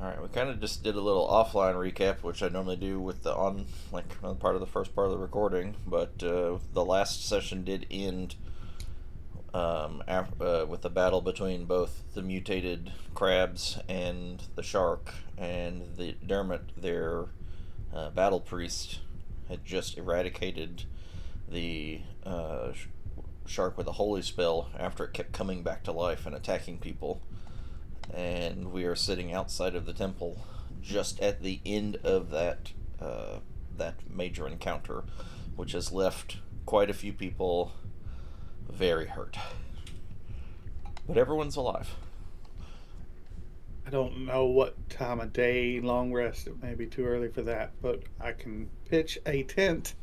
Alright, we kind of just did a little offline recap, which I normally do with the part of the first part of the recording, but the last session did end with the battle between both the mutated crabs and the shark, and the Dermot, their battle priest, had just eradicated the shark with a holy spell after it kept coming back to life and attacking people. And we are sitting outside of the temple, just at the end of that major encounter, which has left quite a few people very hurt. But everyone's alive. I don't know what time of day, long rest. It may be too early for that, but I can pitch a tent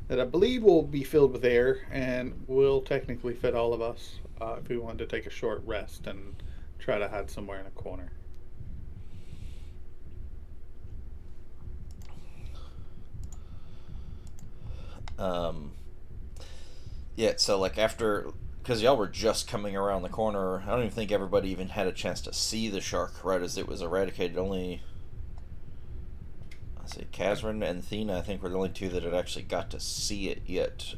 that I believe will be filled with air and will technically fit all of us if we wanted to take a short rest and try to hide somewhere in a corner. Um, yeah, so like after, because y'all were just coming around the corner, I don't even think everybody even had a chance to see the shark right as it was eradicated. Only, I say, Kazran and Thena, I think, were the only two that had actually got to see it yet.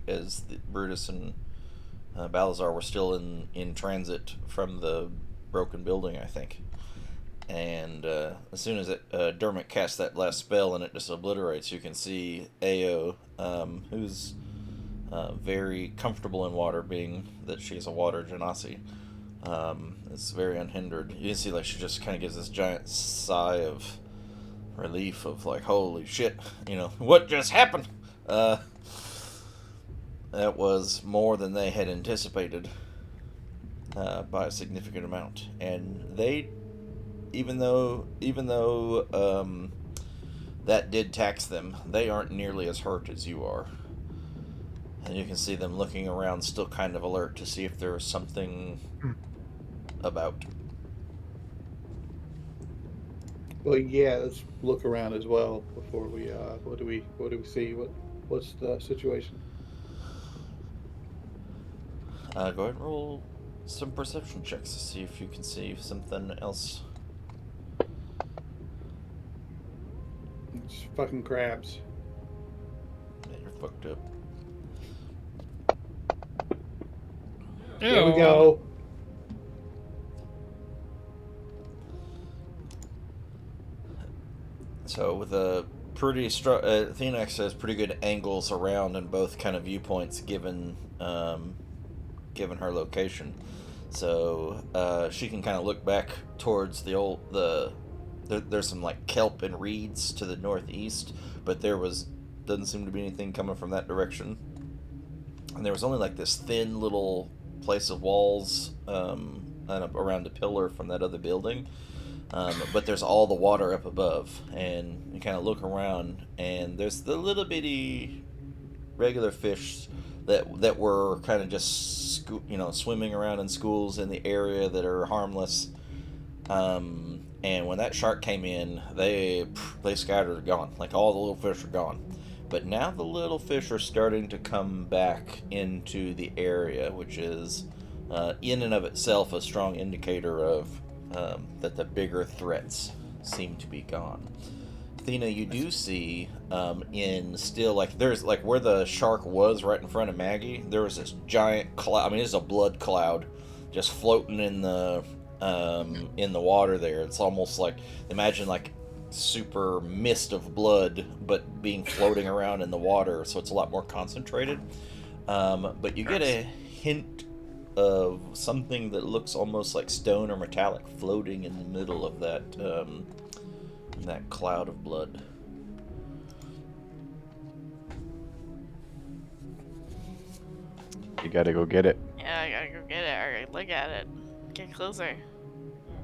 As Brutus and Balazar were still in transit from the broken building, I think. And as soon as Dermot casts that last spell and it just obliterates, you can see Ao, who's very comfortable in water, being that she's a water genasi. It's very unhindered. You can see like she just kind of gives this giant sigh of relief of like, holy shit, what just happened? That was more than they had anticipated by a significant amount, and they, even though that did tax them, they aren't nearly as hurt as you are. And you can see them looking around, still kind of alert to see if there is something about. Well, yeah, let's look around as well before we. What do we see? What's the situation? Go ahead and roll some perception checks to see if you can see something else. It's fucking crabs. Yeah, you're fucked up. There we Ew. go. So with a Phoenix has pretty good angles around in both kind of viewpoints, given her location. So she can kind of look back towards there's some like kelp and reeds to the northeast, but doesn't seem to be anything coming from that direction. And there was only like this thin little place of walls around a pillar from that other building. But there's all the water up above, and you kind of look around, and there's the little bitty regular fish that were kind of just swimming around in schools in the area that are harmless. And when that shark came in, they scattered, gone. Like all the little fish are gone. But now the little fish are starting to come back into the area, which is in and of itself a strong indicator of that the bigger threats seem to be gone. Athena, you do see in still like there's like where the shark was right in front of Maggie. There was this giant cloud. I mean, it's a blood cloud just floating in the water there. It's almost like imagine like super mist of blood, but being floating around in the water, so it's a lot more concentrated. But you get a hint of something that looks almost like stone or metallic floating in the middle of that cloud of blood. You gotta go get it. Yeah, I gotta go get it. Alright, look at it. Get closer.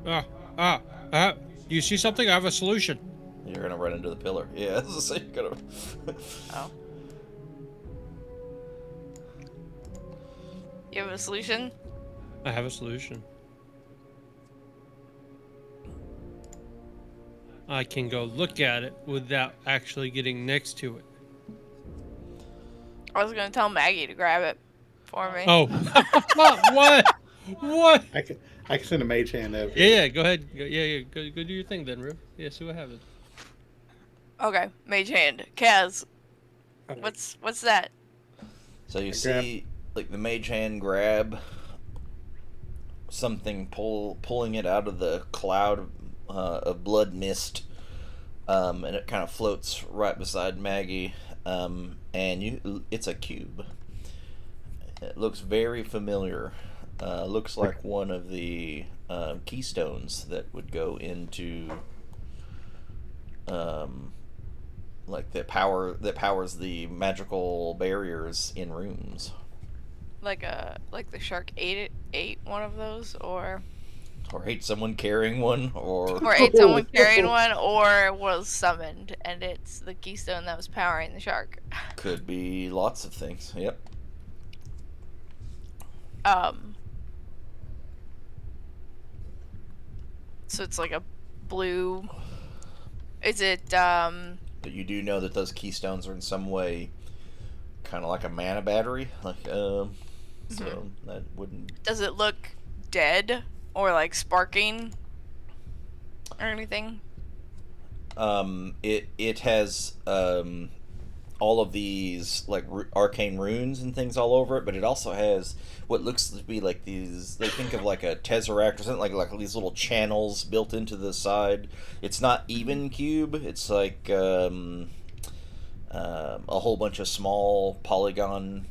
Ah, ah, ah. Do you see something? I have a solution. You're gonna run into the pillar. Yeah, so you're gonna. Oh. You have a solution? I have a solution. I can go look at it without actually getting next to it. I was gonna tell Maggie to grab it for me. Oh, what? What? I can I can send a mage hand over. Yeah, go ahead. Go do your thing then, Rue. Yeah, see what happens. Okay, mage hand. Kaz, Okay. what's that? So you I grab. see, like the mage hand grab something, pulling it out of the cloud of blood mist, and it kind of floats right beside Maggie. It's a cube. It looks very familiar. Looks like one of the keystones that would go into um, like the power that powers the magical barriers in rooms. Like the shark ate one of those, or Or hate someone carrying one, or ate someone carrying one, or was summoned, and it's the keystone that was powering the shark. could be lots of things. Yep. Um, so it's like a blue. Is it But you do know that those keystones are in some way kind of like a mana battery, so that wouldn't. Does it look dead or like sparking or anything? It has all of these like arcane runes and things all over it, but it also has what looks to be like these. They think of like a tesseract or something, like these little channels built into the side. It's not even cube. It's like a whole bunch of small polygon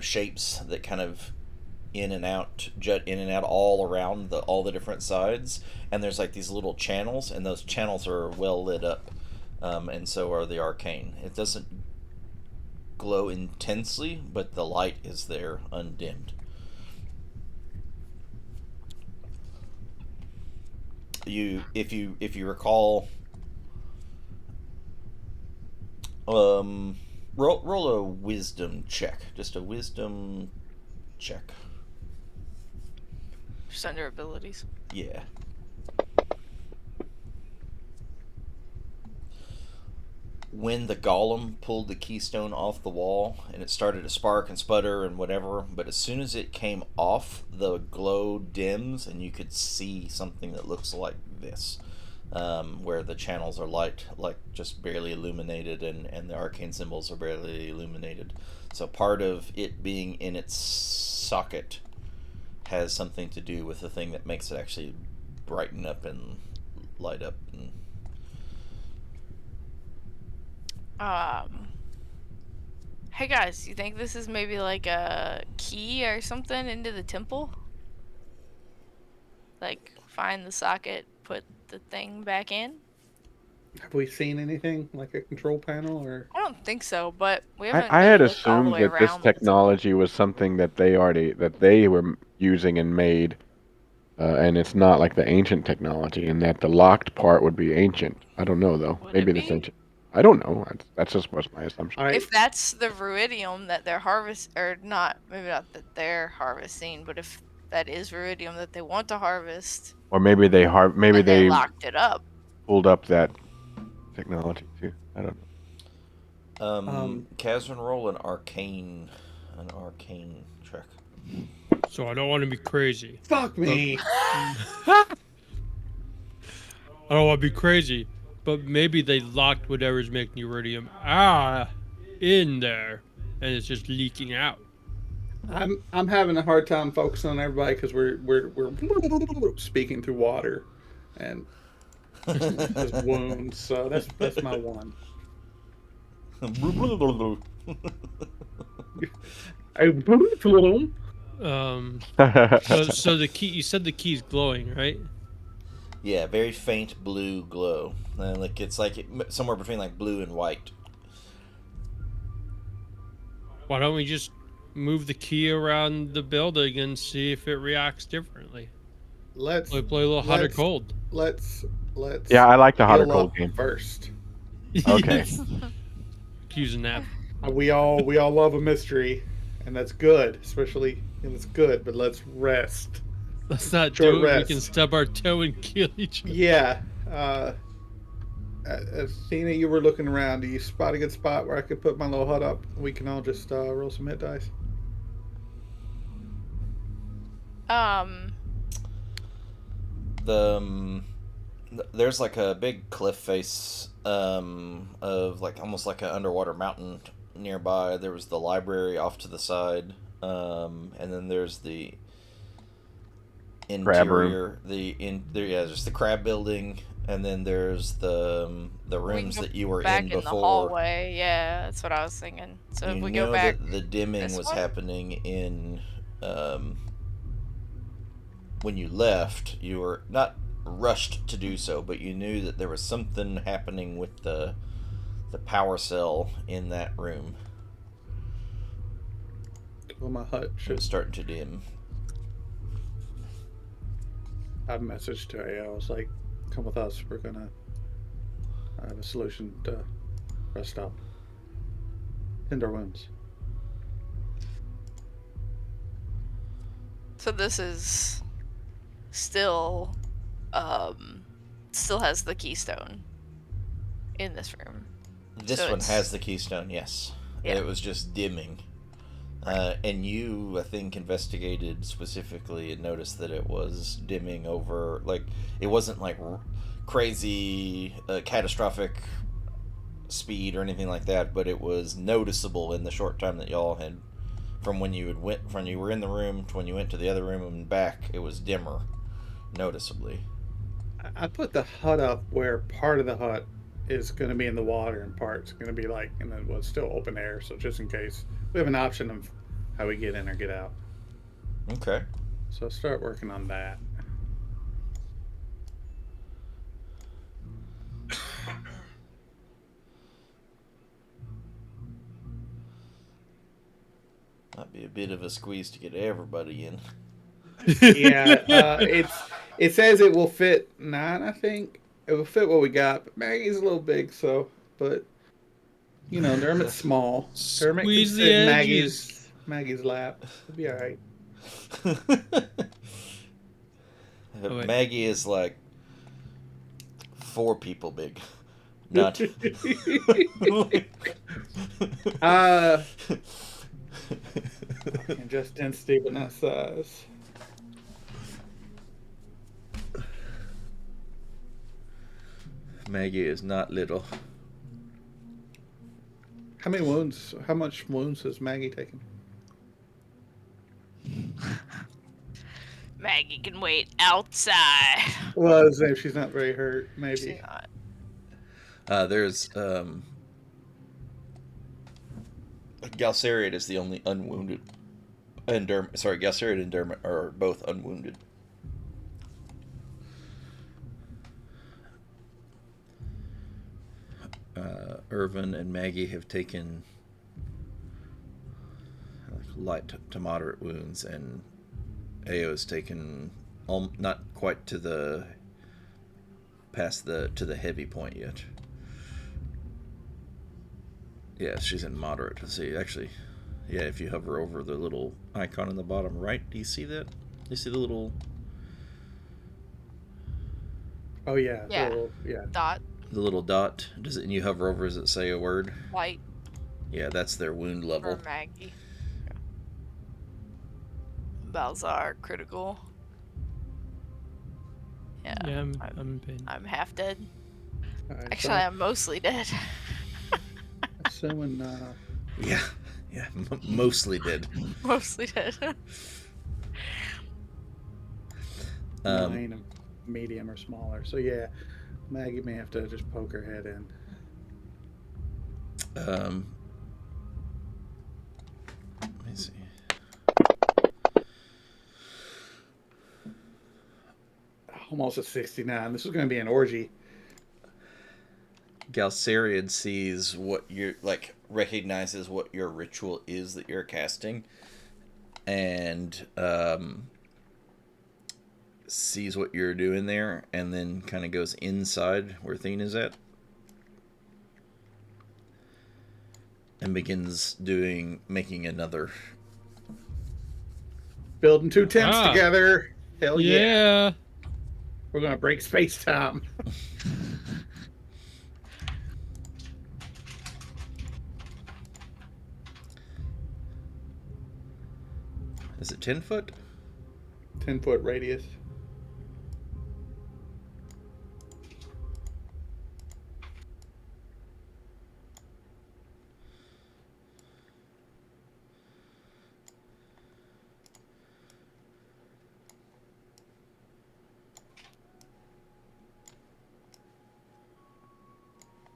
shapes that kind of jut in and out all around all the different sides, and there's like these little channels, and those channels are well lit up, and so are the arcane. It doesn't glow intensely, but the light is there undimmed. If you recall, roll a wisdom check, just a wisdom check. Just under abilities. Yeah. When the golem pulled the keystone off the wall and it started to spark and sputter and whatever, but as soon as it came off, the glow dims and you could see something that looks like this, where the channels are light, like just barely illuminated, and the arcane symbols are barely illuminated. So part of it being in its socket has something to do with the thing that makes it actually brighten up and light up. And Hey guys, you think this is maybe like a key or something into the temple? Like, find the socket, put the thing back in? Have we seen anything like a control panel or? I don't think so, but we haven't I really had looked all the assumed way that this around the temple. technology was something that they were using and made, and it's not like the ancient technology, and that the locked part would be ancient. I don't know though. Would Maybe it that's be? ancient. I don't know. That's just was my assumption. I If that's the ruidium that they're or not, maybe not that they're harvesting, but if that is ruidium that they want to harvest, Or maybe maybe and they they locked it up. pulled up that technology too. I don't know. Kazran, roll an arcane check. So I don't want to be crazy. fuck me. I don't want to be crazy, but maybe they locked whatever's making uridium in there, and it's just leaking out. I'm having a hard time focusing on everybody because we're speaking through water, and just wounds. So that's my one. So the key, you said the key's glowing, right? Yeah, very faint blue glow. It's like somewhere between like blue and white. Why don't we just move the key around the building and see if it reacts differently? Let's Play a little hot or cold. Let's Yeah, I like the hot or heal cold up game. first. Okay. Use a nap. We all love a mystery, and that's good, especially and it's good. But let's rest. Let's not Short do it. rest. We can stub our toe and kill each other. Yeah. Athena, you were looking around. Do you spot a good spot where I could put my little hut up? We can all just roll some hit dice. the there's like a big cliff face of like almost like an underwater mountain nearby. There was the library off to the side, and then there's the Crab room. interior, yeah, just the crab building, and then there's the We can rooms go that you were back in in the before. hallway. Yeah, that's what I was thinking. So if You we go know back that the dimming this was way, happening in um, when you left. You were not rushed to do so, but you knew that there was something happening with the power cell in that room. Well, my hut It was should. starting to dim. I messaged to her. I was like, "Come with us. We're gonna have a solution to rest up, tend our wounds." so this is still um still has the keystone in this room. This So one it's has the keystone, yes. yeah, It was just dimming. right. And you, I think, investigated specifically and noticed that it was dimming over. Like, it wasn't like crazy, catastrophic speed or anything like that, but it was noticeable in the short time that y'all had from when you had went from you were in the room to when you went to the other room and back. It was dimmer, noticeably. I put the hut up where part of the hut is going to be in the water and part's going to be like, and then was still open air. So just in case we have an option of how we get in or get out. Okay. So start working on that. Might be a bit of a squeeze to get everybody in. Yeah, it says it will fit 9. I think it will fit what we got. But Maggie's a little big, so but Dermot's small. Dermot can Squeeze the sit in edges. Maggie's lap. It'll be all right. Oh wait. Maggie is like 4 people big. Not. uh, and just density, but not size. Maggie is not little. How many wounds? How much wounds has Maggie taken? Maggie can wait outside. Well, if she's not very hurt, She's maybe. not. There's Galceriad is the only unwounded, and Galceriad and Dermot are both unwounded. Irvin and Maggie have taken light to moderate wounds, and Ao's taken not quite to the past to the heavy point yet. Yeah, she's in moderate. See, actually, yeah, if you hover over the little icon in the bottom right, do you see that? You see the little Oh yeah, Yeah. yeah. Dot dot? Does it? And you hover over, does it say a word? light Yeah, that's their wound for level. Maggie. Yeah. Balzar critical. Yeah. Yeah, I'm in pain. I'm half dead. All right, Actually, I'm mostly dead. assuming Yeah, mostly did. Mostly dead. 9 and medium or smaller. So yeah, Maggie may have to just poke her head in. Let me see. Almost at 69. This is going to be an orgy. Galceriad sees what you're like, recognizes what your ritual is that you're casting, and sees what you're doing there, and then kind of goes inside where Thene is at, and begins making another. Building 2 tents together. Hell yeah. Yeah. We're going to break space time. Is it 10 foot? 10-foot radius.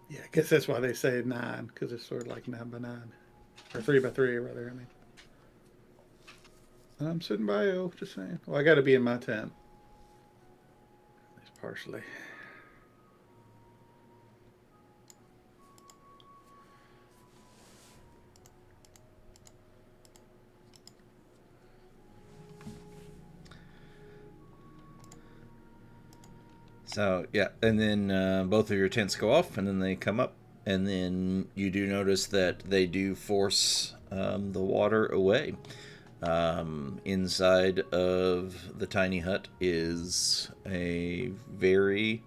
Yeah, I guess that's why they say 9, because it's sort of like 9 by 9. Or 3 by 3, rather, I mean. I'm sitting by you, just saying. Well, I got to be in my tent. At least partially. So yeah, and then both of your tents go off, and then they come up, and then you do notice that they do force the water away. Inside of the tiny hut is a very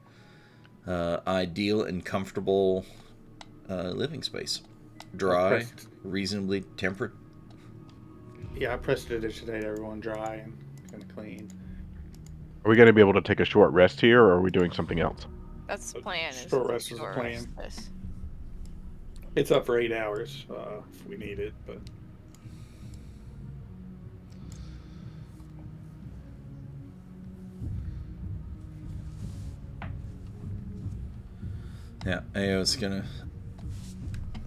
ideal and comfortable living space. I Dry, pressed. reasonably temperate. Yeah, I pressed it today to everyone dry and kind of clean. Are we going to be able to take a short rest here, or are we doing something else? That's the plan. Is Short to rest is the short rest plan. this. It's up for 8 hours if we need it, but Yeah, I was gonna.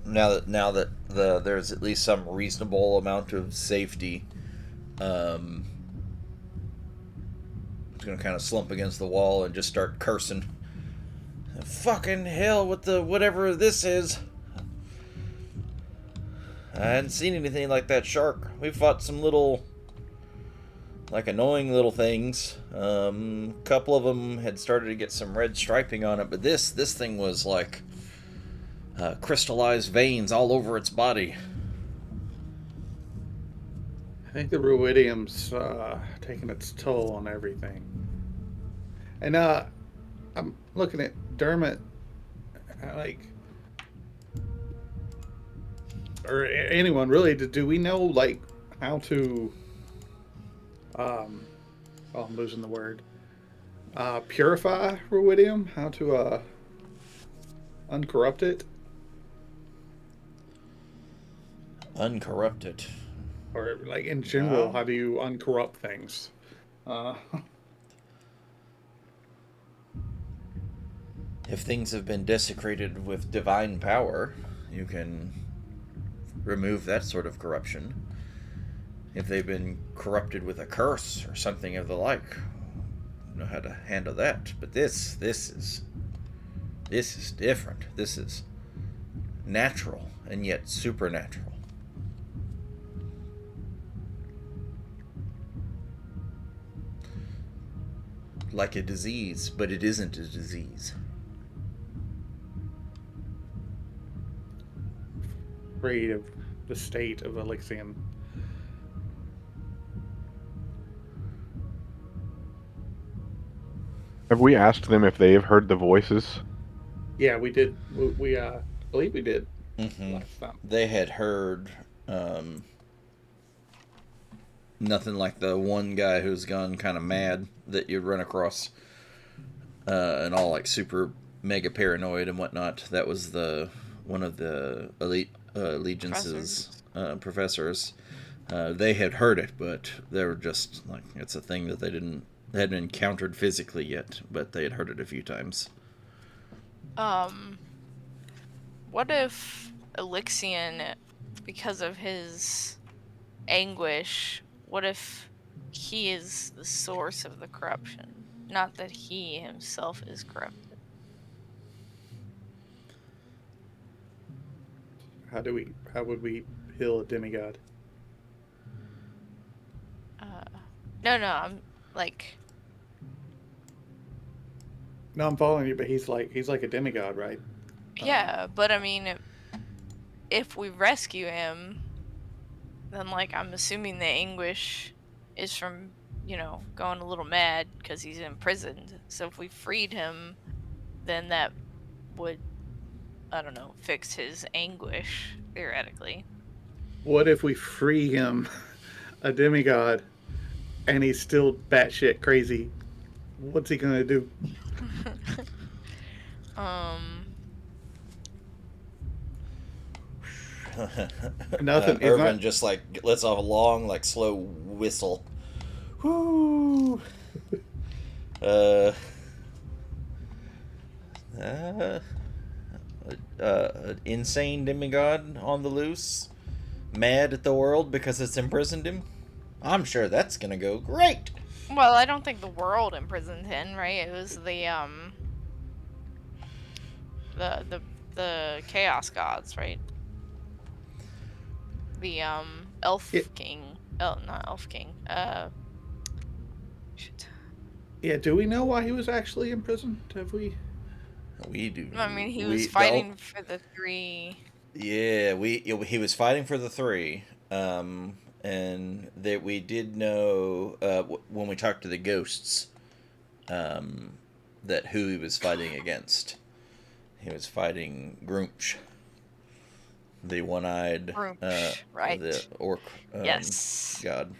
Now that there's at least some reasonable amount of safety, um, I'm gonna kind of slump against the wall and just start cursing. Fucking hell with the whatever this is. I hadn't seen anything like that shark. We fought some little, like annoying little things. Couple of them had started to get some red striping on it, but this thing was like crystallized veins all over its body. I think the ruidium's taking its toll on everything. And I'm looking at Dermot, like, or anyone really. Do we know like how to? Oh, I'm losing the word. Purify ruidium. How to uncorrupt it, Uncorrupted. or like in general, how do you uncorrupt things? Uh, If things have been desecrated with divine power, you can remove that sort of corruption. If they've been corrupted with a curse or something of the like, you know how to handle that. But this is different. This is natural and yet supernatural. Like a disease, but it isn't a disease. afraid of the state of Elixium. Have we asked them if they have heard the voices? Yeah, we did. We believe we did Mm-hmm. last time. They had heard nothing like the one guy who's gone kind of mad that you'd run across, and all like super mega paranoid and whatnot. That was the one of the elite allegiance's professors. They had heard it, but they were just like, it's a thing that they hadn't encountered physically yet, but they had heard it a few times. What if Elixion, because of his anguish, what if he is the source of the corruption? Not that he himself is corrupted. How would we heal a demigod? No, I'm like, No, I'm following you, but he's like a demigod, right? yeah, but I mean, if we rescue him, then like I'm assuming the anguish is from, going a little mad because he's imprisoned. So if we freed him, then that would, I don't know, fix his anguish theoretically. What if we free him, a demigod, and he's still batshit crazy? What's he gonna do? Nothing. It's Irvin not. just like lets off a long, like slow whistle. Whoo! Uh, uh, an insane demigod on the loose, mad at the world because it's imprisoned him. I'm sure that's gonna go great. Well, I don't think the world imprisoned him, right? It was the chaos gods, right? The elf Yeah, king. Not elf king. Shit. yeah. Do we know why he was actually imprisoned? Have we? We do. I mean, he was We don't. fighting for the three. Yeah, he was fighting for the three. And that we did know when we talked to the ghosts, um, that who he was fighting against. He was fighting Groomch, the one-eyed, Roomch, the right? orc Yes. god.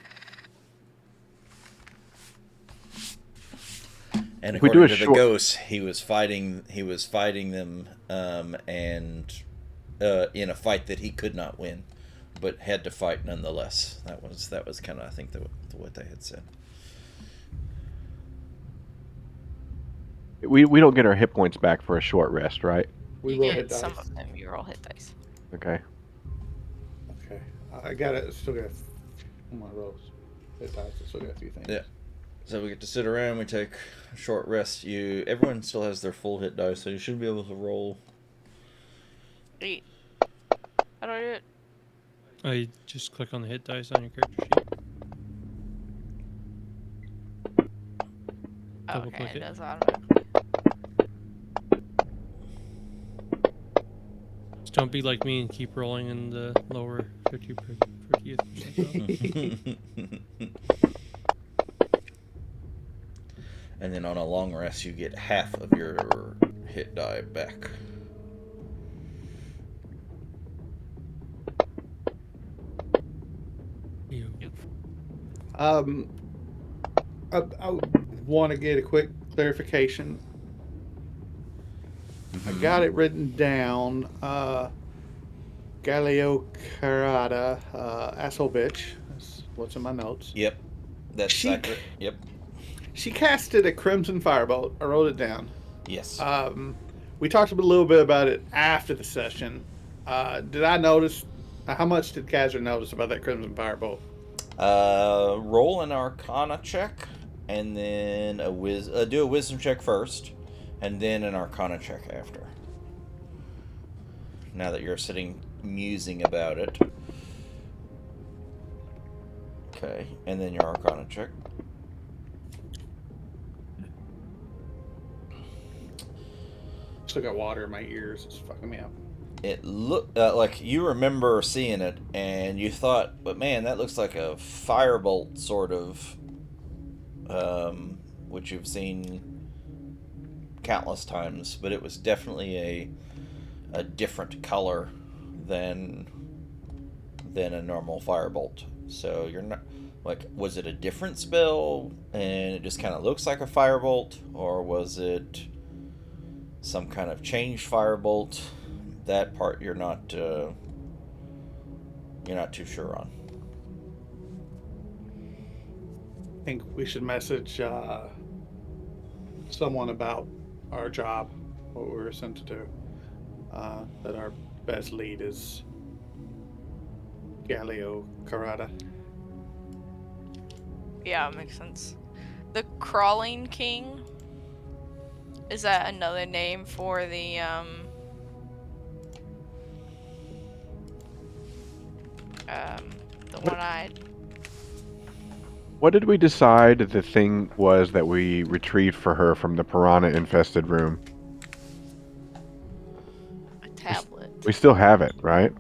And If we do according a to the short, ghosts, he was fighting them, and in a fight that he could not win, but had to fight nonetheless. That was kind of, I think, what they had said. we don't get our hit points back for a short rest, right? We You roll hit get some dice. of them. You roll hit dice. Okay. Okay. I got it. Still got my rolls. Hit dice. I still got a few things. Yeah. So we get to sit around. We take a short rest. Everyone still has their full hit dice, so you should be able to roll. 8. How do I do it? I just click on the hit dice on your character sheet. Oh, Double okay, click it it. does automatically. Just don't be like me and keep rolling in the lower 50th percentile. And then on a long rest, you get half of your hit die back. Ew. I want to get a quick clarification. I got it written down. Galileo Carada, asshole bitch. That's what's in my notes. Yep, that's She accurate. Yep. she casted a crimson firebolt. I wrote it down. Yes. We talked a little bit about it after the session. Did I notice? How much did Kazra notice about that crimson firebolt? Roll an Arcana check, and then do a Wisdom check first, and then an Arcana check after. Now that you're sitting musing about it. Okay, and then your Arcana check. Still got water in my ears. It's fucking me up. It looked like you remember seeing it, and you thought, but man, that looks like a firebolt sort of, which you've seen countless times, but it was definitely a different color than a normal firebolt. So you're not like, was it a different spell and it just kind of looks like a firebolt, or was it some kind of changed firebolt? That part you're not too sure on. I think we should message someone about our job, what we were sent to do. That our best lead is Galileo Carada. Yeah, it makes sense. The Crawling King, is that another name for the one-eyed? What did we decide the thing was that we retrieved for her from the piranha-infested room? A tablet. We still have it, right?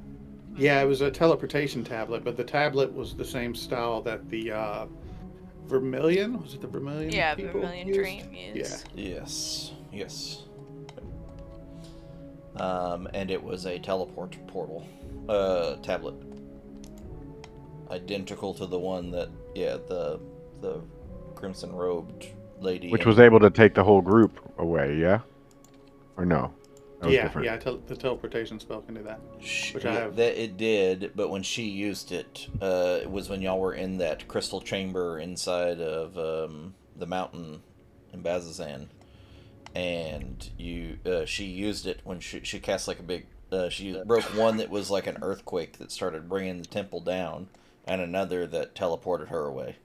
Yeah, it was a teleportation tablet, but the tablet was the same style that the Vermilion, was it the Vermilion? Yeah, people Vermilion used? Dream used. Yes. And it was a teleport portal tablet, identical to the one that the crimson robed lady, Which was able to take the whole group away, yeah? Or no? That was Yeah, different. yeah. The teleportation spell can do that. Which I have. That it did, but when she used it, it was when y'all were in that crystal chamber inside of the mountain in Bazazan, and she used it when she cast like a big. She broke one that was like an earthquake that started bringing the temple down, and another that teleported her away.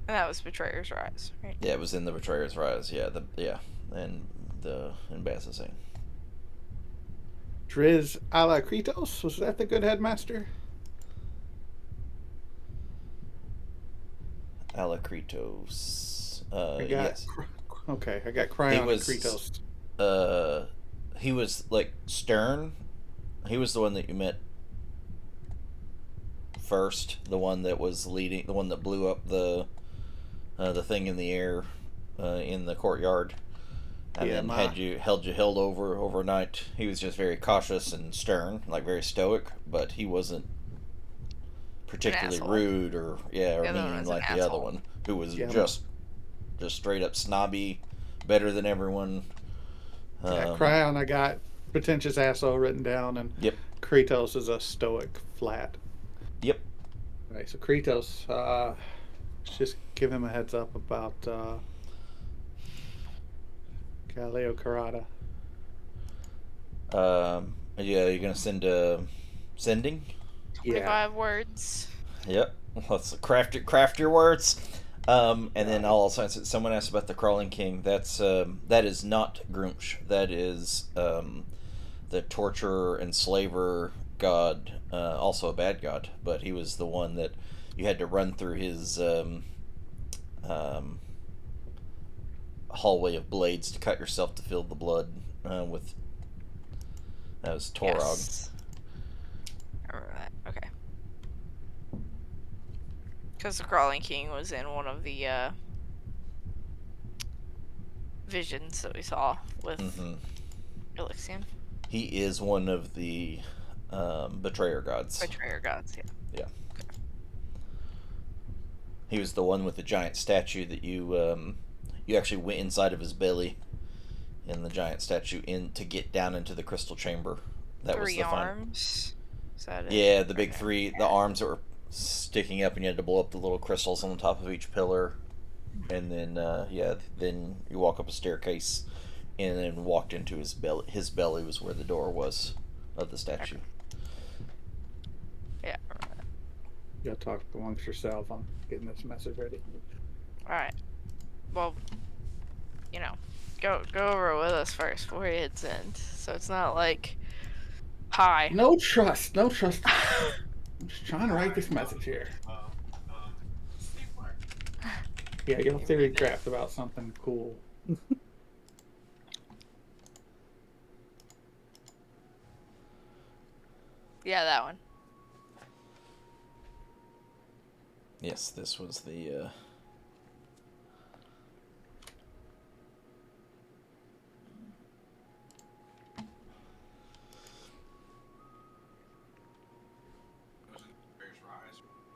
And that was Betrayer's Rise, right? Yeah, it was in the Betrayer's Rise. And in Bassassin. Driz Alakritos, was that the good headmaster? Alakritos. I got Yes. okay. I got He Cryon and was. Kritos. He was like stern. He was the one that you met first. The one that was leading. The one that blew up the thing in the air, in the courtyard, and Yeah, then my had you held over overnight. He was just very cautious and stern, like very stoic, but he wasn't particularly asshole. rude or The other one mean was an like the other asshole. one, who was Yeah, just straight up snobby, better than everyone. Cryon. I got pretentious asshole written down, and Yep. Kratos is a stoic flat. Yep. Right, so Kratos, just give him a heads up about Galileo Carrata. Yeah, you're gonna send sending. 25 words. Yep. Let's craft your words. And then I'll also answer. Someone asked about the crawling king. That is not Grumsh. That is the torturer and slaver god. Also a bad god, but he was the one that you had to run through his um, hallway of blades to cut yourself to feel the blood with. That was Torog. Yes. I remember that. Okay. Because the Crawling King was in one of the visions that we saw with Elixion. He is one of the betrayer gods. Betrayer gods, yeah. Yeah. He was the one with the giant statue that you actually went inside of his belly in the giant statue to get down into the crystal chamber. That was the arms. Is that it? Yeah, the big three, the arms that were sticking up, and you had to blow up the little crystals on the top of each pillar, and then then you walk up a staircase, and then walked into his belly. His belly was where the door was of the statue. Yeah. You gotta talk amongst yourself. I'm getting this message ready. All right. Well, go over it with us first before he hits end, so it's not like, hi. No trust. I'm just trying to write this message here. Yeah, you'll theory craft about something cool. Yeah, that one. Yes, this was the.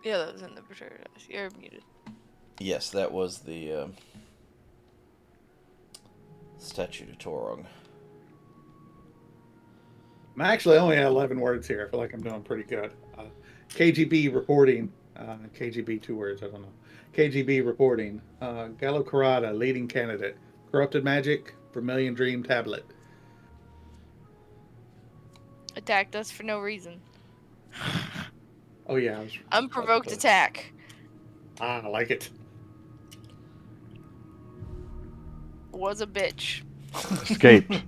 Yeah, that was in the Betrayer's Rise. You're muted. Yes, that was the statue to Torog. I'm actually only at 11 words here. I feel like I'm doing pretty good. KGB reporting. KGB 2 words. I don't know. KGB reporting. Gallo Carrata, leading candidate. Corrupted magic. Vermilion Dream tablet. Attacked us for no reason. Oh yeah. Unprovoked attack. I like it. Was a bitch. Escaped.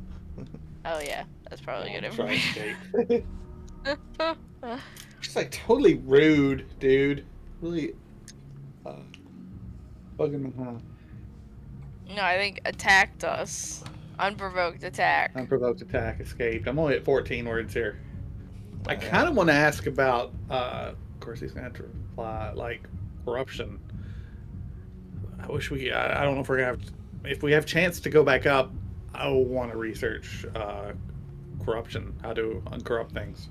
Oh yeah, that's probably good Try information. escape. Just like totally rude, dude. Really bugging me, huh? No, I think attacked us. Unprovoked attack. Unprovoked attack, escaped. I'm only at 14 words here. I kind of want to ask about, of course he's going to have to reply, like, corruption. I wish I don't know if we're going to if we have chance to go back up, I want to research corruption, how to uncorrupt things.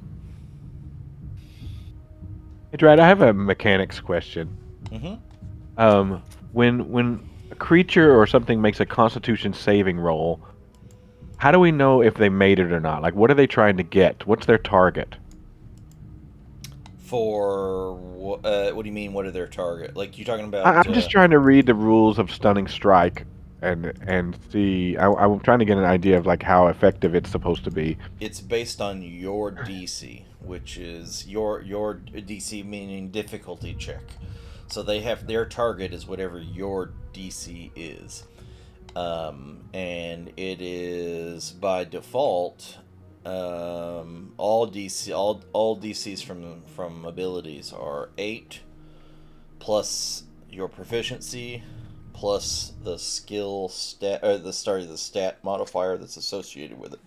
Hey, Drat, I have a mechanics question. Mm-hmm. When a creature or something makes a Constitution saving roll, how do we know if they made it or not? Like, what are they trying to get? What's their target? For what do you mean? What are their target? Like you talking about? I'm just trying to read the rules of Stunning Strike. and see. I'm trying to get an idea of like how effective it's supposed to be. It's based on your DC, which is your DC meaning difficulty check. So they have their target is whatever your DC is, and it is by default. All DCs from abilities are 8 plus your proficiency plus the skill stat or the stat modifier that's associated with it,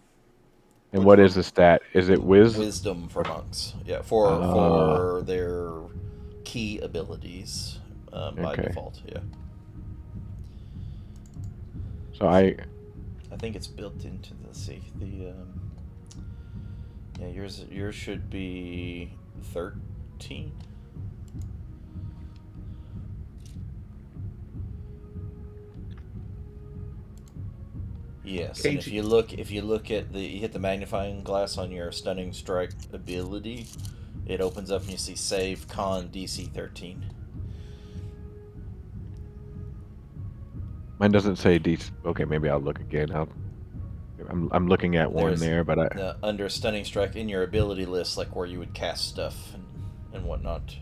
And which what would is the stat? Is it whiz? wisdom for Or, monks. Yeah, ah, for their key abilities by okay. default. Yeah, So I I think it's built into the yeah, yours should be 13. Yes, and KG, if you look at you hit the magnifying glass on your stunning strike ability, it opens up and you see save con DC 13. mine doesn't say D. Okay, maybe I'll look again. I'm looking at one There's there, but I under stunning strike in your ability list, like where you would cast stuff and whatnot.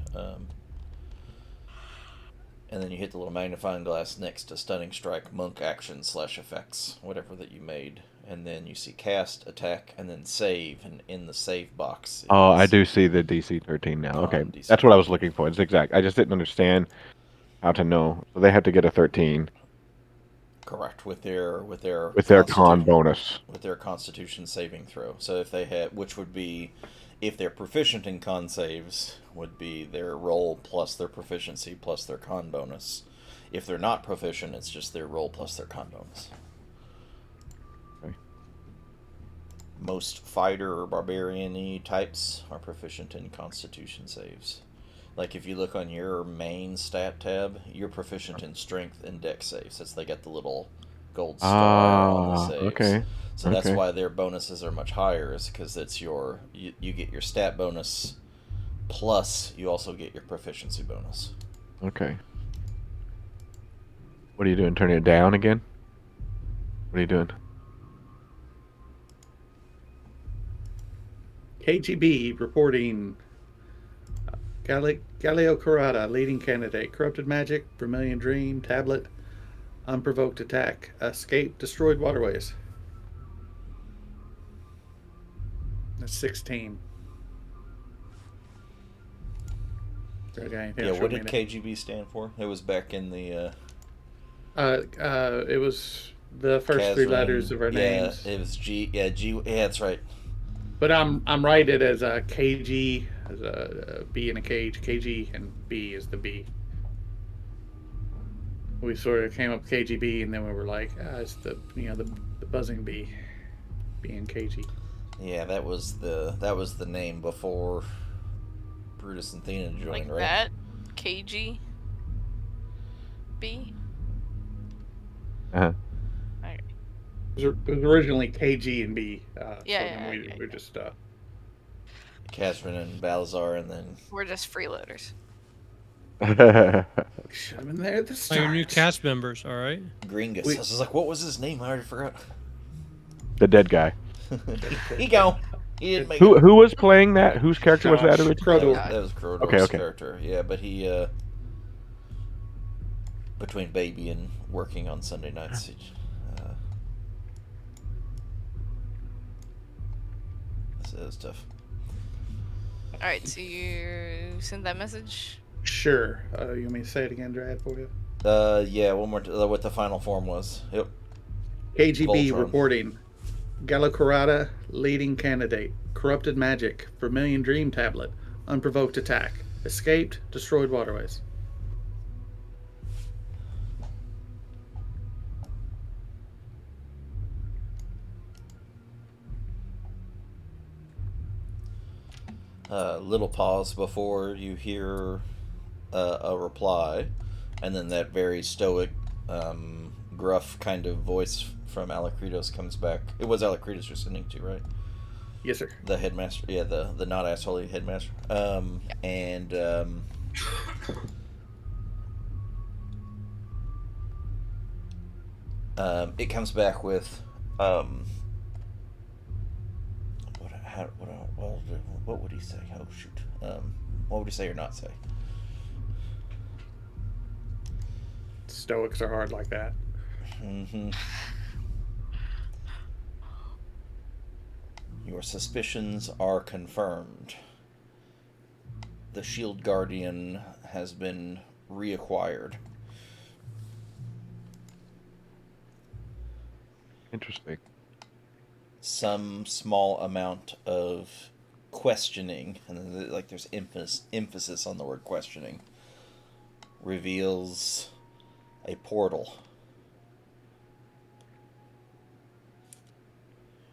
And then you hit the little magnifying glass next to stunning strike, monk action / effects, whatever that you made, and then you see cast, attack, and then save, and in the save box oh, I is do see the DC 13 now. Okay, con DC that's what I was 13. looking for. It's exact. I just didn't understand how to know. So they have to get a 13 Correct, with their con bonus. with their constitution saving throw. So if they had, which would be, if they're proficient in con saves, would be their roll plus their proficiency plus their con bonus. If they're not proficient, it's just their roll plus their con bonus. Okay. Most fighter or barbarian types are proficient in constitution saves. Like if you look on your main stat tab, you're proficient in strength and dex saves. Since they got the little gold star on the Ah, saves. okay, So that's okay, why their bonuses are much higher, is because it's you get your stat bonus plus you also get your proficiency bonus. okay. What are you doing? Turning it down again? What are you doing? KGB reporting Galileo Carrata, leading candidate. Corrupted magic, Vermilion Dream, tablet, unprovoked attack, escape, destroyed waterways. That's 16. Okay, anything Yeah, else you what want me did to? KGB stand for? It was back in the It was the first three letters Kazran. of our Yeah, names, it was G. Yeah, G. Yeah, that's right. but I'm rated as a KG, as a B in a cage. KG and B is the B. We sort of came up KGB, and then we were like, it's the buzzing bee, being KG. Yeah, that was the name before Brutus and Thena Like joined, right? that? KG? B? Uh-huh. Okay. It was originally KG and B, Yeah, so then yeah, we okay. we just Catherine and Balazar, and then We're just freeloaders. should have been there at the Are your new start. cast members, all right? Gringus. We- I was like, what was his name? I already forgot. The dead guy. He go. He didn't make Who it. who was playing that? Whose character was that Josh originally? Crodor. That was Okay, Krodor's okay. character. Yeah, but he between baby and working on Sunday nights, uh, it was tough. Alright, so you sent that message? Sure. You want me to say it again, Drad, for you? Yeah, one more. What the final form was. Yep. KGB Voltron. reporting Galakarada, leading candidate. Corrupted magic, Vermilion Dream tablet, unprovoked attack, escaped, destroyed waterways. Little pause before you hear a reply, and then that very stoic, gruff kind of voice from Alacritos comes back. It was Alacritos you're sending to, right? Yes, sir. The headmaster, yeah, the not asshole headmaster. And It comes back with what would he say? Oh shoot. What would he say or not say? Stoics are hard like that. Mm-hmm. Your suspicions are confirmed. The Shield Guardian has been reacquired. Interesting. Some small amount of questioning, and like there's emphasis on the word questioning, reveals a portal.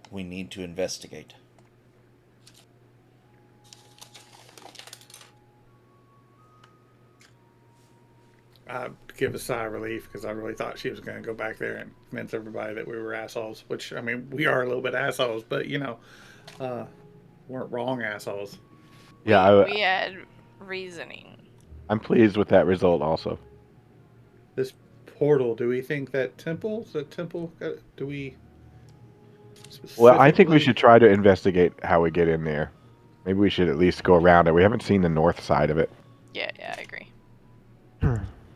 We need to investigate. I give a sigh of relief because I really thought she was going to go back there and convince everybody that we were assholes. Which I mean, we are a little bit assholes, but uh, weren't wrong assholes. Yeah, We had reasoning. I'm pleased with that result also. This portal. Do we think that temple? Do we? Well, I think we Specifically, should try to investigate how we get in there. Maybe we should at least go around it. We haven't seen the north side of it. Yeah, I agree.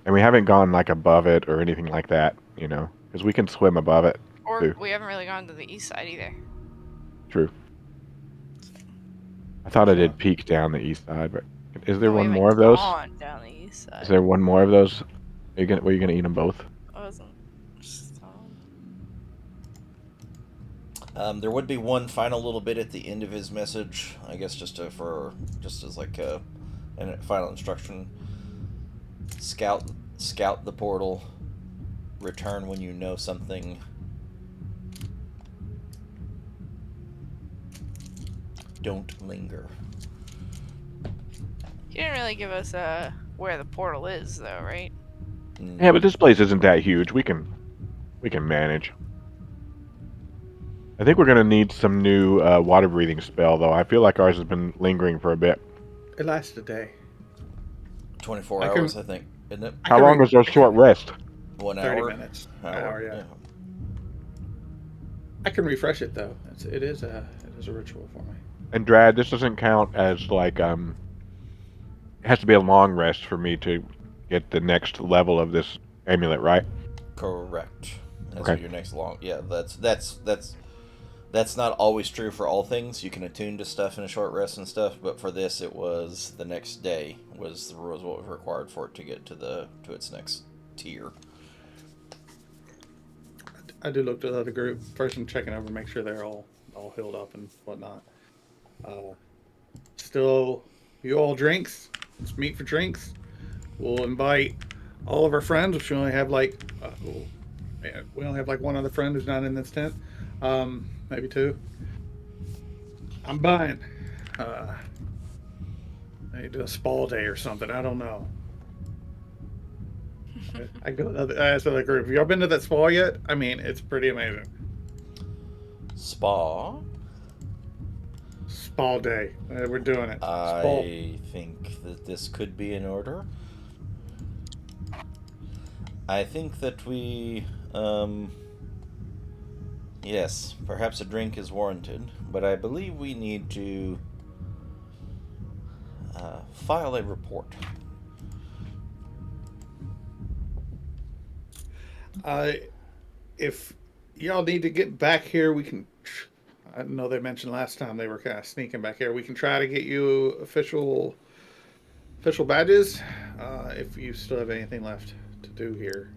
And we haven't gone like above it or anything like that, because we can swim above it Or too. we haven't really gone to the east side either. True. I thought I did peek down the east side, but is there No, we one haven't more of those? gone down the east side. Is there one more of those? Were you gonna eat them both? I wasn't. There would be one final little bit at the end of his message, I guess, just as like a final instruction. Scout the portal. Return when you know something. Don't linger. He didn't really give us where the portal is, though, right? Yeah, but this place isn't that huge. We can manage. I think we're gonna need some new water breathing spell, though. I feel like ours has been lingering for a bit. it lasts a day. 24 I can- hours, I think, isn't it? I How can long re- is our short rest? 1 30 hour. minutes. Hour, yeah. I can refresh it though. It is a ritual for me. And Drad, this doesn't count as like it has to be a long rest for me to get the next level of this amulet, right? Correct. That's Okay. what your next long. Yeah, that's not always true for all things. You can attune to stuff in a short rest and stuff, but for this, it was the next day was what was required for it to get to its next tier. I do look to the other group first. I'm checking over, make sure they're all healed up and whatnot. Still, you all drinks. Let's meet for drinks. We'll invite all of our friends, which we only have we only have like one other friend who's not in this tent. Maybe two. I'm buying. Maybe do a spa day or something. I don't know. I go. I asked the other group. Have y'all been to that spa yet? I mean, it's pretty amazing. Spa. Spa day. We're doing it. Spa. I think that this could be in order. I think that we, yes, perhaps a drink is warranted, but I believe we need to file a report. If y'all need to get back here, we can. I know they mentioned last time they were kind of sneaking back here. We can try to get you official badges if you still have anything left to do here.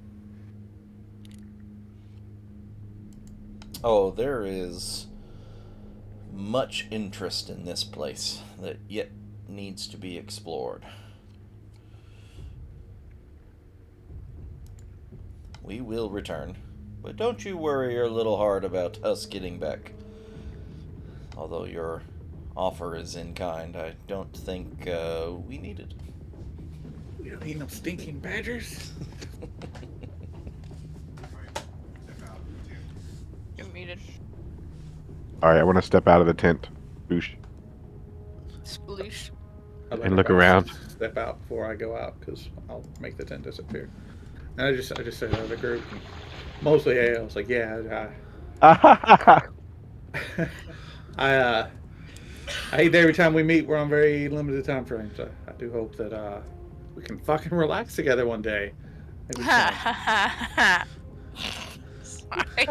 Oh, there is much interest in this place that yet needs to be explored. We will return, but don't you worry your little heart about us getting back. Although your offer is in kind, I don't think we need it. We don't need no stinking badgers. You're muted. All right, I want to step out of the tent. Boosh. Sploosh. I'll let And look everybody around. Step out before I go out because I'll make the tent disappear. And I just said to the group, Mostly A. I was like, yeah, I I hate that every time we meet, we're on very limited time frames. I do hope that we can fucking relax together one day. Maybe tonight. Sorry.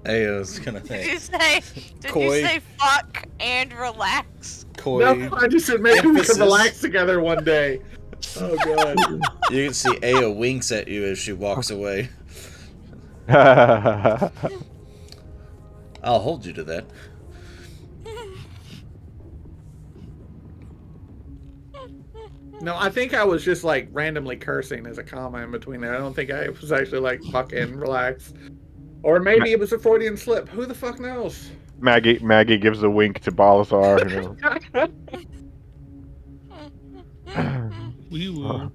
I was gonna Did say, you say? Did you coy, say fuck and relax? No, coy I just said maybe we can emphasis. relax together one day. Oh god. You can see Aya winks at you as she walks away. I'll hold you to that. No, I think I was just like randomly cursing as a comma in between there. I don't think I was actually like fucking relax. Or Ma- maybe it was a Freudian slip. Who the fuck knows? Maggie gives a wink to Balasar. We will.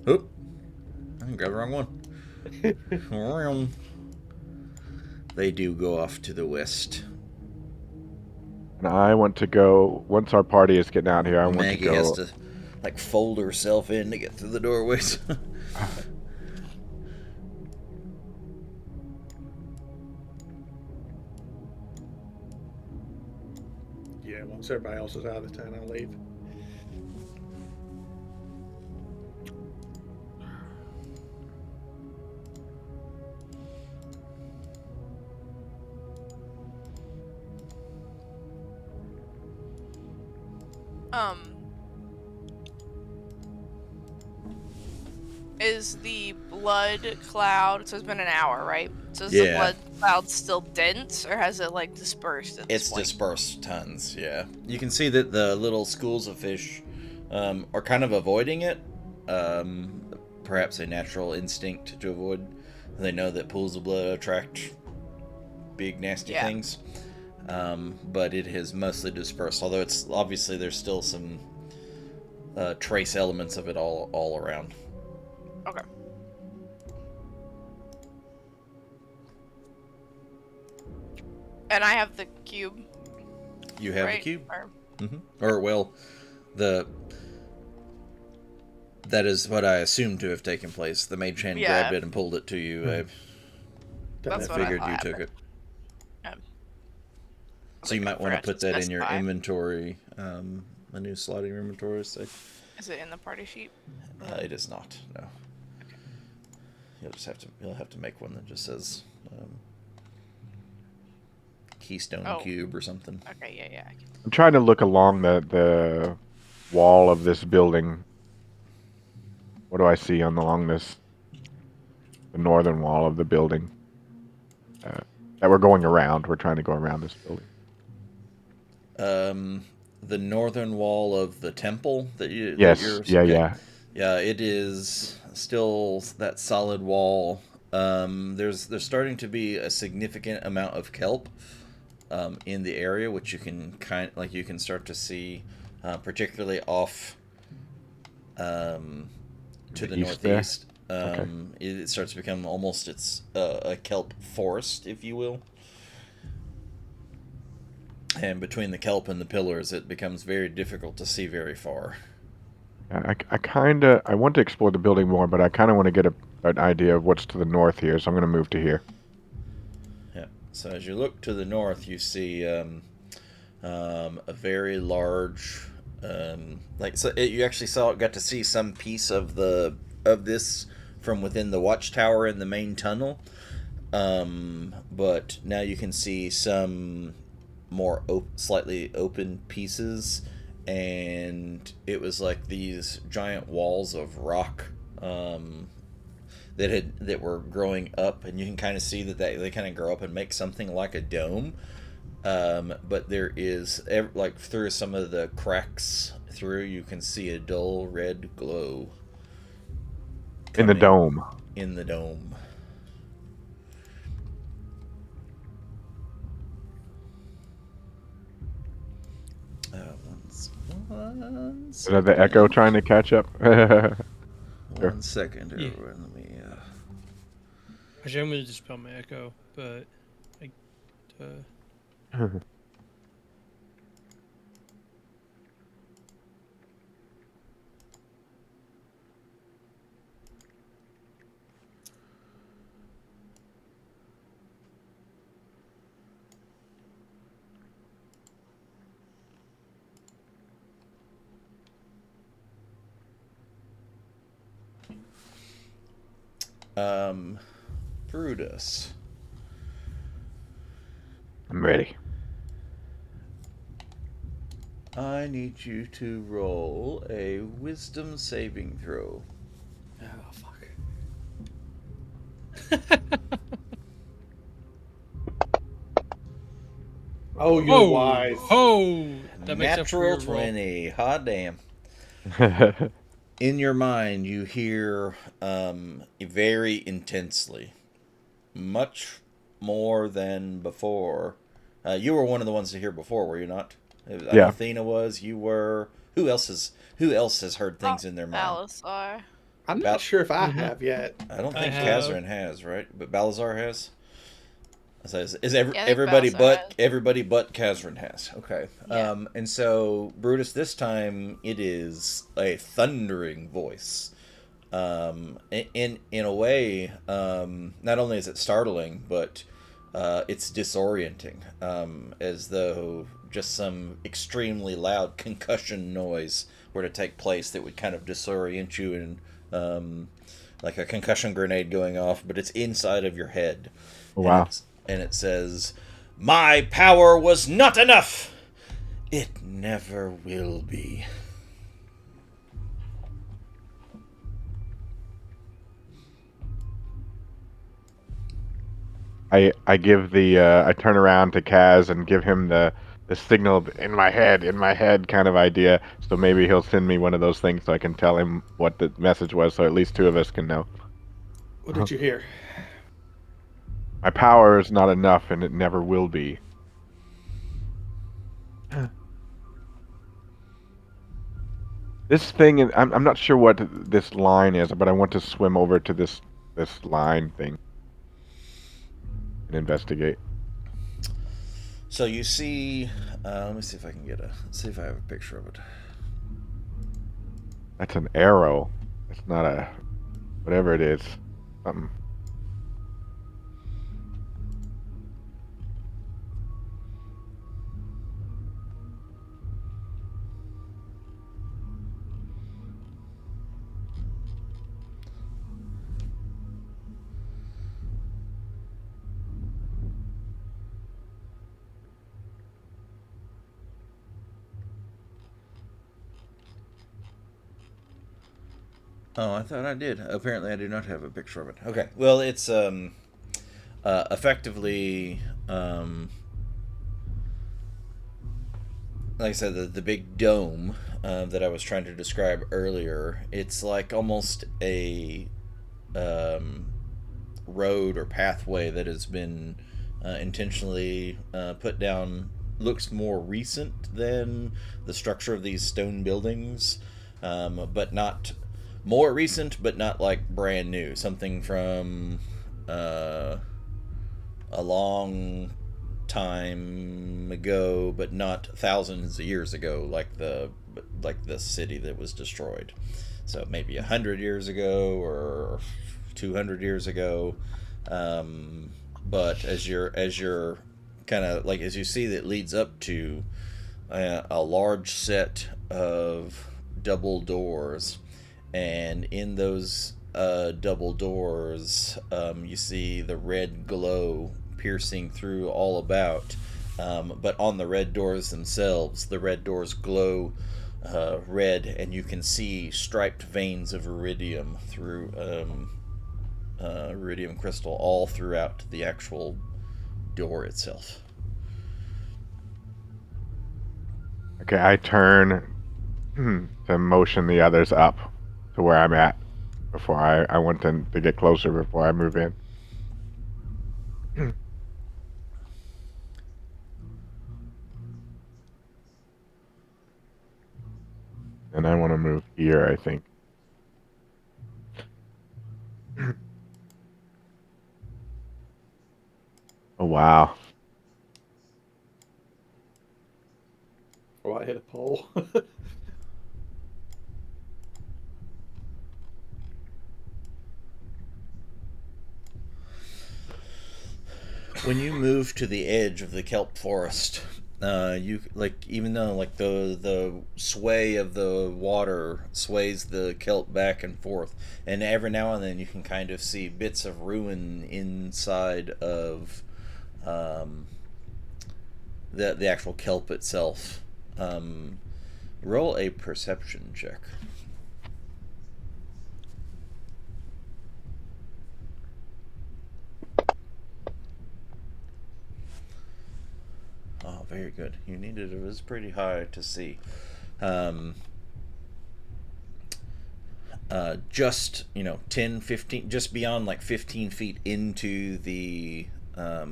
Oop, I grabbed the wrong one. They do go off to the west. And I want to go, once our party is getting out here, I want to Maggie has go. to like fold herself in to get through the doorways. Yeah, once everybody else is out of town, I'll leave. Um, is the blood cloud? So it's been an hour, right? So is the Yeah. blood cloud still dense, or has it like dispersed at this It's point? dispersed tons, yeah. You can see that the little schools of fish are kind of avoiding it. Perhaps a natural instinct to avoid. They know that pools of blood attract big, nasty Yeah. things. But it has mostly dispersed, although it's obviously there's still some trace elements of it all around. Okay. And I have the cube. You have right? the cube, Or, or well, the that is what I assumed to have taken place. The mage hand Yeah. grabbed it and pulled it to you. That's I what I figured thought you took happened. it. I So you think I might want to forgot put that in your specify. inventory, a new slot in your inventory. So Is it in the party sheet? it is not. No. You'll have to make one that just says Keystone Cube or something. Okay, yeah. I'm trying to look along the wall of this building. What do I see along the northern wall of the building? That we're going around. We're trying to go around this building. The northern wall of the temple Yes. Yeah. Yeah, it is still that solid wall. There's starting to be a significant amount of kelp in the area, which you can you can start to see, particularly off to the east there? northeast. Okay. It starts to become almost a kelp forest, if you will. And between the kelp and the pillars, it becomes very difficult to see very far. I want to explore the building more, but I kind of want to get an idea of what's to the north here, so I'm going to move to here. Yeah. So as you look to the north, you see a very large, you actually got to see some piece of this from within the watchtower in the main tunnel. But now you can see some more slightly open pieces, and it was like these giant walls of rock that were growing up, and you can kind of see that they kind of grow up and make something like a dome. But there is like through some of the cracks through, you can see a dull red glow In the dome. In the dome. Is that the echo trying to catch up? One second. Yeah. Everyone, let me. Actually, I'm going to dispel my echo, but Brutus. I'm ready. I need you to roll a wisdom saving throw. Oh fuck. Oh, you're Oh, wise. oh, that makes up for Natural your roll. 20. Hot damn. In your mind, you hear very intensely, much more than before. You were one of the ones to hear before, were you not? I know Yeah. Athena was. You were. Who else has heard things in their mind? Balasar. I'm not Bal- sure if I Mhm. have yet. I don't I think have. Kazran has, right? But Balazar has. So Yeah, I think everybody Balasar has. Kazran has. Okay. Yeah. And so Brutus, this time it is a thundering voice. In a way, not only is it startling, but it's disorienting, as though just some extremely loud concussion noise were to take place that would kind of disorient you, and like a concussion grenade going off, but it's inside of your head, Oh, and wow. it says, "My power was not enough. It never will be." I give the I turn around to Kaz and give him the signal in my head kind of idea. So maybe he'll send me one of those things so I can tell him what the message was, so at least two of us can know. What did you hear? My power is not enough, and it never will be. This thing, I'm not sure what this line is, but I want to swim over to this line thing and investigate. So you see, let me see if I can see if I have a picture of it. That's an arrow. It's not a whatever it is. Something. Oh, I thought I did. Apparently, I do not have a picture of it. Okay. Well, it's effectively like I said, the big dome that I was trying to describe earlier. It's like almost a um, road or pathway that has been intentionally put down. Looks more recent than the structure of these stone buildings, but not more recent, but not like brand new. Something from a long time ago, but not thousands of years ago, like the city that was destroyed. So maybe 100 years ago or 200 years ago. But as you're kind of like as you see that leads up to a large set of double doors, and in those double doors, you see the red glow piercing through all about. But on the red doors themselves, the red doors glow red, and you can see striped veins of iridium through iridium crystal all throughout the actual door itself. Okay, I turn to motion the others up to where I'm at before I want them to get closer before I move in. And I want to move here, I think. Oh, wow. Oh, I hit a pole. When you move to the edge of the kelp forest, You like even though like the sway of the water sways the kelp back and forth, and every now and then you can kind of see bits of ruin inside of um, the actual kelp itself. Roll a perception check. Oh, very good. You needed it was pretty high to see. Um, just 10 15, just beyond like 15 feet into the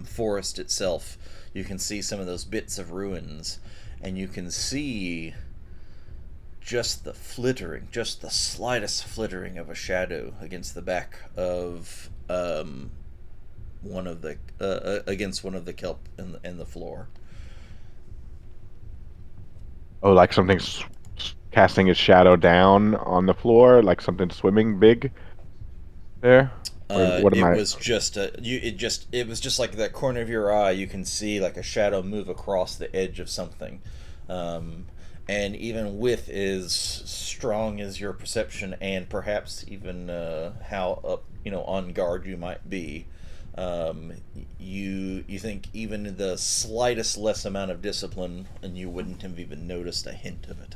forest itself, you can see some of those bits of ruins, and you can see just the flittering, just the slightest flittering of a shadow against the back of one of the against one of the kelp in the floor. Oh, like something's casting its shadow down on the floor, like something swimming big there. Or what am It I? was just it was just like that corner of your eye. You can see like a shadow move across the edge of something, um, and even with as strong as your perception and perhaps even how up on guard you might be, you think even the slightest less amount of discipline and you wouldn't have even noticed a hint of it.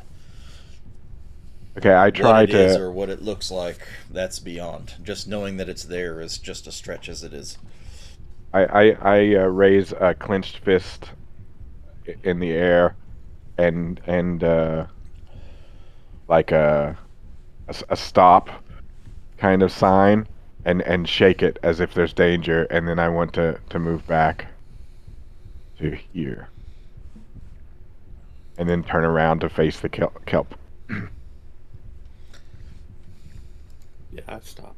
Okay, I What try it is to. or what it looks like, that's beyond. Just knowing that it's there is just a stretch as it is. I raise a clenched fist in the air and like a stop kind of sign and shake it as if there's danger, and then I want to move back to here and then turn around to face the kelp. Yeah, I've stopped.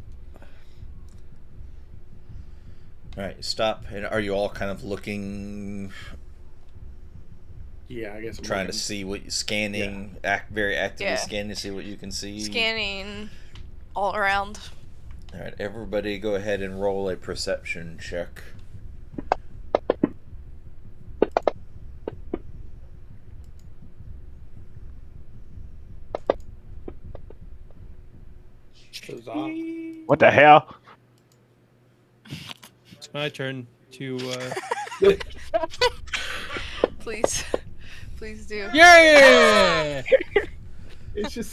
All right, stop. And are you all kind of looking, Yeah, I guess I'm trying to looking. see what scanning, very actively Yeah. scanning to see what you can see? Scanning all around. All right, everybody, go ahead and roll a perception check. Huzzah. What the hell? It's my turn to. Please. Please do. Yeah! It's just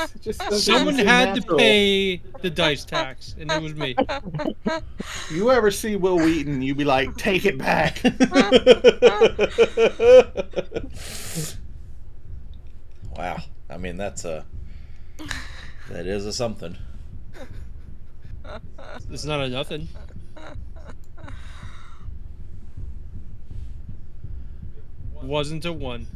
doesn't Someone seem had to natural. pay the dice tax, and it was me. You ever see Will Wheaton, you be like, take it back. Wow. I mean, that is a something. It's not a nothing. Wasn't a one.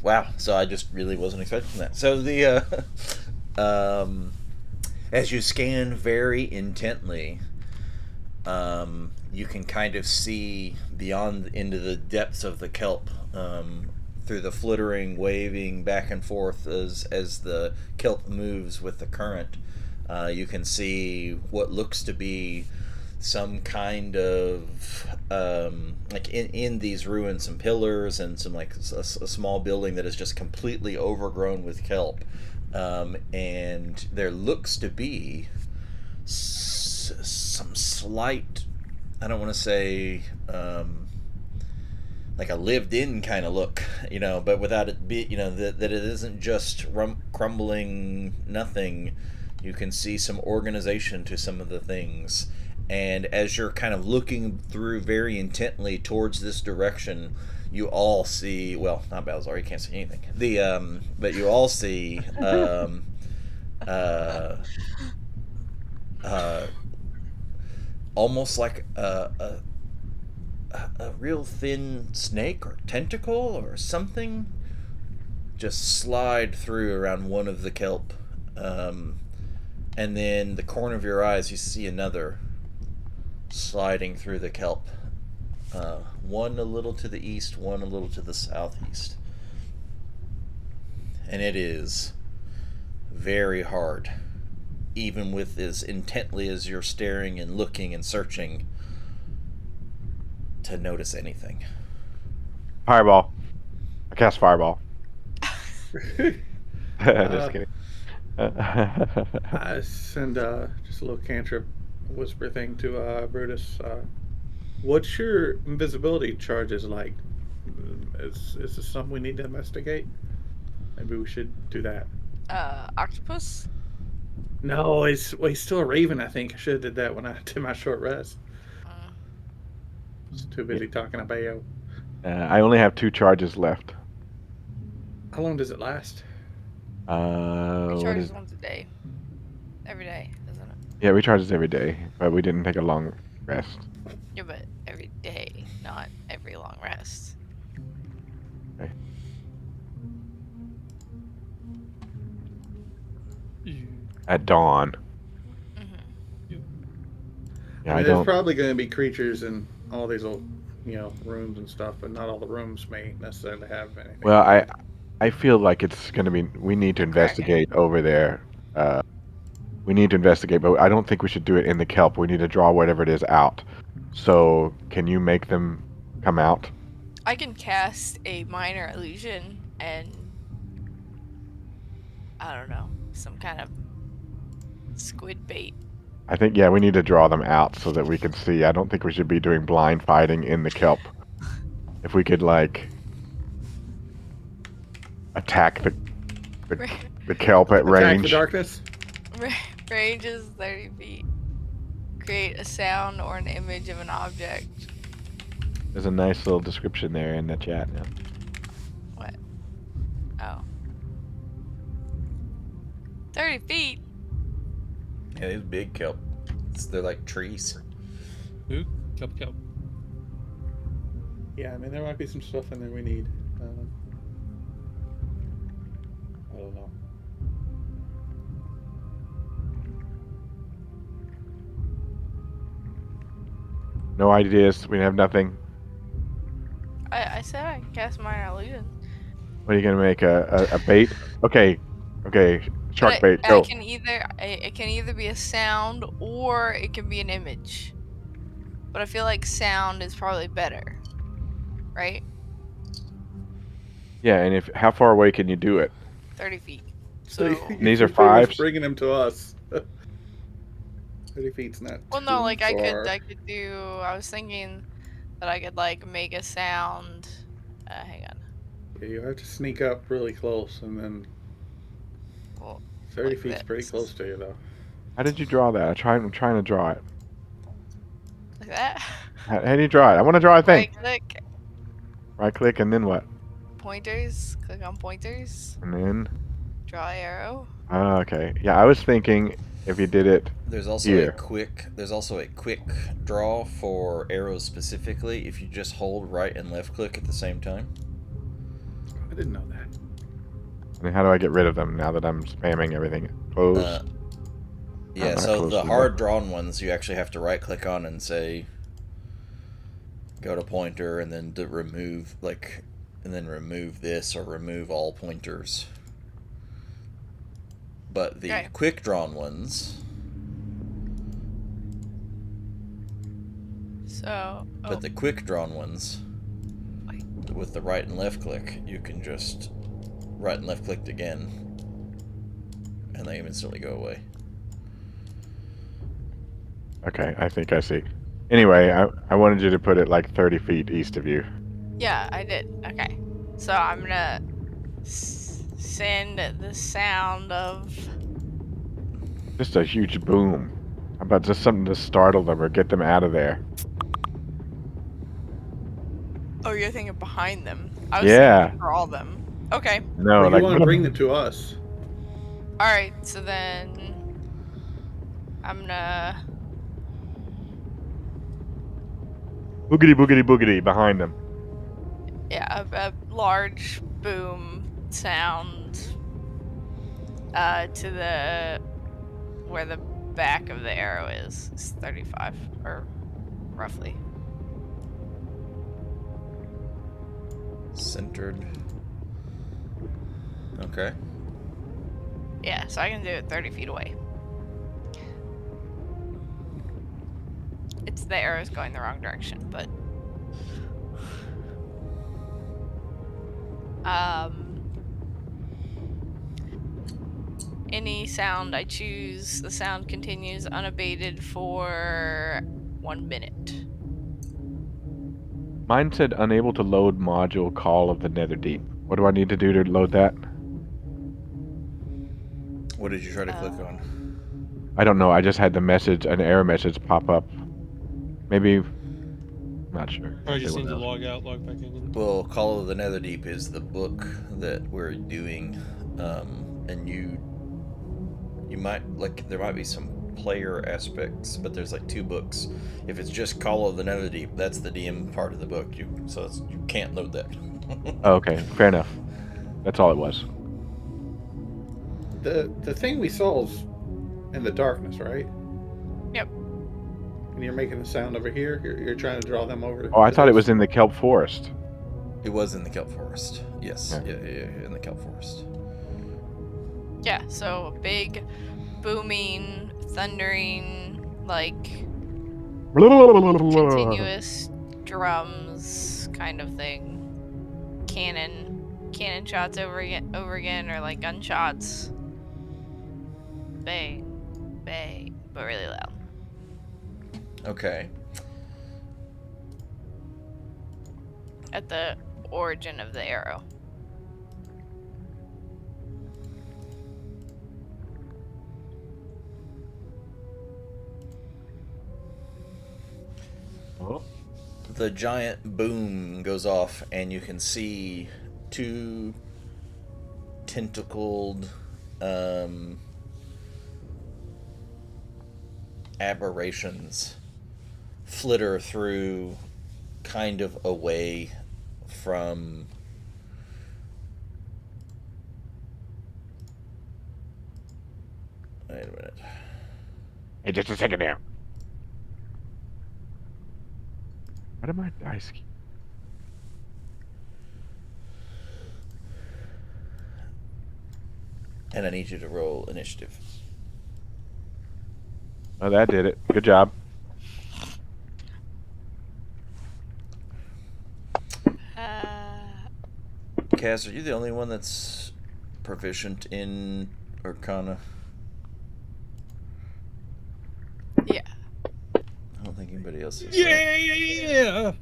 Wow. So I just really wasn't expecting that. So as you scan very intently, you can kind of see beyond into the depths of the kelp, through the flittering, waving back and forth as the kelp moves with the current. You can see what looks to be some kind of like in these ruins, some pillars and some like a small building that is just completely overgrown with kelp, and there looks to be some slight, I don't want to say like a lived-in kind of look, but without it be, that it isn't just crumbling nothing. You can see some organization to some of the things, and as you're kind of looking through very intently towards this direction, you all see, well, not Balzar, you can't see anything. But you all see uh, uh, almost like a real thin snake or tentacle or something just slide through around one of the kelp. And then the corner of your eyes, you see another sliding through the kelp. One a little to the east, one a little to the southeast. And it is very hard, even with as intently as you're staring and looking and searching, to notice anything. Fireball. I cast fireball. Just Uh, kidding. I send just a little cantrip whisper thing to Brutus. What's your invisibility charges like? Is this something we need to investigate? Maybe we should do that. Octopus? No, he's still a raven. I think I should have did that when I did my short rest. Mm. Was too busy talking about Bayo. I only have 2 charges left. How long does it last? What is? Recharges once a day. Every day, isn't it? Yeah, we charge this every day, but we didn't take a long rest. Yeah, but every day, not every long rest. Okay. At dawn. Mm-hmm. Yeah, I I mean, there's don't. probably going to be creatures in all these old, rooms and stuff, but not all the rooms may necessarily have anything. Well, I feel like it's gonna be. We need to A kraken. investigate over there. We need to investigate, but I don't think we should do it in the kelp. We need to draw whatever it is out. So, can you make them come out? I can cast a minor illusion and I don't know, some kind of squid bait. I think, yeah, we need to draw them out so that we can see. I don't think we should be doing blind fighting in the kelp. If we could, like, attack the kelp at Attack the range. darkness. Range is 30 feet. Create a sound or an image of an object. There's a nice little description there in the chat now. What? Oh. 30 feet? Yeah, these big kelp. They're like trees. Ooh, kelp. Yeah, I mean, there might be some stuff in there we need. I don't know. No ideas. We have nothing. I said I can cast minor illusion. What are you gonna make? A bait? Okay. Shark But bait. I Go. can it can either be a sound or it can be an image. But I feel like sound is probably better. Right? Yeah, and if how far away can you do it? 30 feet. So So These you're are pretty much fives? bringing them to us. 30 feet's not well, too no, like I far. could do. I was thinking that I could like make a sound. Hang on. Yeah, you have to sneak up really close, and then Well, 30 like feet's pretty this. close to you, though. How did you draw that? I'm trying to draw it. Like that. How do you draw it? I want to draw a thing. Right click. Right click and then what? Pointers. Click on pointers. And then. Draw arrow. Oh, okay. Yeah, I was thinking if you did it There's also here. a quick draw for arrows specifically if you just hold right and left click at the same time. I didn't know that. And how do I get rid of them now that I'm spamming everything? Close. Yeah, not so close the to hard drawn ones you actually have to right click on and say go to pointer and then to remove and then remove this or remove all pointers. But the Okay. quick drawn ones, So. but the quick drawn ones Wait. with the right and left click, you can just right and left click again and they instantly go away. Okay, I think I see. Anyway, I wanted you to put it like 30 feet east of you. Yeah, I did. Okay. So I'm gonna send the sound of. Just a huge boom. How about just something to startle them or get them out of there? Oh, you're thinking behind them. I was Yeah. thinking for all of them. Okay. No, Well, like you want to bring them to us. All right. So then I'm gonna. boogity boogity boogity behind them. Yeah, a large boom sound to the where the back of the arrow is. It's 35 or roughly. Centered. Okay. Yeah, so I can do it 30 feet away. It's the arrow's going the wrong direction, but any sound I choose, the sound continues unabated for 1 minute. Mine said unable to load module Call of the Netherdeep. What do I need to do to load that? What did you try to click on? I don't know. I just had the message, an error message pop up. Maybe, I'm not sure. Probably Guess just anyone need to knows. log out, log back in. Well, Call of the Netherdeep is the book that we're doing, and you might like there might be some player aspects, but there's like 2 books. If it's just Call of the Netherdeep, that's the DM part of the book. You can't load that. Oh, okay, fair enough. That's all it was. The thing we saw is in the darkness, right? Yep. And you're making a sound over here. You're trying to draw them over Oh, I to thought it this. was in the kelp forest. It was in the kelp forest. Yes, Yeah. yeah, in the kelp forest. Yeah, so big, booming, thundering, like continuous drums kind of thing. Cannon shots over again, or like gunshots. Bang, bang, but really loud. Okay. At the origin of the arrow. Oh. The giant boom goes off, and you can see 2 tentacled aberrations flitter through, kind of away from wait a minute. Hey, just a second now. What did my dice keep? And I need you to roll initiative. Oh, that did it. Good job. Cass, are you the only one that's proficient in Arcana? Yeah. I don't think anybody else is. Yeah.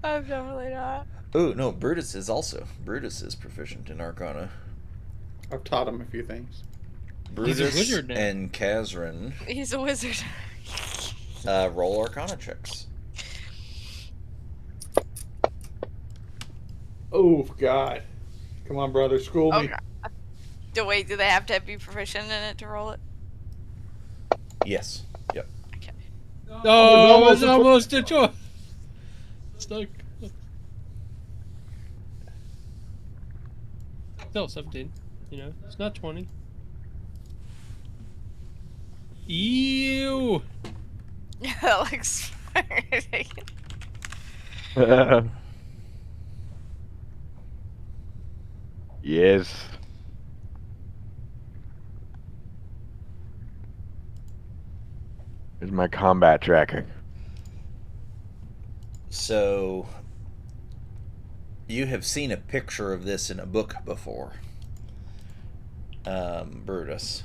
I'm definitely not. Oh no, Brutus is also. Brutus is proficient in Arcana. I've taught them a few things. He's a Brutus wizard now. and Kazran He's a wizard. roll Arcana checks. Oh God! Come on, brother, school me. Okay. Wait, do they have to be proficient in it to roll it? Yes. Yep. Okay. Oh, it's almost a almost a choice. Stuck. Still 17. You know, it's not 20. Ew. That looks Yes. Here's my combat tracker. So you have seen a picture of this in a book before, Brutus,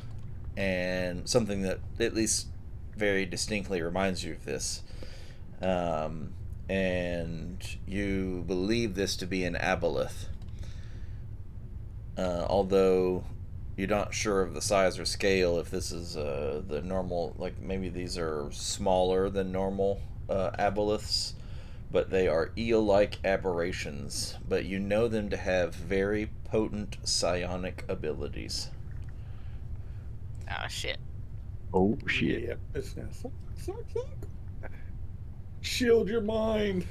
and something that at least very distinctly reminds you of this. And you believe this to be an aboleth, although you're not sure of the size or scale. If this is the normal, like maybe these are smaller than normal aboleths, but they are eel-like aberrations. But you know them to have very potent psionic abilities. Oh shit. Oh, shit. Yeah, it's now suck. Shield your mind.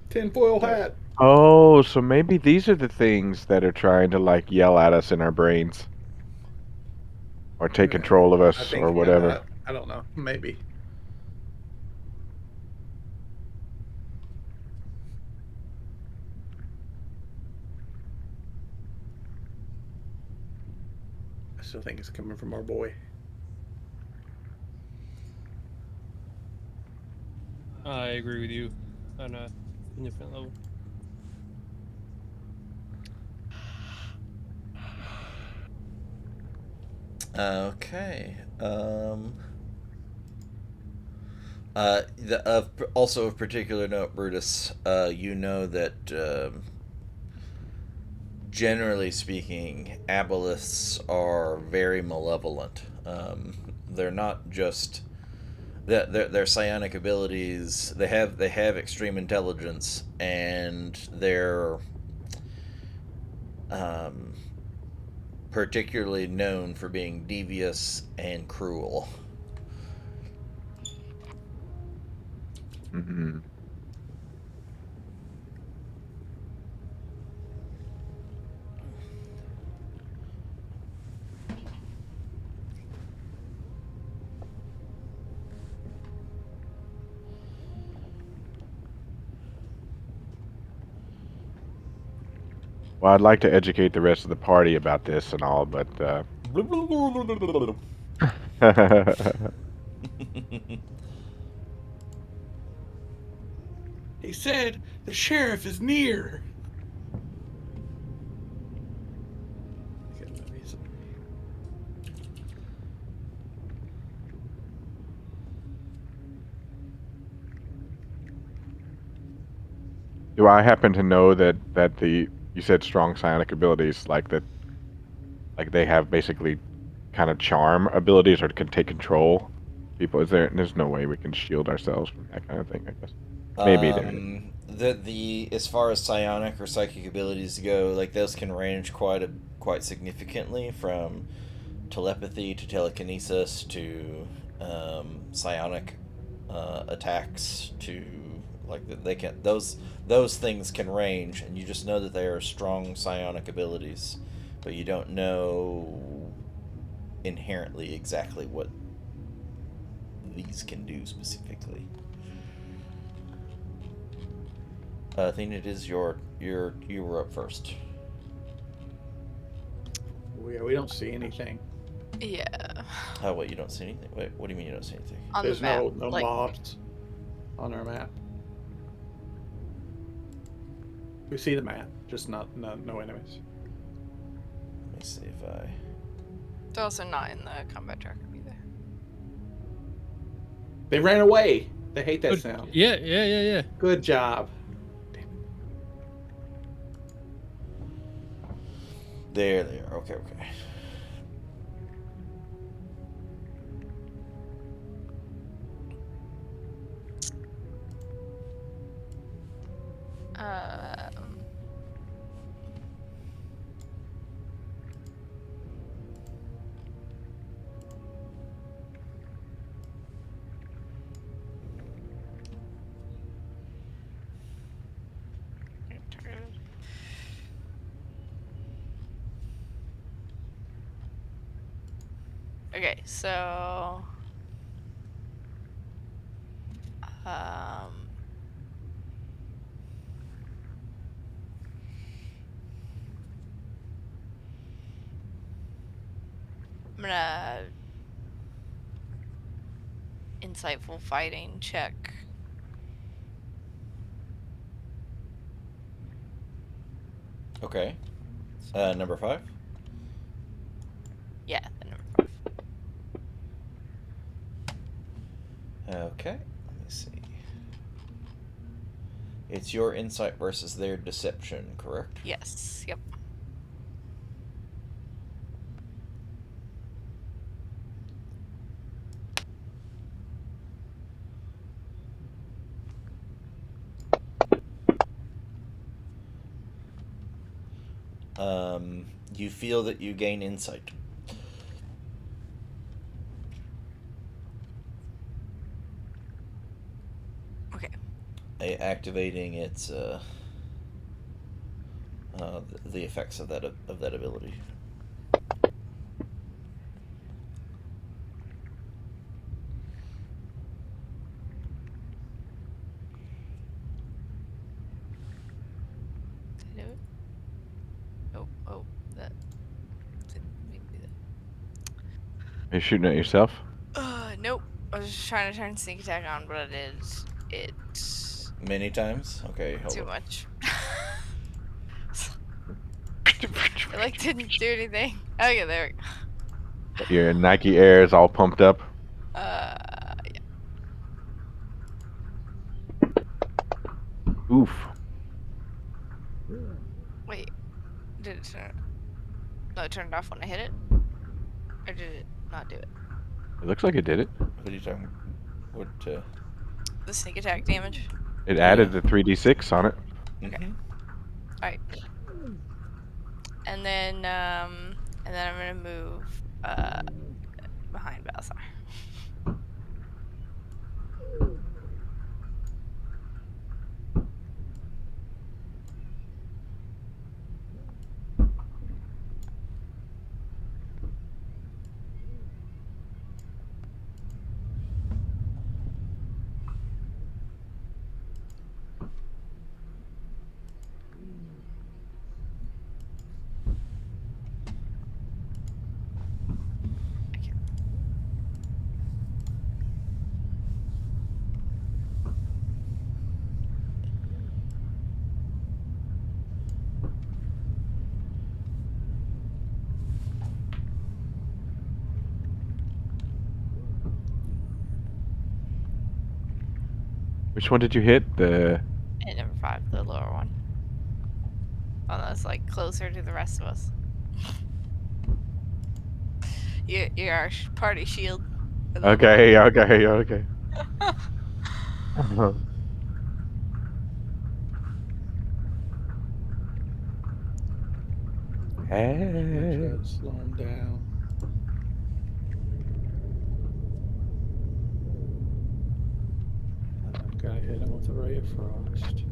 Tinfoil hat. Oh, so maybe these are the things that are trying to, like, yell at us in our brains. Or take control of I us, think or whatever. I don't know. Maybe. still think it's coming from our boy. I agree with you on a different level. Okay. Also of particular note, Brutus, you know that generally speaking, aboliths are very malevolent. They're not just their psionic abilities. They have extreme intelligence, and they're um, particularly known for being devious and cruel. Hmm. Well, I'd like to educate the rest of the party about this and all, but He said the sheriff is near. Okay, let me see. do I happen to know that the you said strong psionic abilities like that, like they have basically kind of charm abilities or can take control people? There's no way we can shield ourselves from that kind of thing, I guess. Maybe there is. The as far as psionic or psychic abilities go, like those can range quite significantly from telepathy to telekinesis to psionic attacks to they can those things can range, and you just know that they are strong psionic abilities, but you don't know inherently exactly what these can do specifically. I think it is you were up first. We don't see anything. Yeah. Oh wait, you don't see anything. Wait, what do you mean you don't see anything? On the There's map. no Like, mobs on our map. We see the map, just no enemies. Let me see if I. they're also not in the combat tracker either. They ran away. They hate that Good. sound. Yeah. Good job. There they are. Okay. Um. Okay, so um I'm gonna insightful fighting check. Okay. Number 5. Yeah, the number 5. Okay. Let me see. It's your insight versus their deception, correct? Yes. Yep. You feel that you gain insight. Okay. Activating its the effects of that ability. Did I do it? Oh, that didn't mean to do that. Are you shooting at yourself? Nope. I was just trying to turn sneak attack on, but it's Many times. Okay, hold too on. much. It like didn't do anything. Okay, there we Your Nike Airs all pumped up. go. Oof. Wait. Did it turn? No, it turned off when I hit it, or did it not do it? It looks like it did it. What are you talking? What? The sneak attack damage. It Yeah. added the 3d6 on it. Okay. Mm-hmm. All right. And then I'm gonna move behind Balthar. Okay. Which one did you hit? The And number 5, the lower one. One that's like closer to the rest of us. You're our party shield. I love it. okay, okay, okay. Try Hey. to slow him down. I've got to hit him with a ray of frost.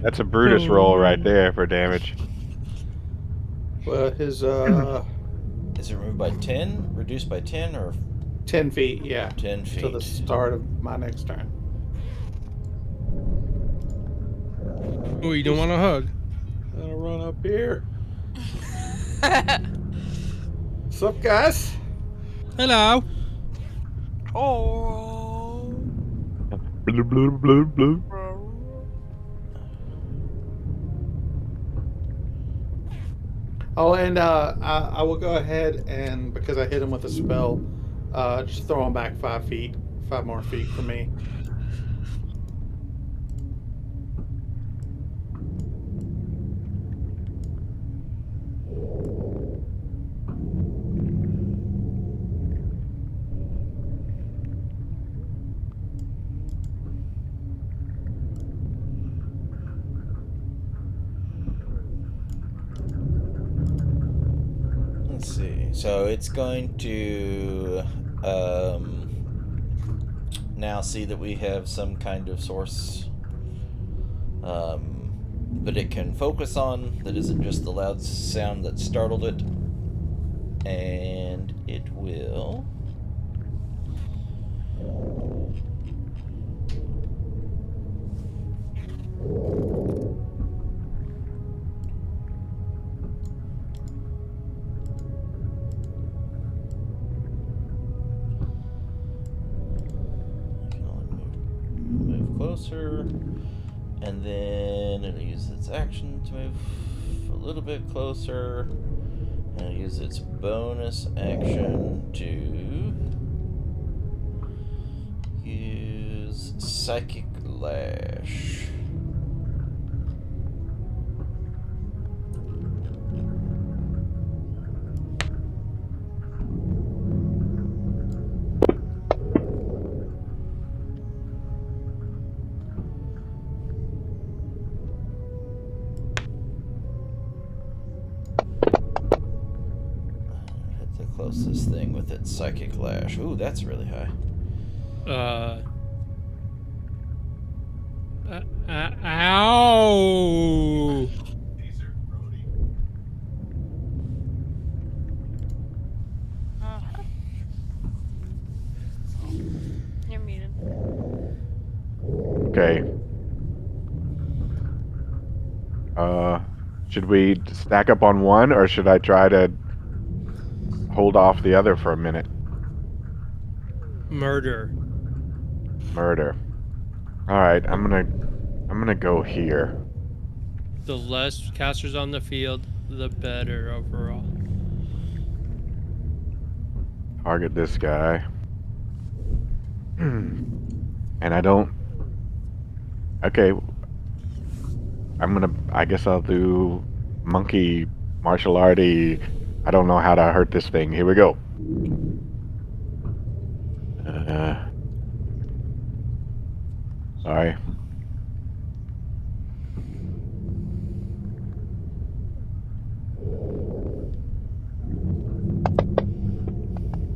That's a Brutus roll right there for damage. Well, his Is it removed by 10, reduced by 10, or 10 feet, yeah, 10 till the feet? start of my next turn. Oh, you don't want a hug? Gonna run up here. What's up, guys? Hello. Oh. Blue, blue, blue, blue. Oh, and I will go ahead and because I hit him with a spell, just throw him back 5 feet, 5 more feet from me. Let's see. So it's going to now see that we have some kind of source that it can focus on that isn't just the loud sound that startled it. And it will. I can only move closer. And then it'll use its action to move a little bit closer. And it'll use its bonus action to use Psychic Lash. Hit the closest thing with its Psychic Lash. Ooh, that's really high. Ow! Oh. You're muted. Okay. Should we stack up on one, or should I try to hold off the other for a minute? Murder. Murder. All right, I'm gonna go here. The less casters on the field, the better overall. Target this guy. And I don't. Okay, I guess I'll do monkey martial arty. I don't know how to hurt this thing. Here we go. Sorry.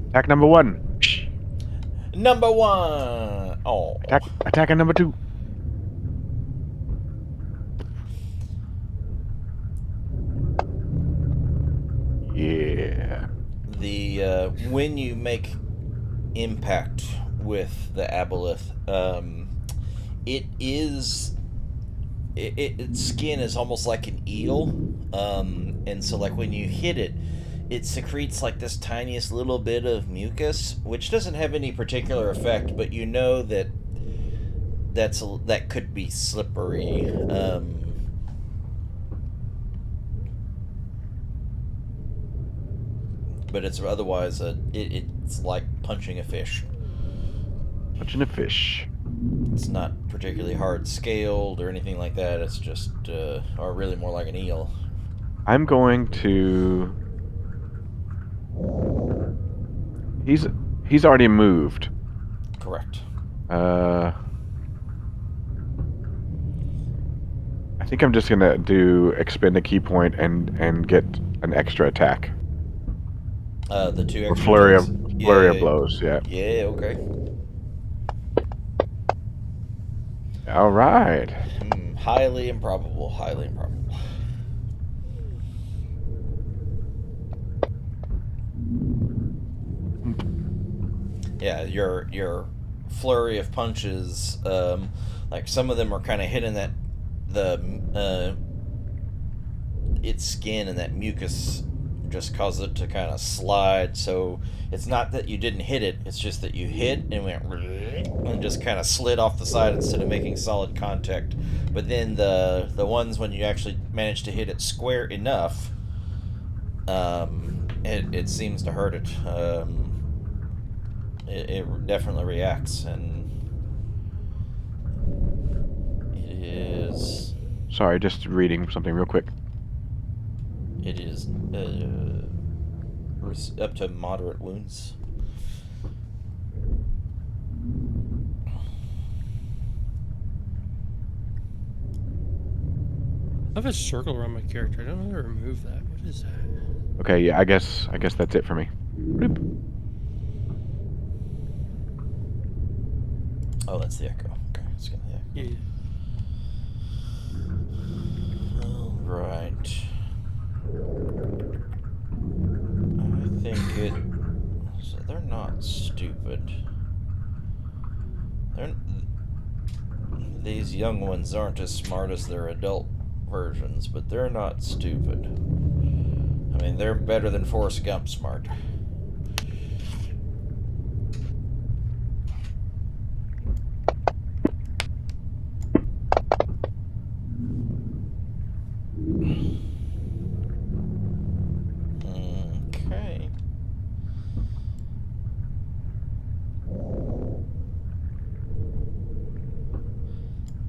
Attack number one. Number one. Oh. Attack on number two. Yeah. The when you make impact with the aboleth, its skin is almost like an eel, and so like when you hit it, it secretes like this tiniest little bit of mucus, which doesn't have any particular effect, but you know that that could be slippery. But it's otherwise it's like punching a fish. Punching a fish. It's not particularly hard scaled or anything like that. It's just, or really more like an eel. I'm going to. He's already moved. Correct. I think I'm just gonna do expend a key point and get an extra attack. The two Or extra flurry attacks. of blows. Yeah. Yeah. Okay. All right. Highly improbable. Highly improbable. Yeah, your flurry of punches, like some of them are kind of hitting its skin, and that mucus just causes it to kind of slide. So it's not that you didn't hit it; it's just that you hit and went and just kind of slid off the side instead of making solid contact. But then the ones when you actually manage to hit it square enough, it seems to hurt it. It definitely reacts, and it is. Sorry, just reading something real quick. It is up to moderate wounds. I have a circle around my character. I don't know how to remove that. What is that? Okay, yeah, I guess that's it for me. Bloop. Oh, that's the echo. Okay, let's get the echo. Yeah. All right. I think it. So they're not stupid. These young ones aren't as smart as their adult versions, but they're not stupid. I mean, they're better than Forrest Gump smart. Okay.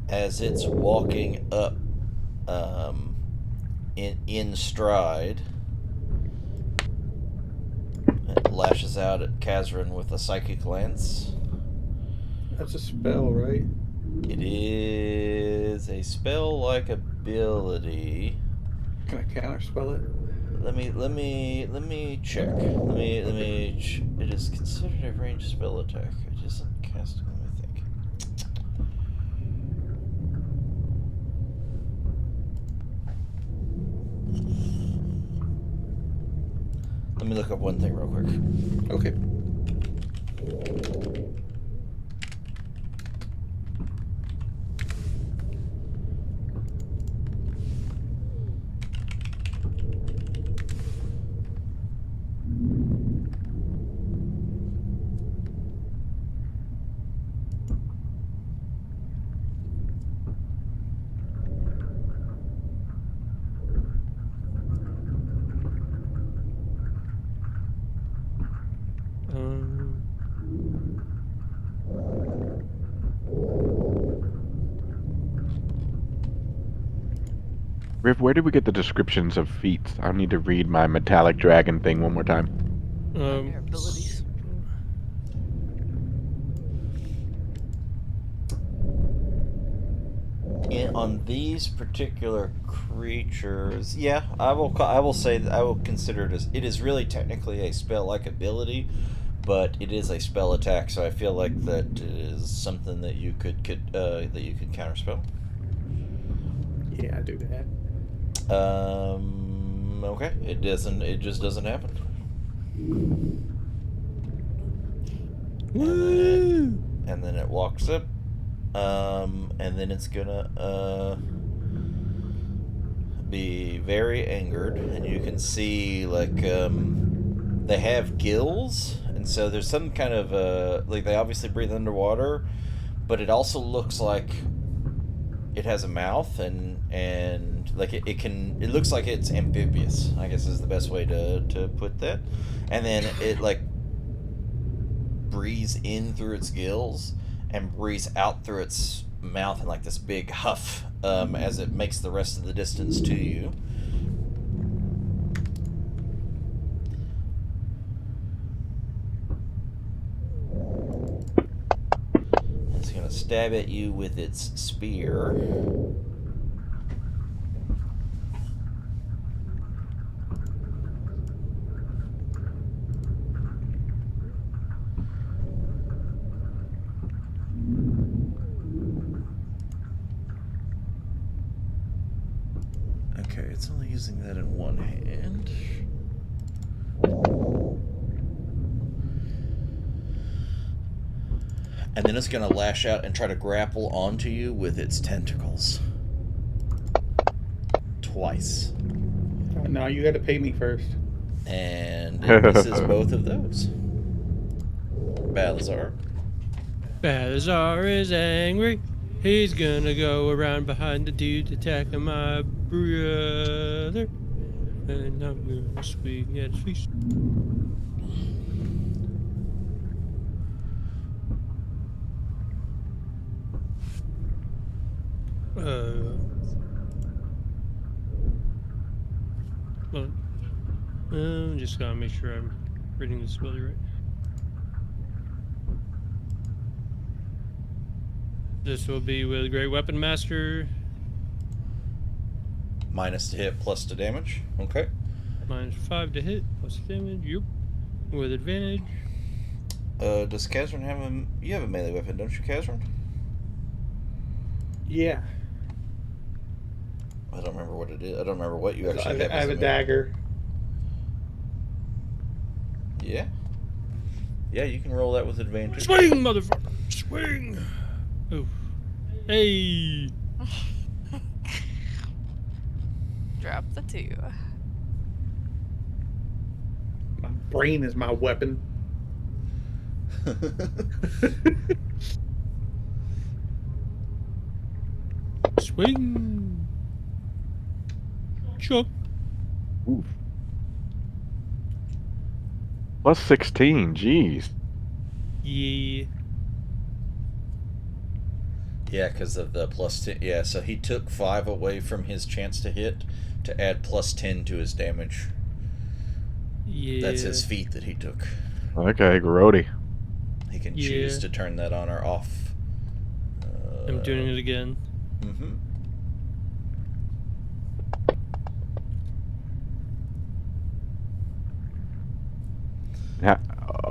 As it's walking up in stride, it lashes out at Kazran with a psychic lance. That's a spell, right? It is a spell-like ability. Can I counterspell it? Let me check. It is considered a ranged spell attack. It isn't casting. Let me think. Let me look up one thing real quick. Okay. Um, Riv, where did we get the descriptions of feats? I need to read my metallic dragon thing one more time. Under abilities. On these particular creatures, yeah, I will say that I will consider it as it is really technically a spell-like ability, but it is a spell attack, so I feel like that is something that you could counterspell. Yeah, I do that. Okay, it doesn't. It just doesn't happen. woo! And then it walks up, and then it's gonna be very angered, and you can see like they have gills, and so there's some kind of like they obviously breathe underwater, but it also looks like it has a mouth and like it looks like it's amphibious, I guess is the best way to put that. And then it like breathes in through its gills and breathes out through its mouth in like this big huff as it makes the rest of the distance to you. It's gonna stab at you with its spear. Okay, it's only using that in one hand. And then it's going to lash out and try to grapple onto you with its tentacles. Twice. Oh, no, you got to pay me first. And it misses both of those. Balazar. Balazar is angry. He's gonna go around behind the dude attacking my brother. And I'm gonna swing at his face. Well, I'm just gotta make sure I'm reading this spelling right. This will be with Great Weapon Master. Minus to hit, plus to damage. Okay. -5 to hit, plus damage. Yep. With advantage. Does Kazran have a... You have a melee weapon, don't you, Kazran? Yeah. I don't remember what it is. I don't remember what you actually have. I have a dagger. Yeah. Yeah, you can roll that with advantage. Swing, motherfucker! Swing! Oh. Hey! Drop the 2. My brain is my weapon. Swing! Chuck. Oof. Plus 16, jeez. Yeah. Yeah, because of the plus 10. Yeah, so he took 5 away from his chance to hit to add plus 10 to his damage. Yeah. That's his feat that he took. Okay, grody. He can choose Yeah. to turn that on or off. I'm doing it again. Mm-hmm.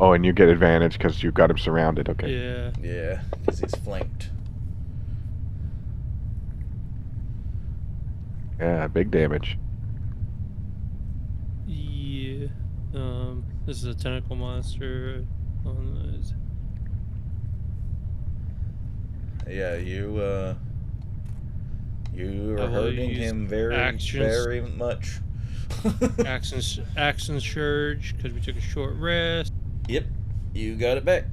Oh, and you get advantage because you've got him surrounded. Okay. Yeah. Yeah, because he's flanked. Yeah, big damage. Yeah. This is a tentacle monster. Yeah, you I are will hurting use him very, actions, very much. action surge because we took a short rest. Yep, you got it back.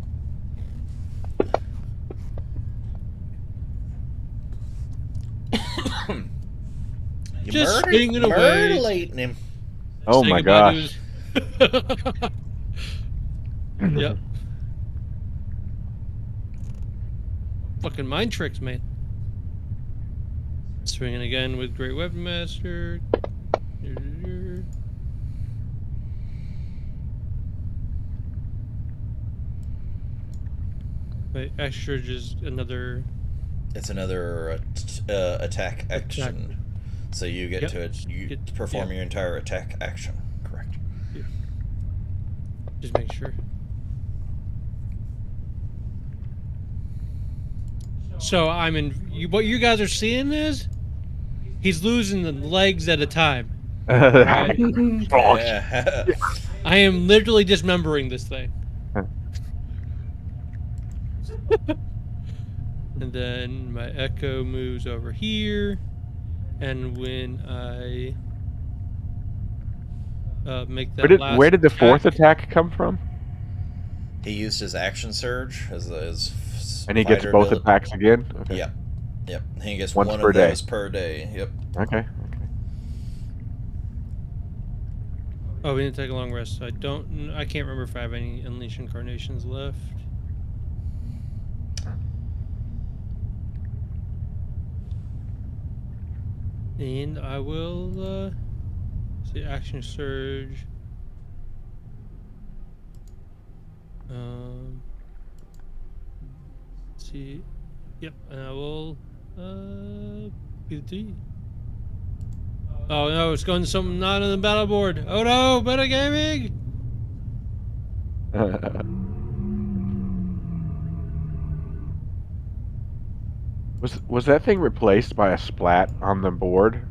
You Just swinging away, murderlating him. Oh saying my goodbye to gosh. his. Yep. Fucking mind tricks, man. Swinging again with Great Weapon Master. Wait, extra just another It's another attack attack. action. So you get Yep. to perform your entire attack action. Correct. Yep. Just make sure. So I'm in. What you guys are seeing is he's losing the legs at a time. Right? Oh, Yeah. I am literally dismembering this thing. And then my echo moves over here. And when I make Where that did last the attack, fourth attack come from? He used his action surge as his And he gets fighter both ability. attacks again? Okay. Yep. Yep. He gets Once one per of day. those per day. Yep. Okay. oh, we didn't take a long rest. So I can't remember if I have any Unleash Incarnations left. And I will see action surge. See, yep, and I will PT. Oh no, it's going to something not on the battle board. Oh no, metagaming! Was that thing replaced by a splat on the board?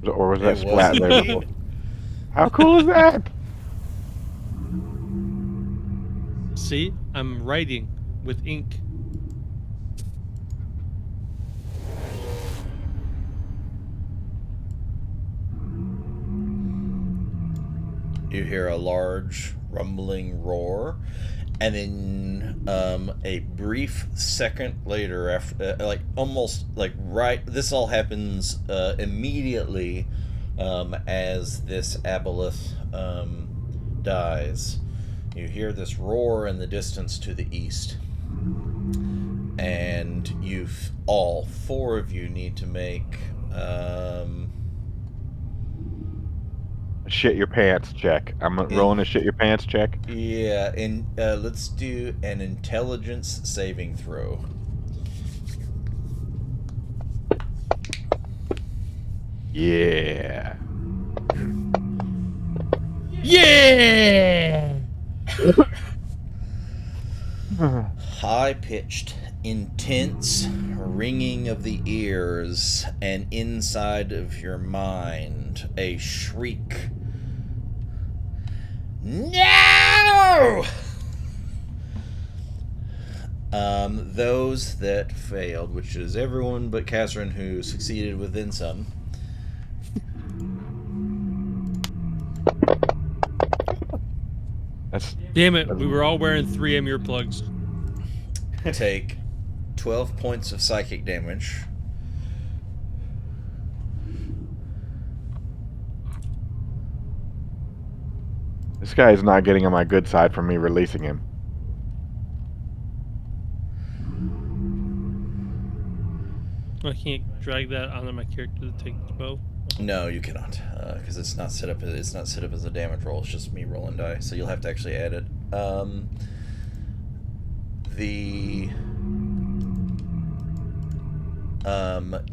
Or was that It was splat there before? indeed. How cool is that? See, I'm writing with ink. You hear a large rumbling roar, and then a brief second later, after like almost like right, this all happens immediately as this aboleth dies. You hear this roar in the distance to the east, and all four of you need to make. Shit your pants check. I'm rolling a shit your pants check. Yeah, and let's do an intelligence saving throw. Yeah. Yeah! High pitched, intense ringing of the ears, and inside of your mind, a shriek. No! Those that failed, which is everyone but Catherine, who succeeded within some. That's Damn it, we were all wearing 3M earplugs. Take 12 points of psychic damage. this guy is not getting on my good side from me releasing him. I can't drag that onto my character to take 12. No, you cannot, because it's not set up. It's not set up as a damage roll. It's just me rolling die. So you'll have to actually add it.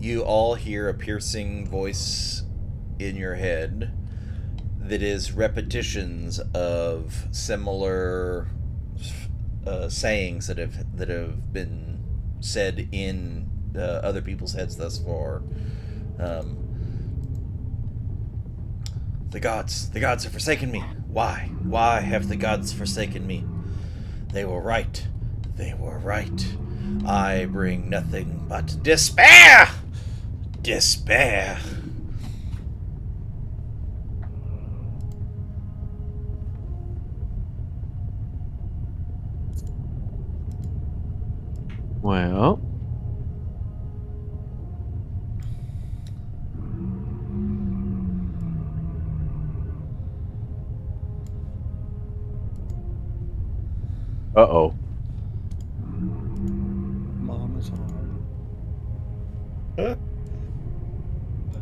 You all hear a piercing voice in your head that is repetitions of similar sayings that have been said in other people's heads thus far. The gods have forsaken me. Why? Why have the gods forsaken me? They were right. They were right. I bring nothing but despair! Despair! Well, uh-oh. Mom is home. Huh?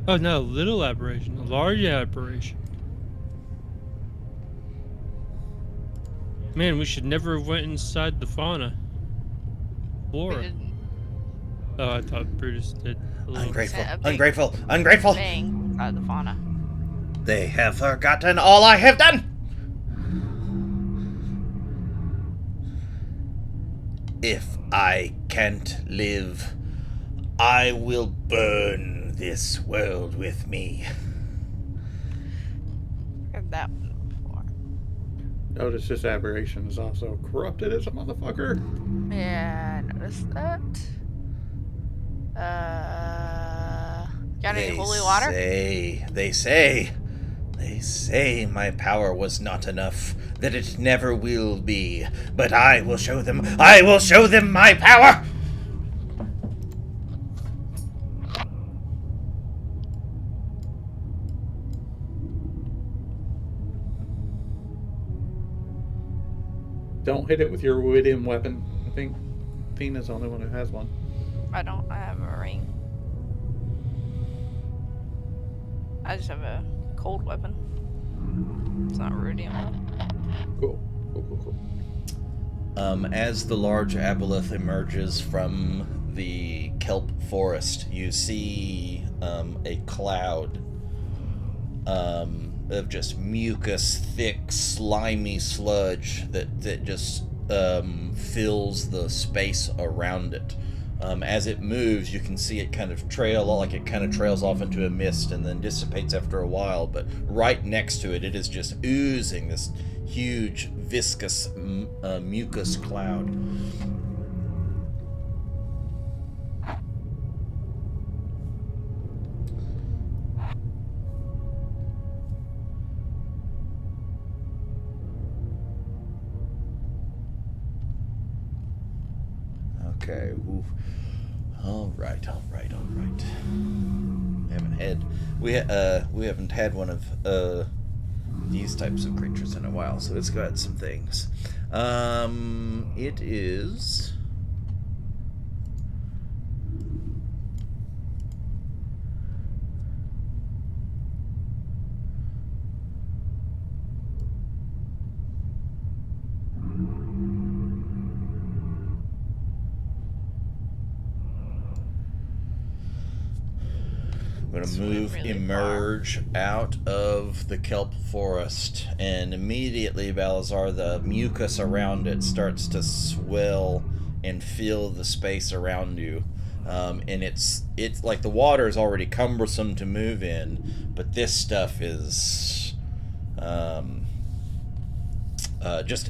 Oh, not a little aberration, a large aberration. Man, we should never have went inside the fauna. We Flora. didn't Oh, I thought Brutus did a little. Ungrateful, sent a big ungrateful, ungrateful! bang inside the fauna. They have forgotten all I have done! If I can't live, I will burn this world with me. Heard that one before. Notice this aberration is also corrupted as a motherfucker. Yeah, I noticed that. Got any holy water? They say my power was not enough, that it never will be, but I will show them my power! Don't hit it with your wooden weapon. I think Tina's the only one who has one. I don't. I have a ring. I just have a cold weapon. It's not rudium. Cool. Cool. As the large aboleth emerges from the kelp forest, you see a cloud of just mucus, thick, slimy sludge that just fills the space around it. As it moves, you can see it kind of trails off into a mist and then dissipates after a while. But right next to it, it is just oozing this huge, viscous mucus cloud. Okay. Ooh. All right. We haven't had one of these types of creatures in a while, so let's go add some things. It is. I'm going to move really emerge out of the kelp forest, and immediately, Balazar, the mucus around it starts to swell and fill the space around you. And it's like the water is already cumbersome to move in, but this stuff is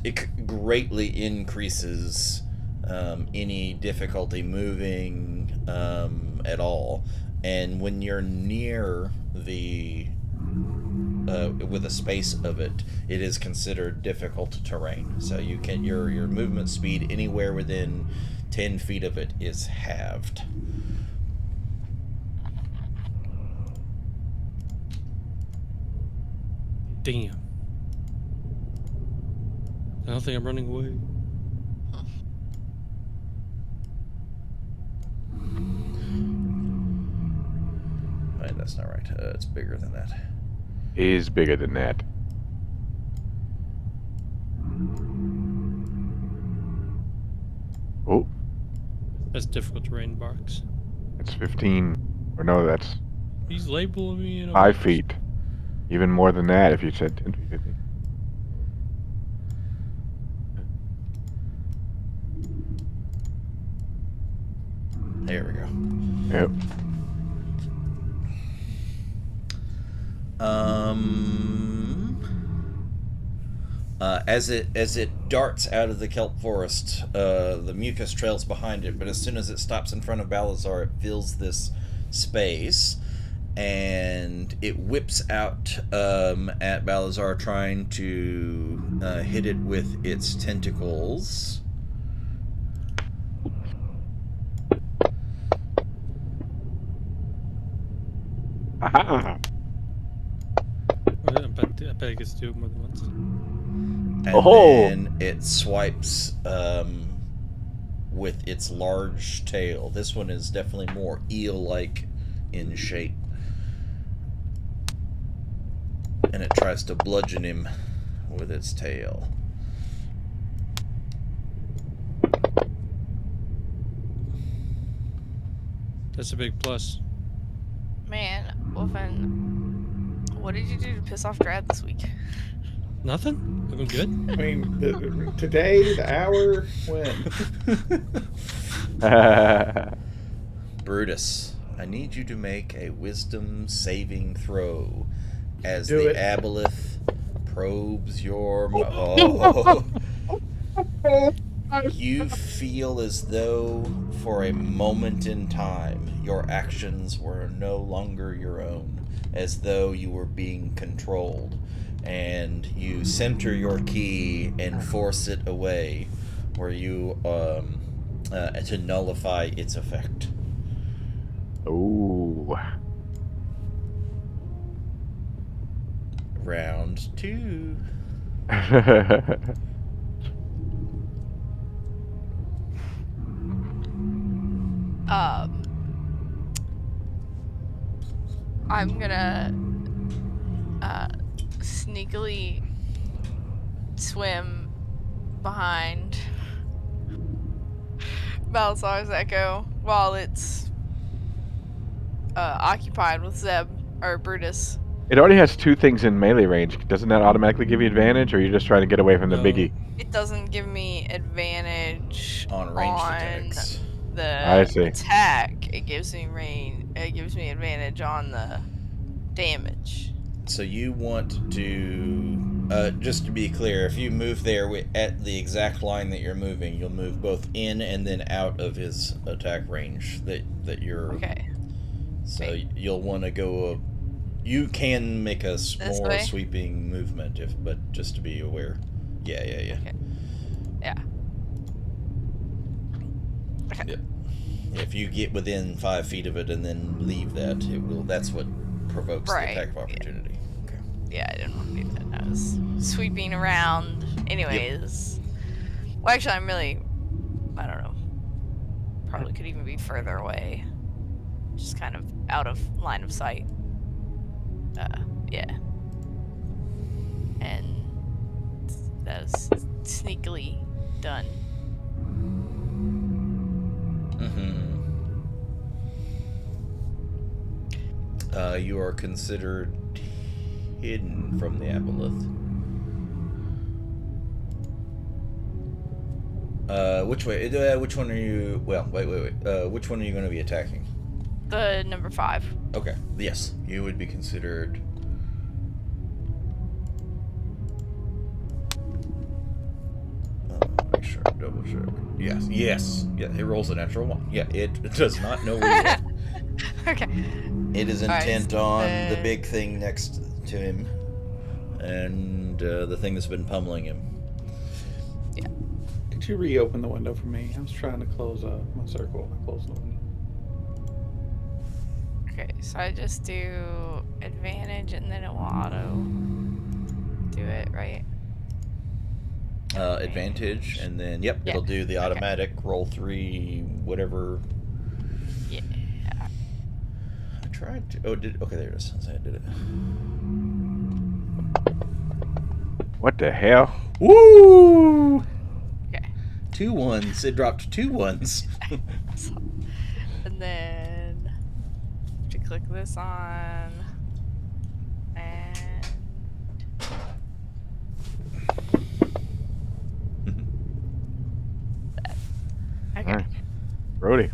it greatly increases any difficulty moving at all. And when you're near the with a space of it, it is considered difficult terrain. So you can your movement speed anywhere within 10 feet of it is halved. Damn. I don't think I'm running away. Wait, that's not right. It's bigger than that. Is bigger than that. Oh, That's difficult terrain box. that's 15. Or no, that's He's labeling me in a 5 box. feet. Even more than that if you said 10 feet, I think. There we go. Yep. As it darts out of the kelp forest, the mucus trails behind it. But as soon as it stops in front of Balazar, it fills this space, and it whips out at Balazar, trying to hit it with its tentacles. Aha. I bet it gets to do it more than once. And Oh. then it swipes with its large tail. This one is definitely more eel-like in shape. And it tries to bludgeon him with its tail. That's a big plus. Man, Wolfen, what did you do to piss off Drad this week? Nothing? I've been good. I mean, today, the hour, when? Brutus, I need you to make a wisdom saving throw as Do the it. aboleth probes your... Oh. You feel as though, for a moment in time, your actions were no longer your own, as though you were being controlled, and you center your key and force it away, where you to nullify its effect. Ooh. Round 2. I'm gonna sneakily swim behind Balazar's Echo while it's occupied with Zeb or Brutus. It already has 2 things in melee range. Doesn't that automatically give you advantage, or are you just trying to get away from the No. biggie? It doesn't give me advantage On ranged attacks. I the see. attack. It gives me range. It gives me advantage on the damage. So you want to, just to be clear, if you move there at the exact line that you're moving, you'll move both in and then out of his attack range that you're... Okay. So Wait. you'll want to go... You can make a This more way? sweeping movement, but just to be aware. Yeah. Okay. Yeah. Okay. Yep. If you get within 5 feet of it and then leave that, it will. That's what provokes Right, the attack of opportunity. Okay. Yeah, I didn't want to do that. I was sweeping around. Anyways. Well, actually, I'm really... I don't know. Probably could even be further away. Just kind of out of line of sight. Yeah. And that was sneakily done. You are considered hidden from the aboleth. Which way? Which one are you? Well, wait. Which one are you going to be attacking? The number 5. Okay. Yes, you would be considered. Make sure. Double check. Yes. Yeah, it rolls a natural 1. Yeah, it does not know where you are. Okay. It is Alright, intent on the then- big thing next to him, and the thing that's been pummeling him. Could you reopen the window for me? I was trying to close my circle. I closed the window. Okay, so I just do advantage and then it will auto do it, right? Advantage, and then Yeah. it'll do the Okay. automatic roll 3, whatever. Yeah. I tried to. Okay, there it is. I did it. What the hell? Woo! Okay. 2 1s. It dropped 2 1s. And then to click this on and that. Okay. Nice. Brody.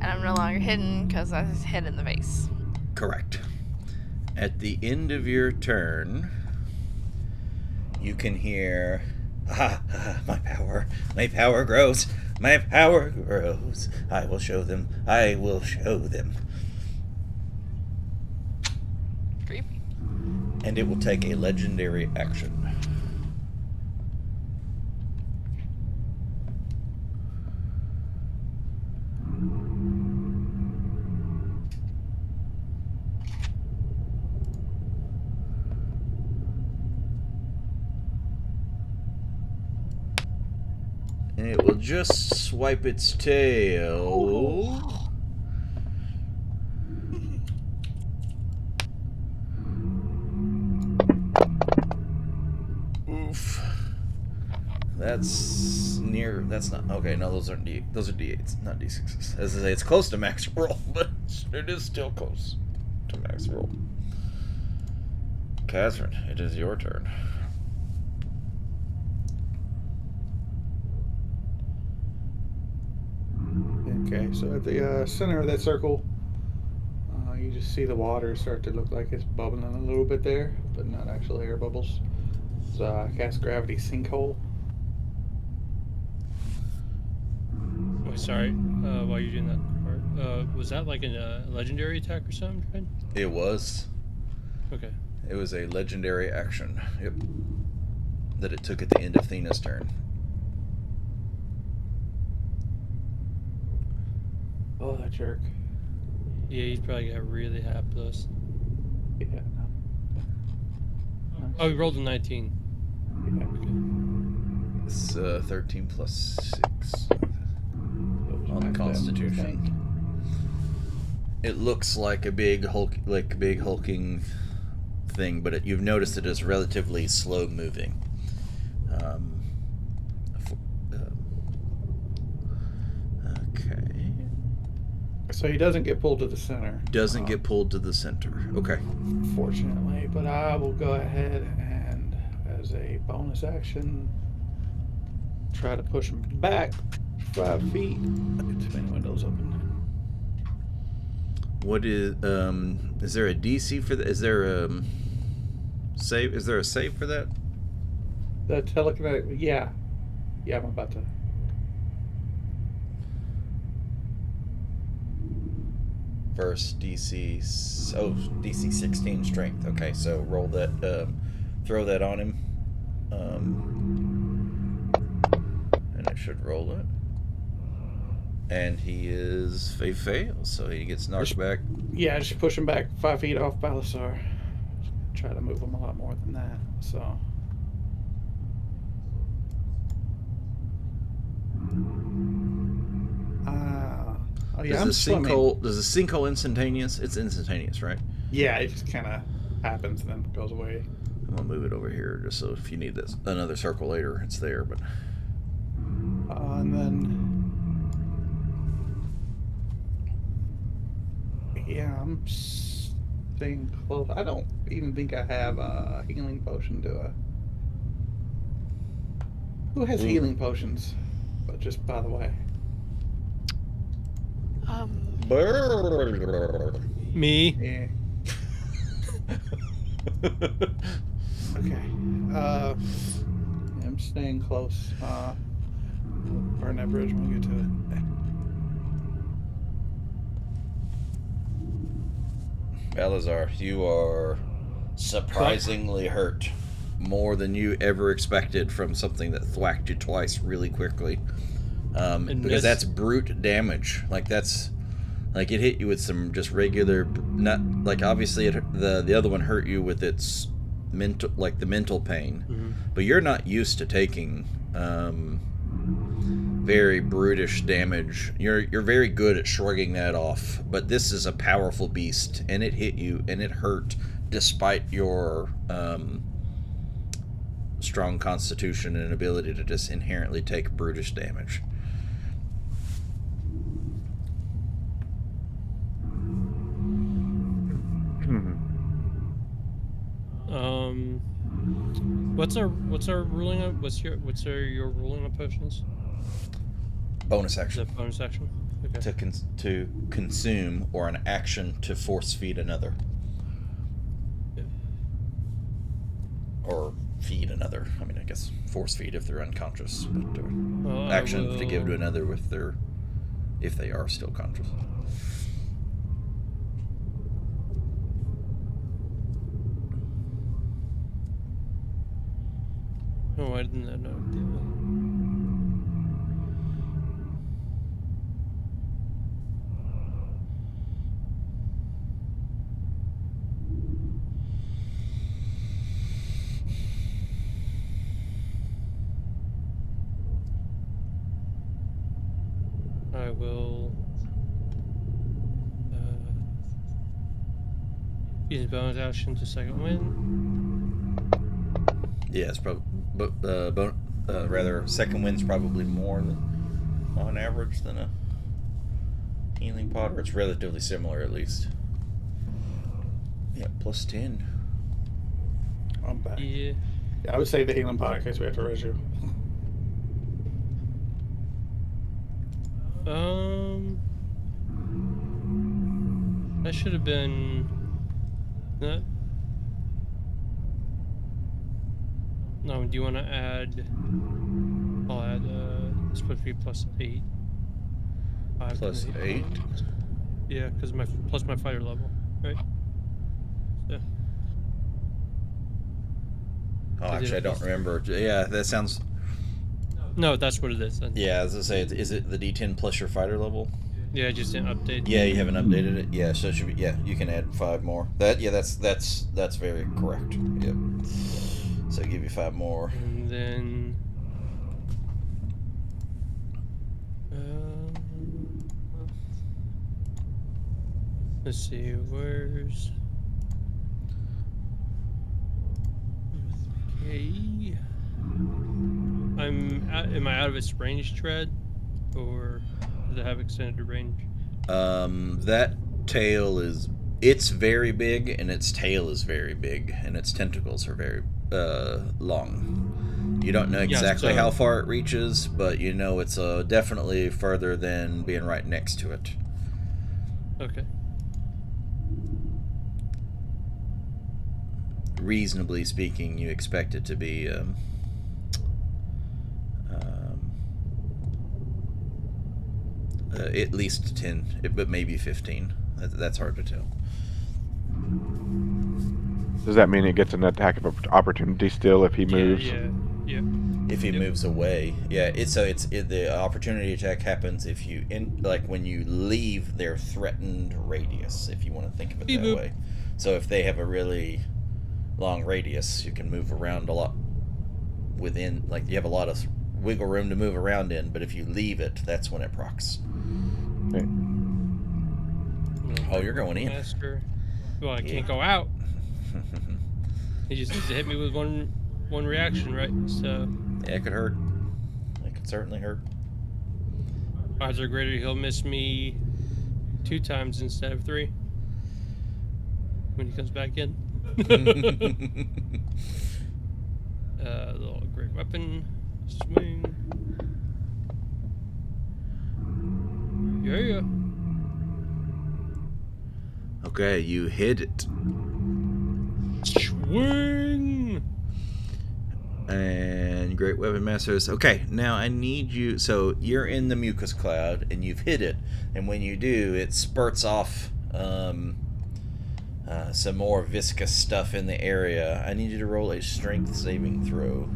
And I'm no longer hidden because I was hit in the face. Correct. At the end of your turn, you can hear, my power grows, my power grows. I will show them, I will show them. Creepy. And it will take a legendary action. And it will just swipe its tail. Oof. That's near. That's not okay. No, those aren't D. Those are D8s, not D6s. As I say, it's close to max roll, but it is still close to max roll. Catherine, it is your turn. Okay, so at the center of that circle, you just see the water start to look like it's bubbling a little bit there, but not actually air bubbles. So I cast Gravity Sinkhole. Oh, sorry. While you're doing that part, was that like a legendary attack or something, Dred? It was. Okay. It was a legendary action. Yep. That it took at the end of Thena's turn. Oh, that jerk. Yeah, he's probably got really hapless. Yeah, no. Oh, he rolled a 19. Yeah. Okay. It's 13 plus 6 on the Max Constitution. damage, It looks like a big hulking thing, but you've noticed it is relatively slow moving. Okay. So he doesn't get pulled to the center. Doesn't get pulled to the center. Okay. Fortunately, but I will go ahead and, as a bonus action, try to push him back 5 feet. Too many windows open. What is there a DC for that? Is there a save? Is there a save for that? The telekinetic, yeah, I'm about to. First DC, DC 16 strength. Okay, so roll that, throw that on him, and it should roll it. And he fails, so he gets knocked back. Yeah, just push him back 5 feet off Balasar. Try to move him a lot more than that. So. Oh yeah, Does the sinkhole instantaneous? It's instantaneous, right? Yeah, it just kind of happens and then goes away. I'm gonna move it over here just so if you need this another circle later, it's there. But And then. Yeah, I'm staying close. I don't even think I have a healing potion, do I? Who has healing potions? But just by the way. Me. Yeah. Okay. I'm staying close. We'll burn that bridge when we get to it. Balazar, you are surprisingly hurt. More than you ever expected from something that thwacked you twice really quickly. Because that's brute damage. Like that's like it hit you with some just regular, not like obviously the other one hurt you with its mental, like the mental pain. Mm-hmm. But you're not used to taking very brutish damage. You're very good at shrugging that off. But this is a powerful beast, and it hit you and it hurt despite your strong constitution and ability to just inherently take brutish damage. What's our ruling on what's your ruling on potions? Bonus Is action. that bonus action? Okay. To consume or an action to force feed another. or feed another. I mean, I guess force feed if they're unconscious, but Well, I action to give to will. another if they are still conscious. Oh, why didn't that not do it? I will use bonus action to second wind. Yeah, it's probably, but rather second wind's probably more than on average than a healing pot, or it's relatively similar at least. Yeah, plus 10. I'm back. Yeah. Yeah, I would say the healing pot in case we have to res you. That should have been that. No, do you want to add? I'll add. It's supposed to be plus 8. 5 to Plus the hit 8. points. Yeah, because my plus my fighter level, right? So Oh, I did a actually, I don't plus 3. remember. Yeah, that sounds. No, that's what it is. Then. Yeah, as I say, is it the D10 plus your fighter level? Yeah, I just didn't update. Yeah, you haven't updated it. Yeah, so it should be. Yeah, you can add 5 more. That's very correct. Yep. So give you 5 more. And then. Um, let's see, where's. Okay. Am I out of its range tread? Or does it have extended range? That tail is. It's very big, and its tail is very big, and its tentacles are very long. You don't know Yeah, exactly so. how far it reaches, but you know it's definitely further than being right next to it. Okay. Reasonably speaking, you expect it to be at least 10, but maybe 15. That's hard to tell. Does that mean it gets an attack of opportunity still if he moves? Yeah. If he Yep. moves away, yeah. The opportunity attack happens if you when you leave their threatened radius. If you want to think of it Beep that boop. way. So if they have a really long radius, you can move around a lot within. Like you have a lot of wiggle room to move around in. But if you leave it, that's when it procs. Okay. Oh, you're going in. Master. Well, I Yeah. can't go out. He just needs to hit me with one reaction, right? So Yeah, it could hurt. It could certainly hurt. odds are greater he'll miss me 2 times instead of 3 when he comes back in. Little great weapon. Swing. Yeah. Okay, you hit it. Swing. And Great Weapon Masters. Okay, now I need you. So you're in the mucus cloud, and you've hit it. And when you do, it spurts off some more viscous stuff in the area. I need you to roll a strength saving throw.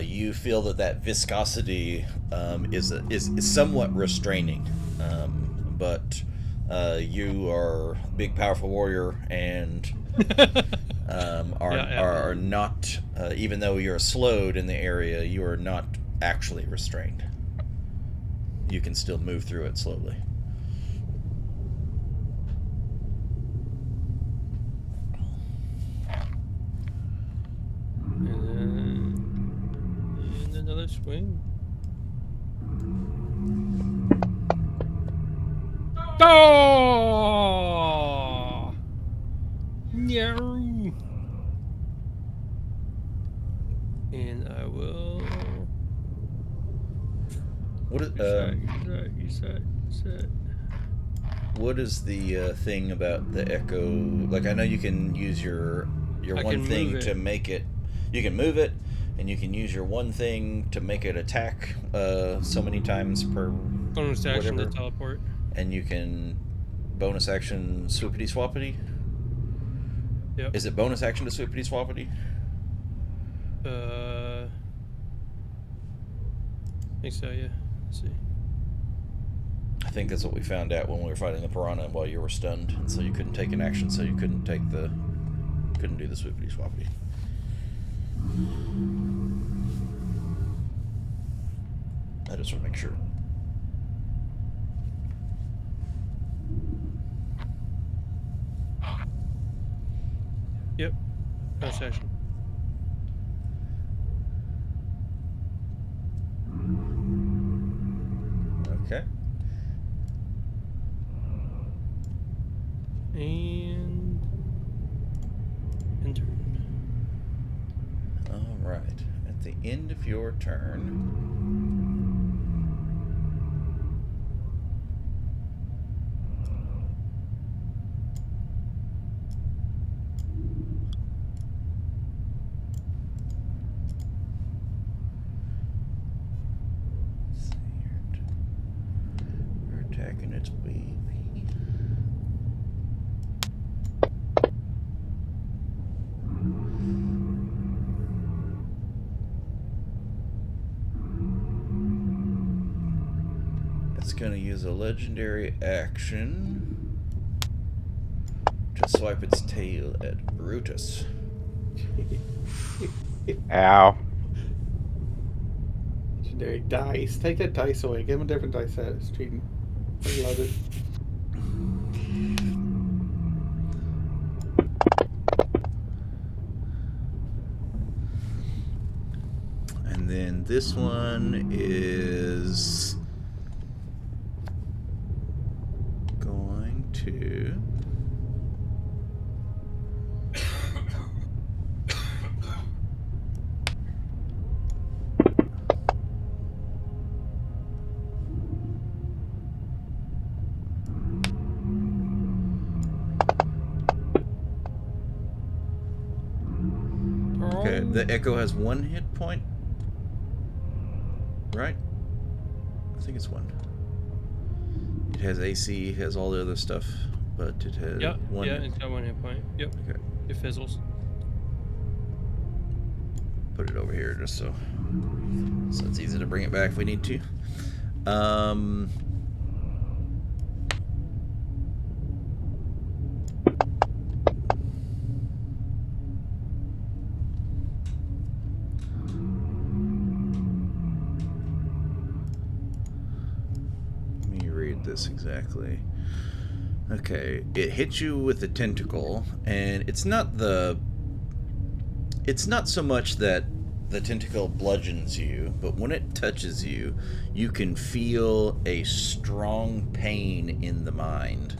You feel that viscosity is somewhat restraining, but you are a big, powerful warrior and are not. Even though you're slowed in the area, you are not actually restrained. You can still move through it slowly. And another swing. Oh! No. And I will What is what is the thing about the echo? Like, I know you can use your I one can thing move to it. make it. You can move it, and you can use your one thing to make it attack so many times per Bonus action to whatever, teleport. and you can bonus action swoopity swappity. Yep. Is it bonus action to swoopity swappity? I think so, yeah. Let's see. I think that's what we found out when we were fighting the piranha while you were stunned, and so you couldn't take an action, so you couldn't do the swoopity swappity. I just want to make sure. Yep. Bonus action. Okay. And enter. All right. At the end of your turn, you're attacking its baby. It's going to use a legendary action to swipe its tail at Brutus. Ow. Legendary dice. Take that dice away. Give him a different dice set. It's cheating. Reloaded. And then this one is going to okay. The echo has 1 hit point, right? I think it's 1. It has AC, has all the other stuff, but it has Yep. 1. Yeah, it's got 1 hit point. Yep. Okay. It fizzles. Put it over here just so it's easy to bring it back if we need to. Let me read this exactly. Okay, it hits you with a tentacle, and it's not so much that the tentacle bludgeons you, but when it touches you, you can feel a strong pain in the mind.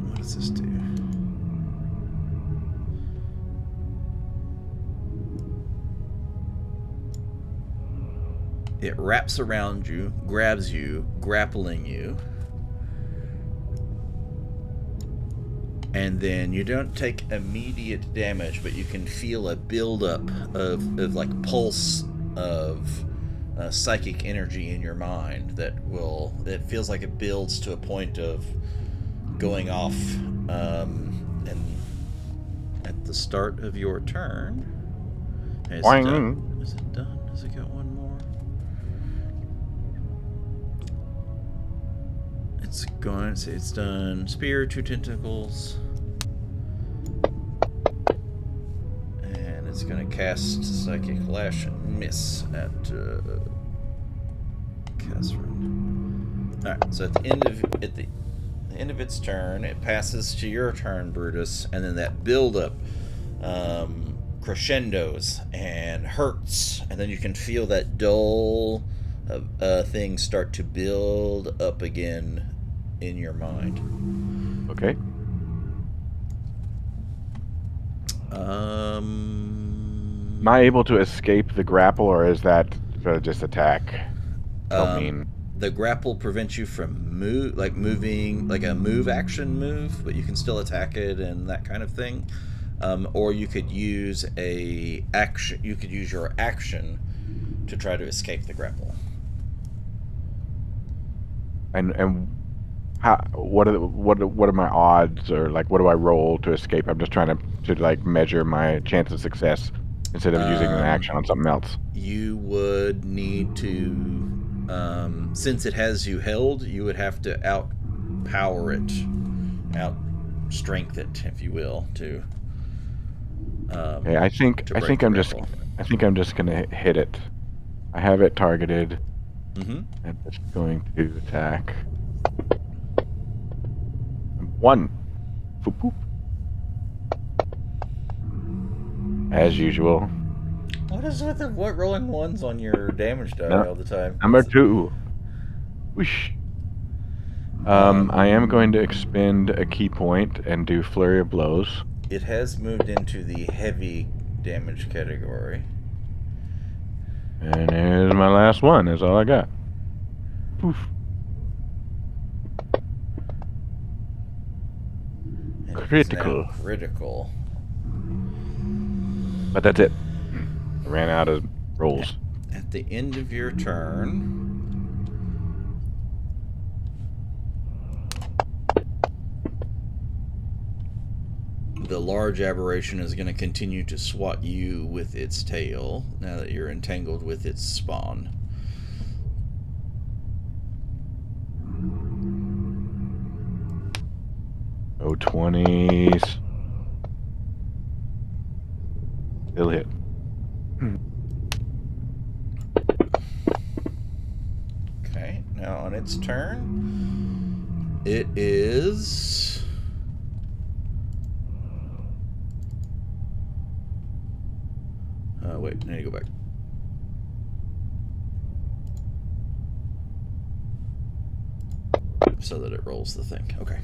What does this do? It wraps around you, grabs you, grappling you. And then you don't take immediate damage, but you can feel a buildup of like pulse of psychic energy in your mind it feels like it builds to a point of going off. And at the start of your turn, is it done? Is it done? Has it got one more? It's going to say it's done. Spear, 2 tentacles. And it's going to cast Psychic Lash and miss at Catherine. Alright, so at the end of its turn, it passes to your turn, Brutus, and then that buildup crescendos and hurts, and then you can feel that dull thing start to build up again in your mind. Okay. Am I able to escape the grapple, or is that sort of just attack? I don't mean. The grapple prevents you from moving, like a move action move, but you can still attack it and that kind of thing. Or you could use a action. You could use your action to try to escape the grapple. And how? What are my odds, or like what do I roll to escape? I'm just trying to like measure my chance of success instead of using an action on something else. You would need to, since it has you held, you would have to outpower it, out strength it, if you will, Okay, to break the grapple. I think I'm just gonna hit it. I have it targeted. Mm-hmm. I'm just going to attack. One. Boop, boop. As usual. What is with what rolling ones on your damage die No, all the time? number 2. Whoosh. I am going to expend a key point and do flurry of blows. It has moved into the heavy damage category. And here's my last one. That's all I got. Poof. And it is Critical. now critical. But that's it. I ran out of rolls. At the end of your turn, the large aberration is going to continue to swat you with its tail now that you're entangled with its spawn. Oh, 20s. Still hit. Okay, now on its turn, it is... wait, I need to go back. So that it rolls the thing. Okay.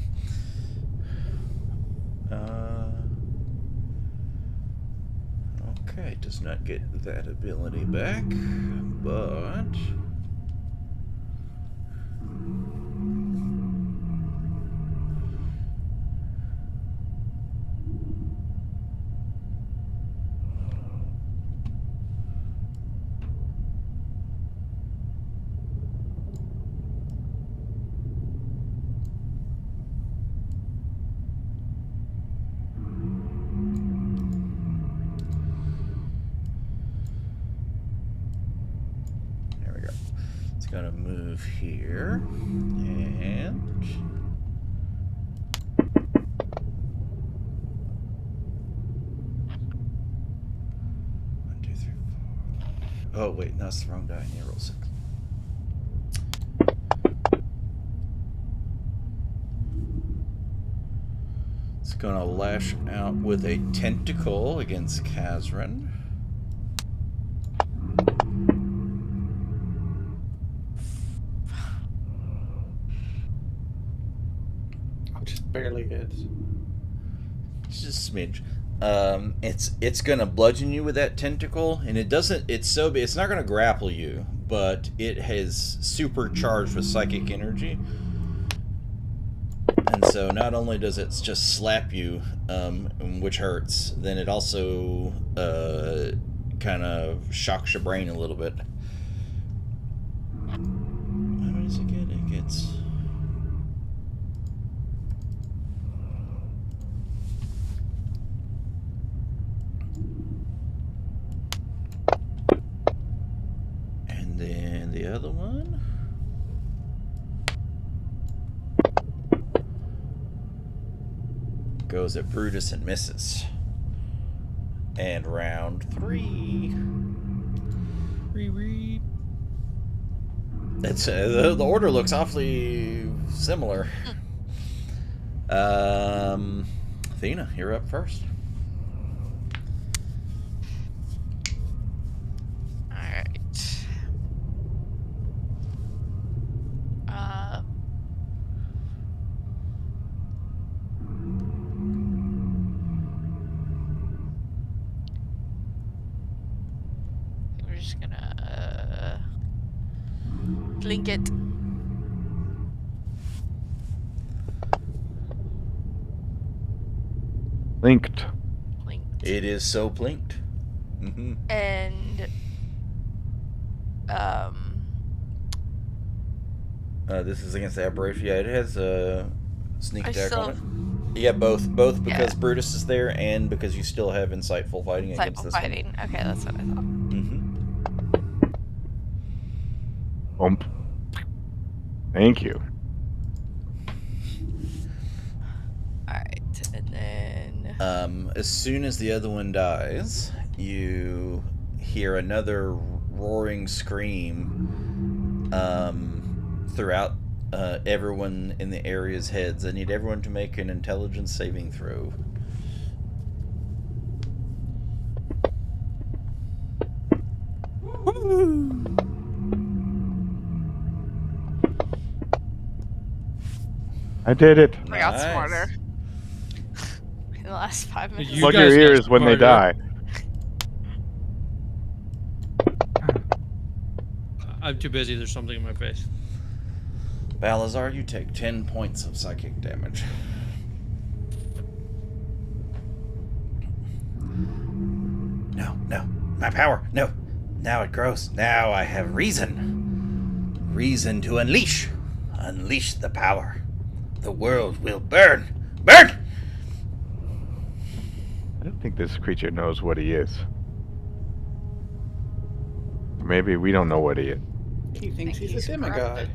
Okay, does not get that ability back, but... There we go. It's gonna move here, and... 1, 2, 3, 4. Oh, wait, that's the wrong die. I need to roll 6. It's gonna lash out with a tentacle against Kazran. Just barely hits. Just a smidge. It's gonna bludgeon you with that tentacle, and it doesn't. It's not gonna grapple you, but it has supercharged with psychic energy, and so not only does it just slap you, which hurts, then it also kind of shocks your brain a little bit. How many does it get? It gets. And then the other one. Goes at Brutus and misses. And round 3. That's the order looks awfully similar. Athena, you're up first. Alright. Blink it. Linked. Blinked. It is so blinked. Mm-hmm. And This is against the aberration. Yeah, it has a sneak I attack still on it. Yeah, both because Yeah. Brutus is there and because you still have insightful fighting against Insightful this fighting. Okay, that's what I thought. one. Bump. Thank you. Alright, and then As soon as the other one dies, you hear another roaring scream throughout everyone in the area's heads. I need everyone to make an intelligence saving throw. I did it. I got Nice. smarter in the last 5 minutes. You Plug your guys got ears when they smarter. die. I'm too busy. There's something in my face. Balazar, you take 10 points of psychic damage. No, my power, no. Now it grows. Now I have reason. Reason to unleash. Unleash the power. The world will burn. Burn! I don't think this creature knows what he is. Maybe we don't know what he is. He thinks Think he's a demigod.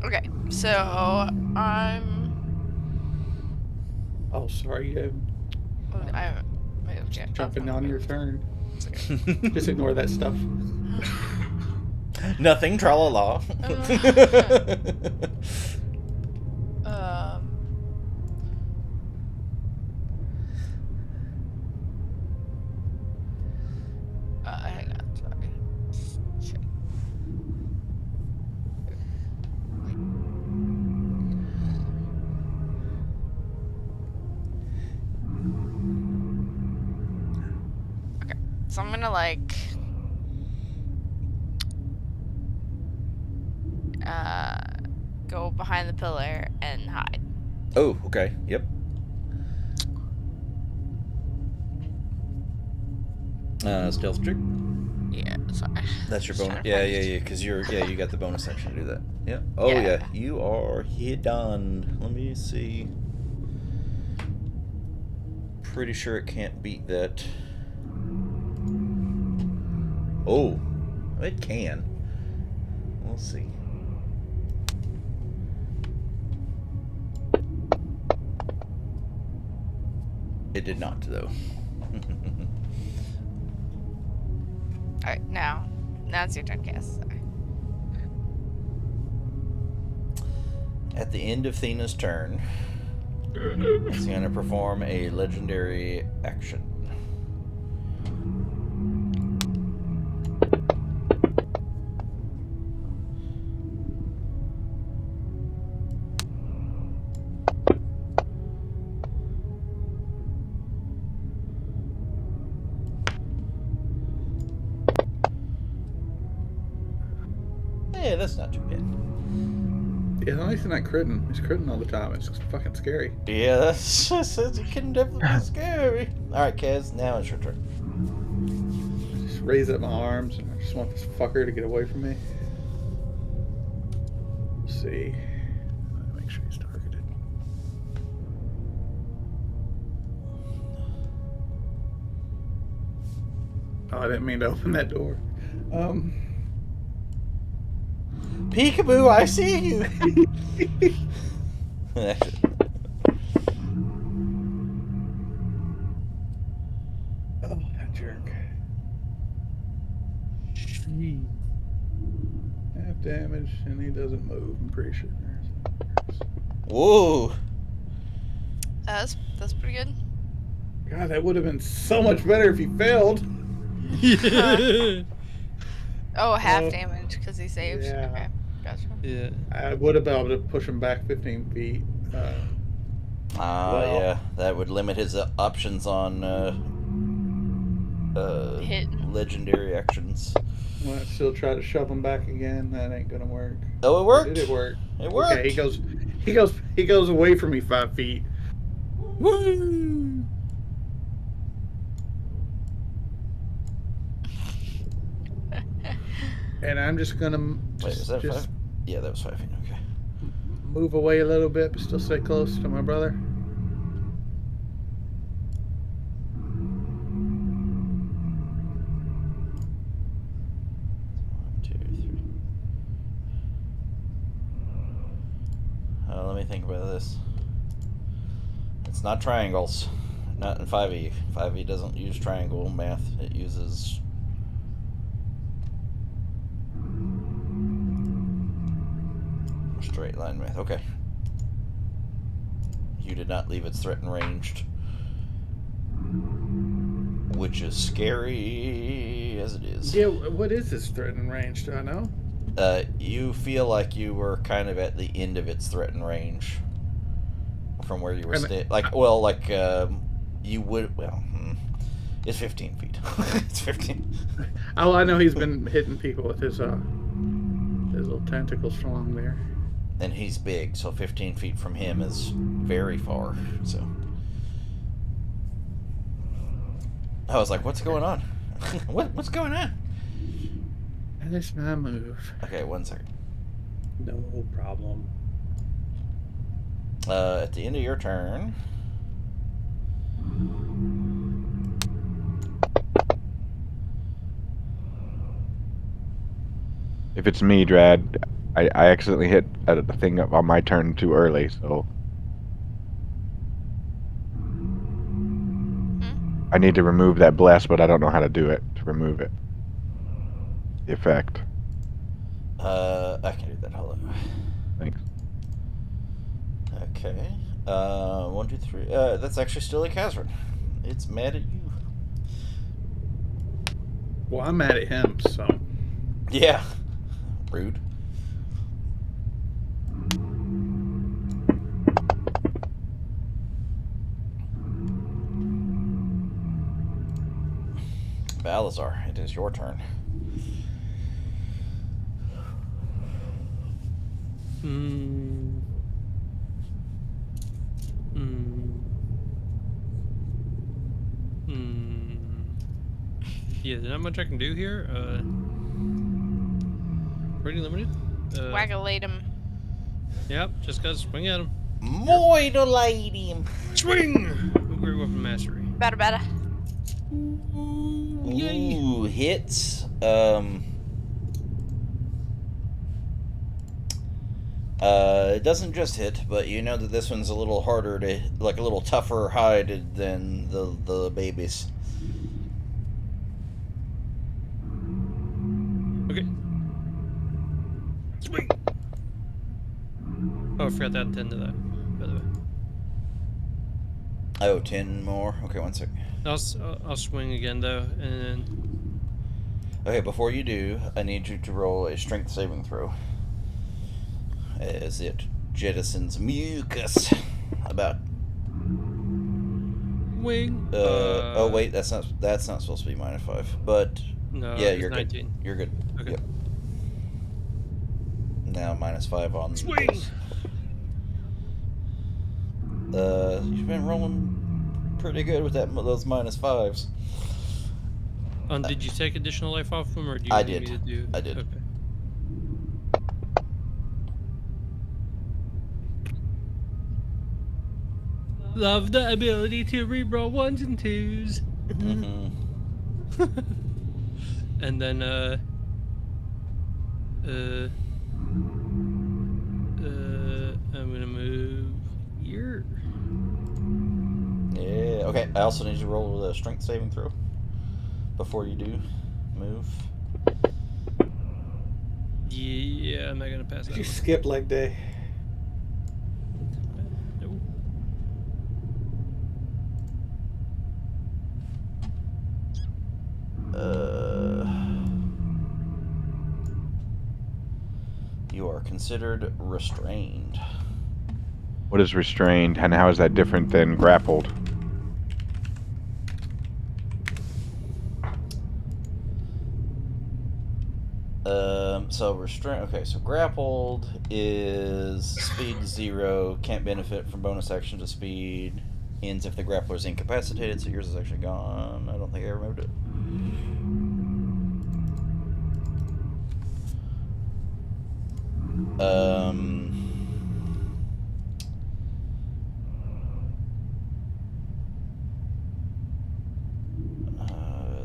Okay, so I'm Oh, sorry. I moved you. Jumping on your turn. Just ignore that stuff. Nothing, tra-la-la. Hang on, sorry. Shit. Okay, so I'm gonna like go behind the pillar and hide. Oh, okay. Yep. Stealth check. Yeah, sorry. That's your Just bonus. trying to Yeah, find- because you got the bonus action to do that. Yeah. Oh yeah, Yeah. you are hidden. Let me see. Pretty sure it can't beat that. Oh, it can. We'll see. It did not, though. Alright, now it's your turn, Cass. Sorry. At the end of Thena's turn, it's going to perform a legendary action. Yeah, that's not too bad. Yeah, at least he's not critting. He's critting all the time. It's fucking scary. Yeah, that's just, it can definitely be scary. Alright, Kaz, now it's your turn. Just raise up my arms and I just want this fucker to get away from me. Let's see. Make sure he's targeted. Oh, I didn't mean to open that door. Peekaboo, I see you! Oh, that jerk. Half damage, and he doesn't move, I'm pretty sure. Whoa! That's pretty good. God, that would have been so much better if he failed. Oh, half damage because he saved. Yeah. Okay, gotcha. Yeah. I would have been able to push him back 15 feet. Well. Yeah, that would limit his options on Hitting. legendary actions. Want to still try to shove him back again? That ain't gonna work. Oh, it Or did worked. it work? It Okay, worked. he goes away from me 5 feet. Woo! And I'm just gonna Wait, was that just 5? Yeah, that was 5 feet. Okay. move away a little bit, but still stay close to my brother. 1, 2, 3. Let me think about this. It's not triangles. Not in 5e. 5e doesn't use triangle math. It uses straight line math. Okay. You did not leave its threat ranged, which is scary as it is. Yeah, what is this threatened range? Do I know? You feel like you were kind of at the end of its threatened range from where you were And you would. It's 15 feet. It's 15. all I know, he's been hitting people with his little tentacles along there. And he's big, so 15 feet from him is very far. So I was like, "What's going on? What's going on?" And it's my move. Okay, 1 second. No problem. At the end of your turn, If it's me, Drad, I accidentally hit a thing up on my turn too early, so I need to remove that bless, but I don't know how to do it to remove it. The effect. I can do that. Hold on. Thanks. Okay. 1, 2, 3. That's actually still a Kazran. It's mad at you. Well, I'm mad at him, so. Yeah. Rude. Balazar, it is your turn. Hmm. Hmm. Hmm. Yeah, there's not much I can do here. Pretty limited. Waggalate him. Yep, just gotta swing at him. Moidolate him. Swing! Great weapon mastery. Bada. Ooh, yay! Ooh, hits. It doesn't just hit, but you know that this one's a little harder to, like a little tougher hide than the babies. Okay. Swing! Oh, I forgot to add 10 to that, by the way. Oh, 10 more. Okay, 1 sec. I'll swing again, though, and then... Okay, before you do, I need you to roll a strength saving throw. As it jettisons mucus about. Wing! Oh wait, that's not supposed to be -5. But No, yeah, it's you're 19. good. You're good. Okay. Yep. Now -5 on Swing! this. You've been rolling pretty good with those -5s. Did you take additional life off him, or do you I want did. me to do? I did. Okay. Love the ability to reroll 1s and 2s. Mm-hmm. And then, I'm gonna move here. Yeah. Okay. I also need you to roll the strength saving throw before you do move. Yeah, I'm not gonna pass that You one. skip leg day. Nope. You are considered restrained. What is restrained, and how is that different than grappled? So restraint. Okay, so grappled is speed 0. Can't benefit from bonus action to speed. Ends if the grappler is incapacitated. So yours is actually gone. I don't think I removed it.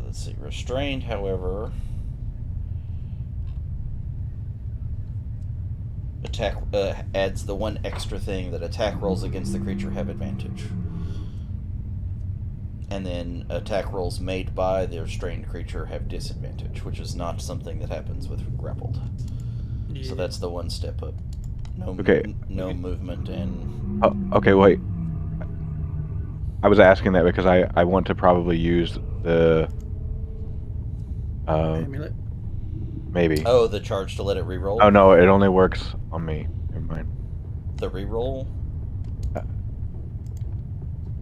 Let's see. Restrained, however, attack adds the one extra thing that attack rolls against the creature have advantage. And then attack rolls made by the restrained creature have disadvantage, which is not something that happens with grappled. Yeah. So that's the one step up. No, Okay. no Okay. movement and. Oh, okay, wait. I was asking that because I want to probably use the Amulet. maybe. Oh, the charge to let it reroll. Oh no, it only works on me. Never mind. The reroll. Uh,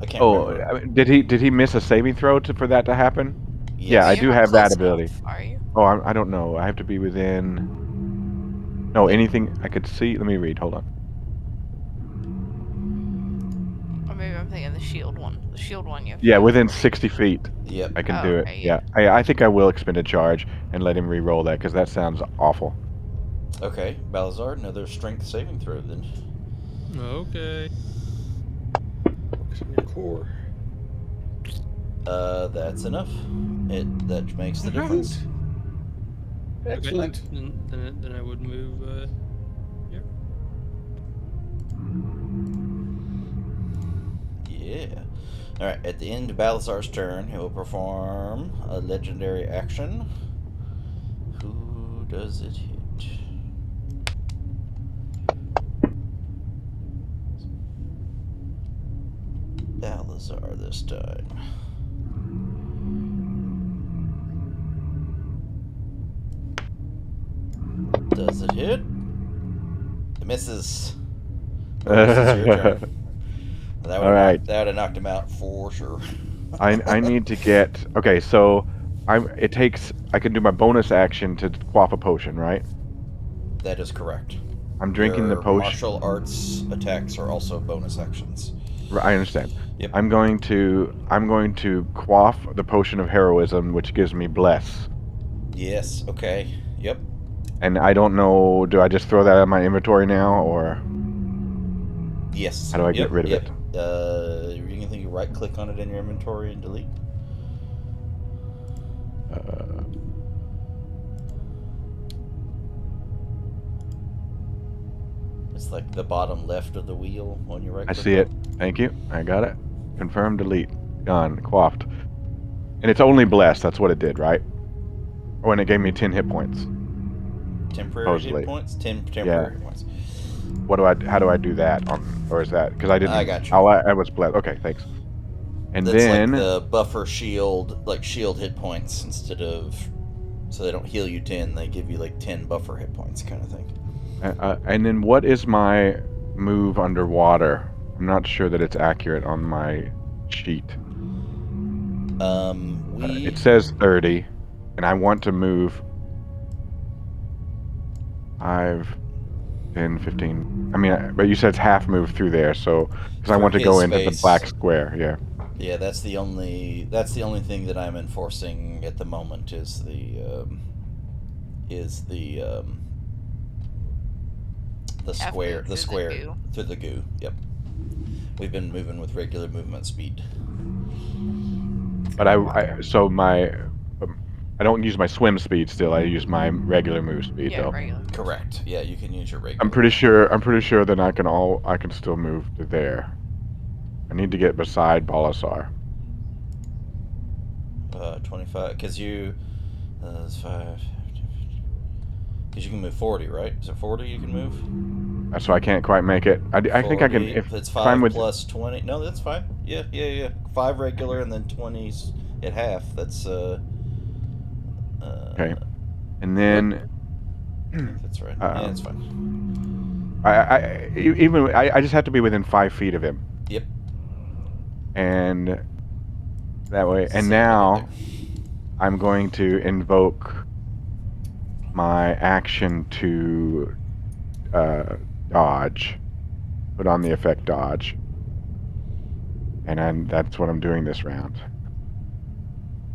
I can't Oh, remember. I mean, did he miss a saving throw for that to happen? Yes. Yeah, I You're do not have that close ability. enough, are you? Oh, I don't know. I have to be within. No, anything I could see. Let me read. Hold on. Or maybe I'm thinking the shield one. The shield one you have to Yeah, be within within 60 80 feet. feet, Yep. I can Oh, do it. okay, Yeah, yeah. I think I will expend a charge and let him re-roll that because that sounds awful. Okay, Balazar, another strength saving throw then. Okay. Focus on your core. That's enough. That makes the Alright. difference. Excellent. Okay. Then I would move here. Yeah. Alright, at the end of Balazar's turn, he will perform a legendary action. Who does it hit? Balazar this time. Does it hit? It misses. Boris, it's your turn. That would All right. have knocked him out for sure. I need to get. Okay, so it takes. I can do my bonus action to quaff a potion, right? That is correct. I'm drinking the Your potion. martial arts attacks are also bonus actions. I understand. Yep. I'm going to quaff the potion of heroism, which gives me bless. Yes. Okay. Yep. And I don't know. Do I just throw that in my inventory now, or Yes. how do I Yep. get rid of Yep. it? You can right click on it in your inventory and delete. Uh, It's like the bottom left of the wheel when you right I click. see it. Thank you. I got it. Confirm, delete. Gone. Quaffed. And it's only blessed. That's what it did, right? Oh, and it gave me 10 hit points. Temporary hit Supposedly. points. 10 Yeah. temporary hit points. How do I do that? Or is that because I I didn't? got you. Oh, I was blessed. Okay, thanks. And That's like then the buffer shield, like shield hit points instead of. So they don't heal you 10, they give you like 10 buffer hit points kind of thing. what is my move underwater? I'm not sure that it's accurate on my sheet. It says 30, and I want to move 5, 10, 15. I mean, but you said it's half move through there, so because I through want to go his into the space. black square. Yeah. Yeah, that's the only thing that I'm enforcing at the moment is the Half square move through the goo. through the goo. Yep. We've been moving with regular movement speed. But so my I don't use my swim speed still. I use my regular move speed Yeah, though. regular. Correct. Yeah, you can use your regular. I'm pretty sure that I can still move to there. I need to get beside Balasar. 25 because you it's 5 because you can move 40, right? Is it 40 you can move? So I can't quite make it. I think I can 40 it's if I'm 5 with. plus 20. No, that's fine. Yeah. 5 regular and then 20's at half. That's Okay, and then I think that's right. Yeah, it's fine. I just have to be within 5 feet of him, Yep. and that way. And Same I did now there. I'm going to invoke my action to dodge. Put on the effect dodge. And that's what I'm doing this round.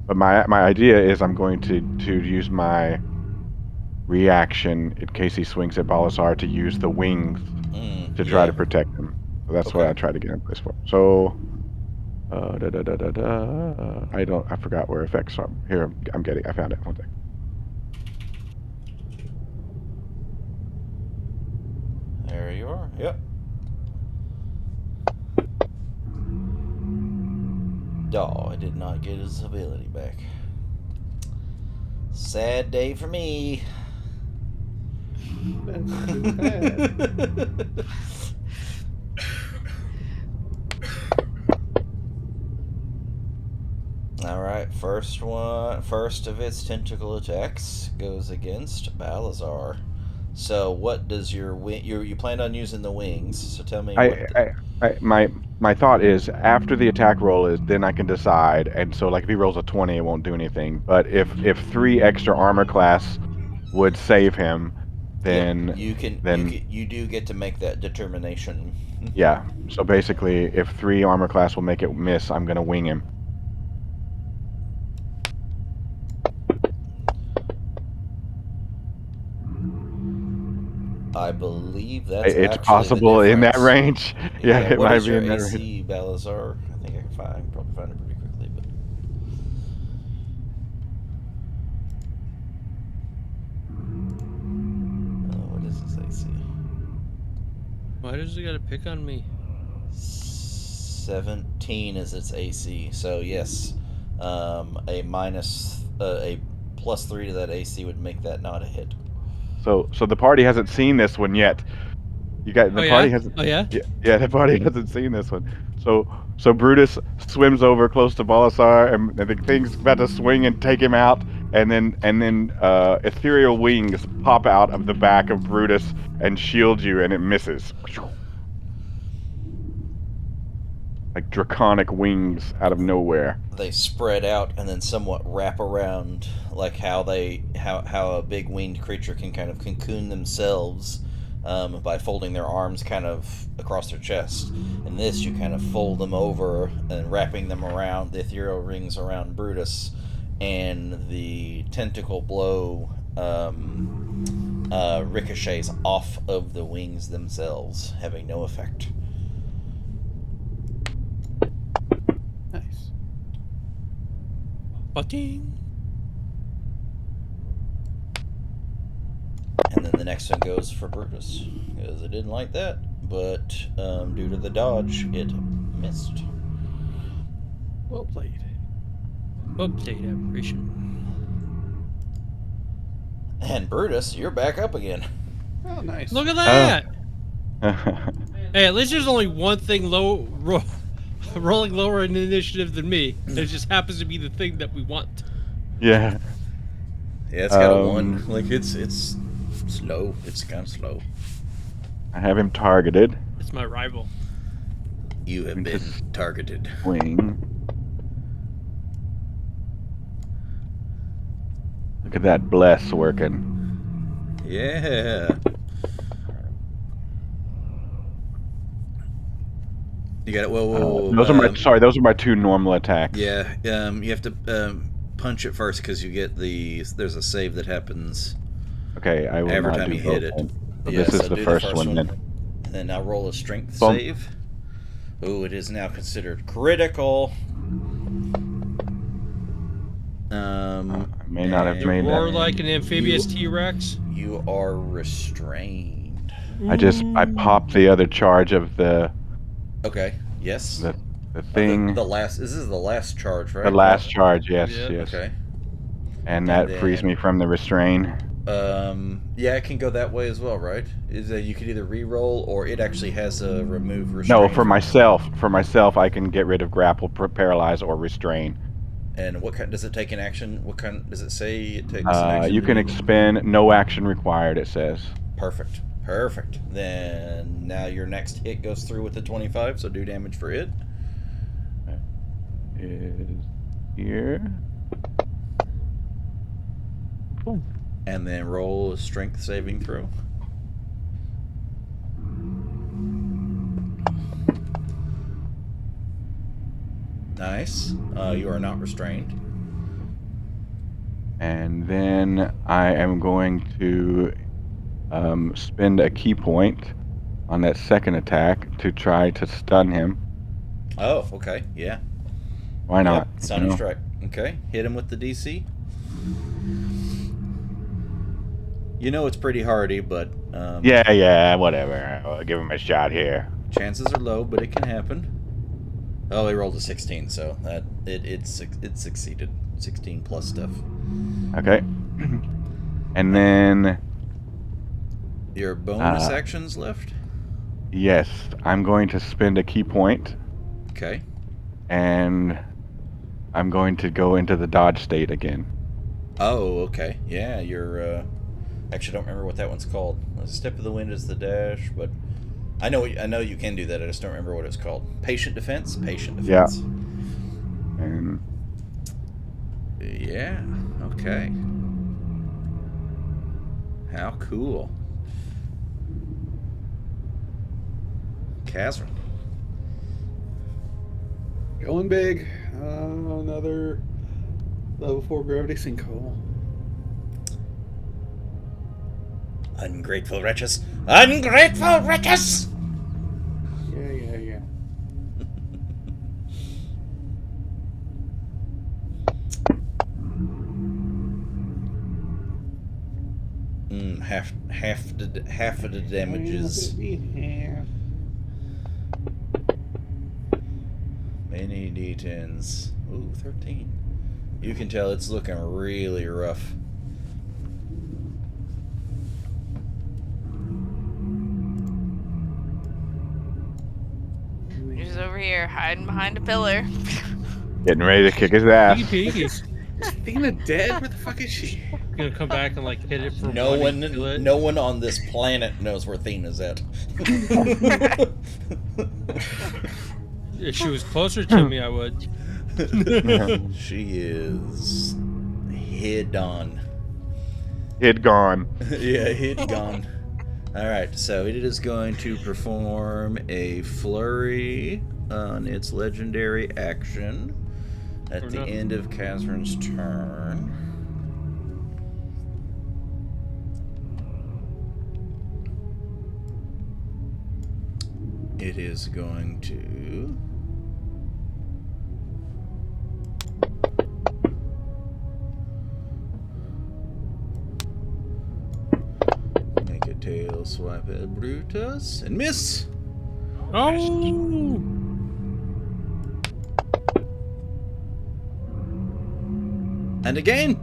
But my idea is I'm going to use my reaction in case he swings at Balasar to use the wings to try to Yeah. protect him. So that's what Okay. I try to get in place for. So, I forgot where effects are. Here, I found it. One sec. There you are. Yep. Oh, I did not get his ability back. Sad day for me. That's too bad. Alright, first of its tentacle attacks goes against Balazar. So what does your wing you planned on using the wings, so tell me what I, my thought is after the attack roll is then I can decide. And so like if he rolls a 20, it won't do anything. But if 3 extra armor class would save him, Yep, then you do get to make that determination. yeah. So basically, if 3 armor class will make it miss, I'm gonna wing him. I believe that's It's actually the possible in that difference. range. Yeah, Yeah, it what might is be your in that range. AC, Balazar? I think I can probably find it pretty quickly, but what is his AC? Why does it gotta pick on me? 17 is its AC. So yes, a +3 to that AC would make that not a hit. So the party hasn't seen this one yet. You got Oh the yeah? party hasn't. Oh yeah? Yeah, the party hasn't seen this one. So Brutus swims over close to Balasar, and the thing's about to swing and take him out, and then ethereal wings pop out of the back of Brutus and shield you, and it misses. Like draconic wings out of nowhere. They spread out and then somewhat wrap around, like how a big winged creature can kind of cocoon themselves by folding their arms kind of across their chest. In this, you kind of fold them over and wrapping them around the ethereal rings around Brutus, and the tentacle blow ricochets off of the wings themselves, having no effect. Nice. Ba-ding. And then the next one goes for Brutus, because it didn't like that, but due to the dodge, it missed. Well played. Well played, aberration. And Brutus, you're back up again. Oh, nice. Look at that! Oh. Hey, at least there's only one thing rolling lower in initiative than me. It just happens to be the thing that we want. Yeah. Yeah, it's got a 1. Like, it's slow. It's kind of slow. I have him targeted. It's my rival. You have been targeted. Wing. Look at that bless working. Yeah. You got it. Whoa. Those are my 2 normal attacks. Yeah, you have to punch it first because you get there's a save that happens Okay, I will every not time do you hit it. both. So Yeah, this is so the do first one then. And then now roll a strength Bump. save. Oh, it is now considered critical. I may not have and made that. Roar like an amphibious T-Rex. You are restrained. I popped the other charge of the Okay. Yes. the thing. This is the last charge, right? The last charge, yes, Yep. yes. Okay. And that frees me from the restrain. Yeah, it can go that way as well, right? Is that you could either re-roll or it actually has a remove restraint. No, for myself, I can get rid of grapple, paralyze, or restrain. And what kind does it take in action? What kind does it say it takes in action? You can expend, no action required, it says. Perfect. Then now your next hit goes through with the 25, so do damage for it. Is here. And then roll a strength saving throw. Nice. You are not restrained. And then I am going to spend a key point on that second attack to try to stun him. Oh, okay. Yeah. Why not? Yep. Stunning strike. Okay. Hit him with the DC. You know it's pretty hardy, but Yeah, whatever. I'll give him a shot here. chances are low, but it can happen. Oh, he rolled a 16, so that it succeeded. 16 plus stuff. Okay. And then Your bonus actions left. yes, I'm going to spend a key point, Okay. and I'm going to go into the dodge state again. Oh, okay. Yeah, you're. Actually, I don't remember what that one's called. A step of the wind is the dash, but I know you can do that. I just don't remember what it's called. Patient defense. Patient Yeah. defense. And Yeah. Okay. How cool. Kazran. Going big. Another level 4 gravity sinkhole. Ungrateful wretches. Ungrateful wretches! Yeah. Half of the damages. Yeah. Many d10s. Ooh, 13. You can tell it's looking really rough. He's over here hiding behind a pillar. getting ready to kick his ass. Piggy. Is Athena dead? Where the fuck is she? Gonna come back and like hit it for No one and kill it. no one on this planet knows where Thena's at. If she was closer to me, I would. She is hid on. Hid gone. Yeah, hid gone. Alright, so it is going to perform a flurry on its legendary action at the end of Kazran's turn. It is going to make a tail swipe at Brutus and miss. Oh! And again.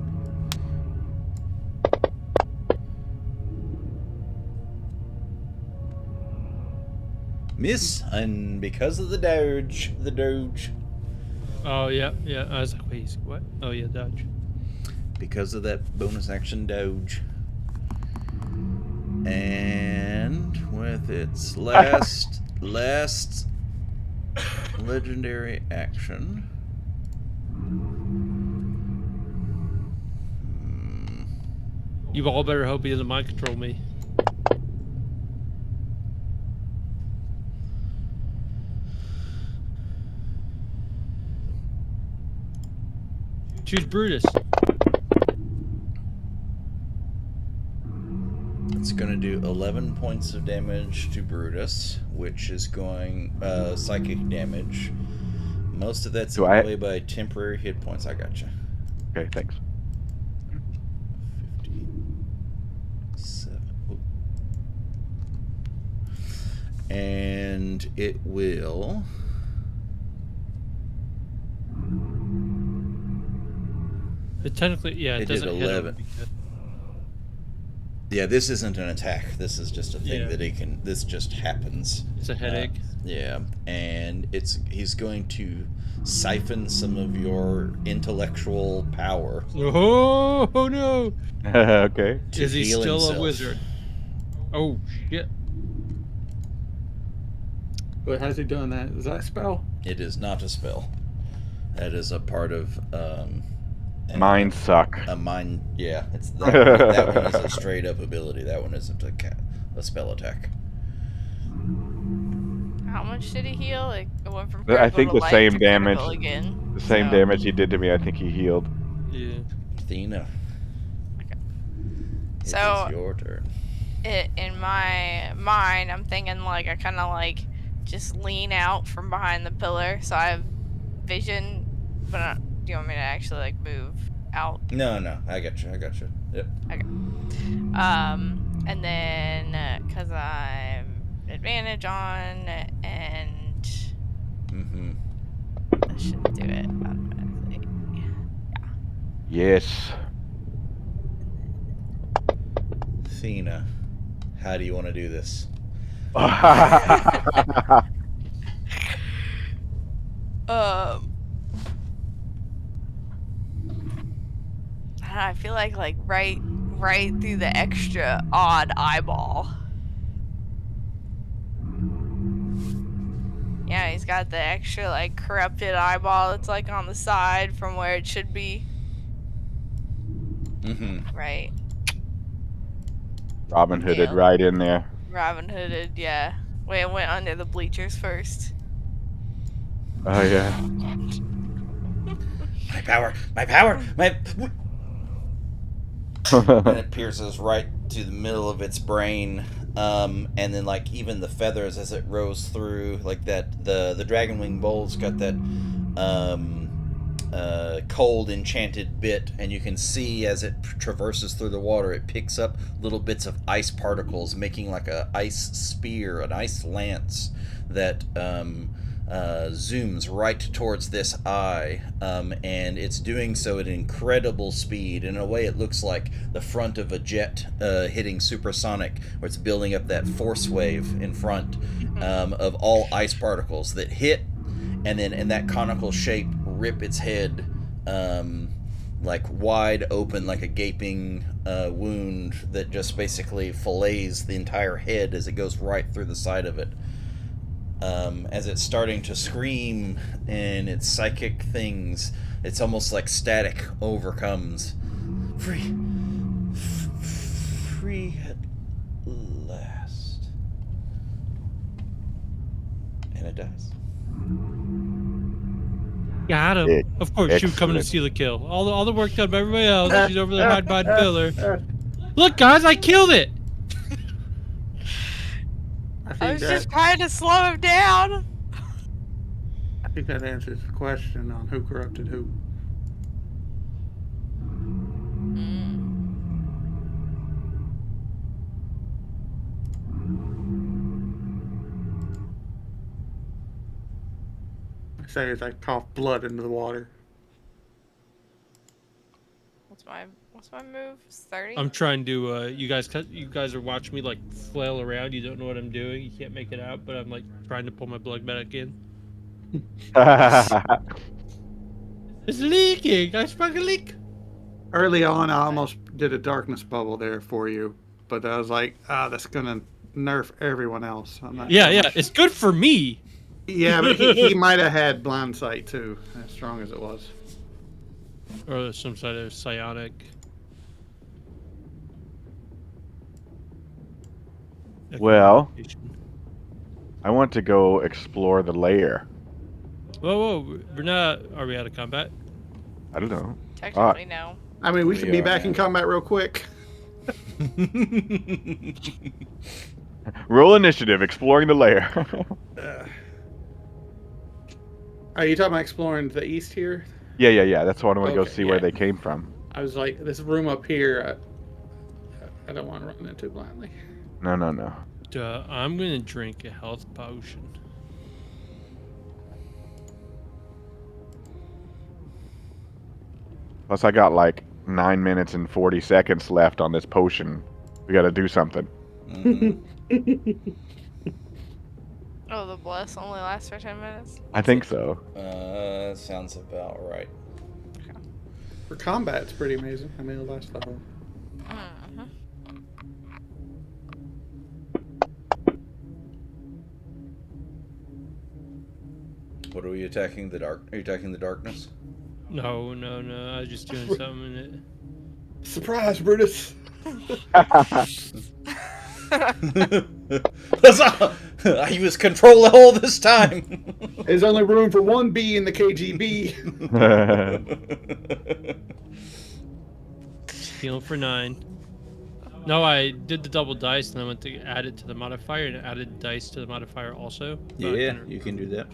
Miss, and because of the doge. Oh yeah. I was like, wait, what? Oh yeah, dodge. Because of that bonus action doge. And with its last legendary action. You all better hope he doesn't mind control me. Choose Brutus. It's going to do 11 points of damage to Brutus, which is going psychic damage. Most of that's eaten away by temporary hit points. I gotcha. Okay, thanks. 57. Ooh. And it will. It technically, yeah, it It did doesn't hit 11. him because- Yeah, this isn't an attack. This is just a thing that he can. This just happens. It's a headache. Yeah, and he's going to siphon some of your intellectual power. Oh no! Okay. To Is he heal still himself. a wizard? Oh shit! But how's he doing that? Is that a spell? It is not a spell. That is a part of Mine And suck. a mine, yeah, it's that one. That one is a straight up ability. That one isn't a spell attack. How much did he heal? It went from I critical think to the light same to damage. critical again. The same So, damage he did to me. I think he healed. Yeah. Athena, okay. it is So your turn. in my mind, I'm thinking like I kind of like just lean out from behind the pillar, so I have vision. But do you want me to actually like move out? No, no, I got you. I got you. Yep. Okay. And then cause I'm advantage on, and Mm-hmm. that should do it automatically. Yes. Athena, how do you want to do this? Um, I feel like right through the extra odd eyeball. Yeah, he's got the extra like corrupted eyeball that's like on the side from where it should be. Mm-hmm. Right. Robin Hooded Nailed. right in there. Robin Hooded, yeah. Wait, it went under the bleachers first. Oh yeah. My power, my power, my. And it pierces right to the middle of its brain, and then like even the feathers as it rose through, like that the dragon wing bowl's got that cold enchanted bit, and you can see as it traverses through the water, it picks up little bits of ice particles, making like a ice spear, an ice lance that zooms right towards this eye, and it's doing so at incredible speed. In a way, it looks like the front of a jet hitting supersonic, where it's building up that force wave in front of all ice particles that hit, and then in that conical shape, rip its head like wide open, like a gaping wound that just basically fillets the entire head as it goes right through the side of it. As it's starting to scream and its psychic things, it's almost like static overcomes. Free. Free at last. And it dies. Got him. Of course, she was coming to Excellent. steal the kill. All the work done by everybody else. She's over there hiding behind the pillar. Look, guys, I killed it. I I think was that just trying to slow him down. I think that answers the question on who corrupted who. I say as I cough blood into the water. What's my move? 30? I'm trying to. You guys are watching me like flail around. You don't know what I'm doing. You can't make it out, but I'm like trying to pull my blood back in. It's leaking. I sprung a leak. Early on, I almost did a darkness bubble there for you, but I was like, that's gonna nerf everyone else. I'm not Yeah, sure yeah. much. It's good for me. Yeah, but he might have had blind sight too, as strong as it was. Or some sort of psionic. Well, communication. I want to go explore the lair. Whoa, we're not. Are we out of combat? I don't know. Technically, no. I mean, we We could be are back in now. combat real quick. Roll initiative, exploring the lair. Are you talking about exploring the east here? yeah. That's why I want to go Okay, see where yeah. they came from. I was like, this room up here, I don't want to run into blindly. No. I'm gonna drink a health potion. Plus, I got like 9 minutes and 40 seconds left on this potion. We got to do something. Mm-hmm. Oh, the bless only lasts for 10 minutes? I think so. Sounds about right. For combat, it's pretty amazing. I mean, it lasts the whole. Mm-hmm. What are we attacking? The dark? Are you attacking the darkness? No. I was just doing something in it. Surprise, Brutus! That's all. He was control all this time. There's only room for one B in the KGB. Healing for 9. No, I did the double dice and I went to add it to the modifier and it added dice to the modifier also. But I Yeah, couldn't you can do that.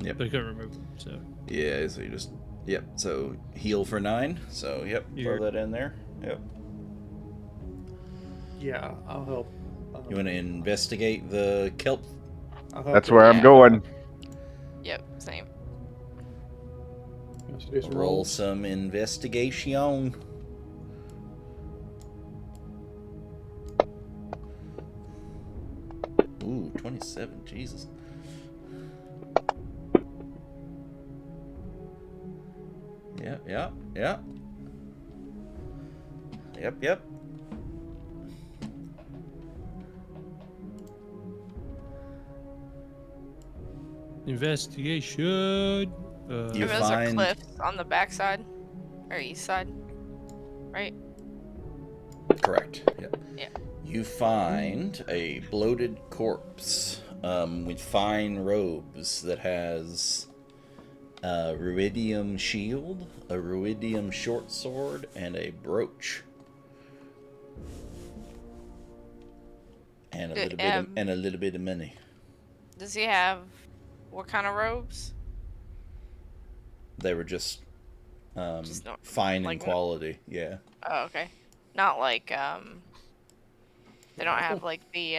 Yep. But I couldn't remove them, so. Yeah, so you just yep. So heal for 9. So yep, You're- throw that in there. Yep. Yeah, I'll help. You want to investigate the kelp? I'll help That's you. where I'm Yeah. going. Yep, same. Let's do some Roll rolls. some investigation. Ooh, 27. Jesus. Yep. Investigation. You Those are find- cliffs on the backside or east side, right? Correct. Yep. Yeah. You find a bloated corpse with fine robes that has a ruidium shield, a ruidium short sword, and a brooch. And a little bit of money. Does he have what kind of robes? They were just Just not- fine like in no- quality. Yeah. Oh, okay. Not like they don't have like the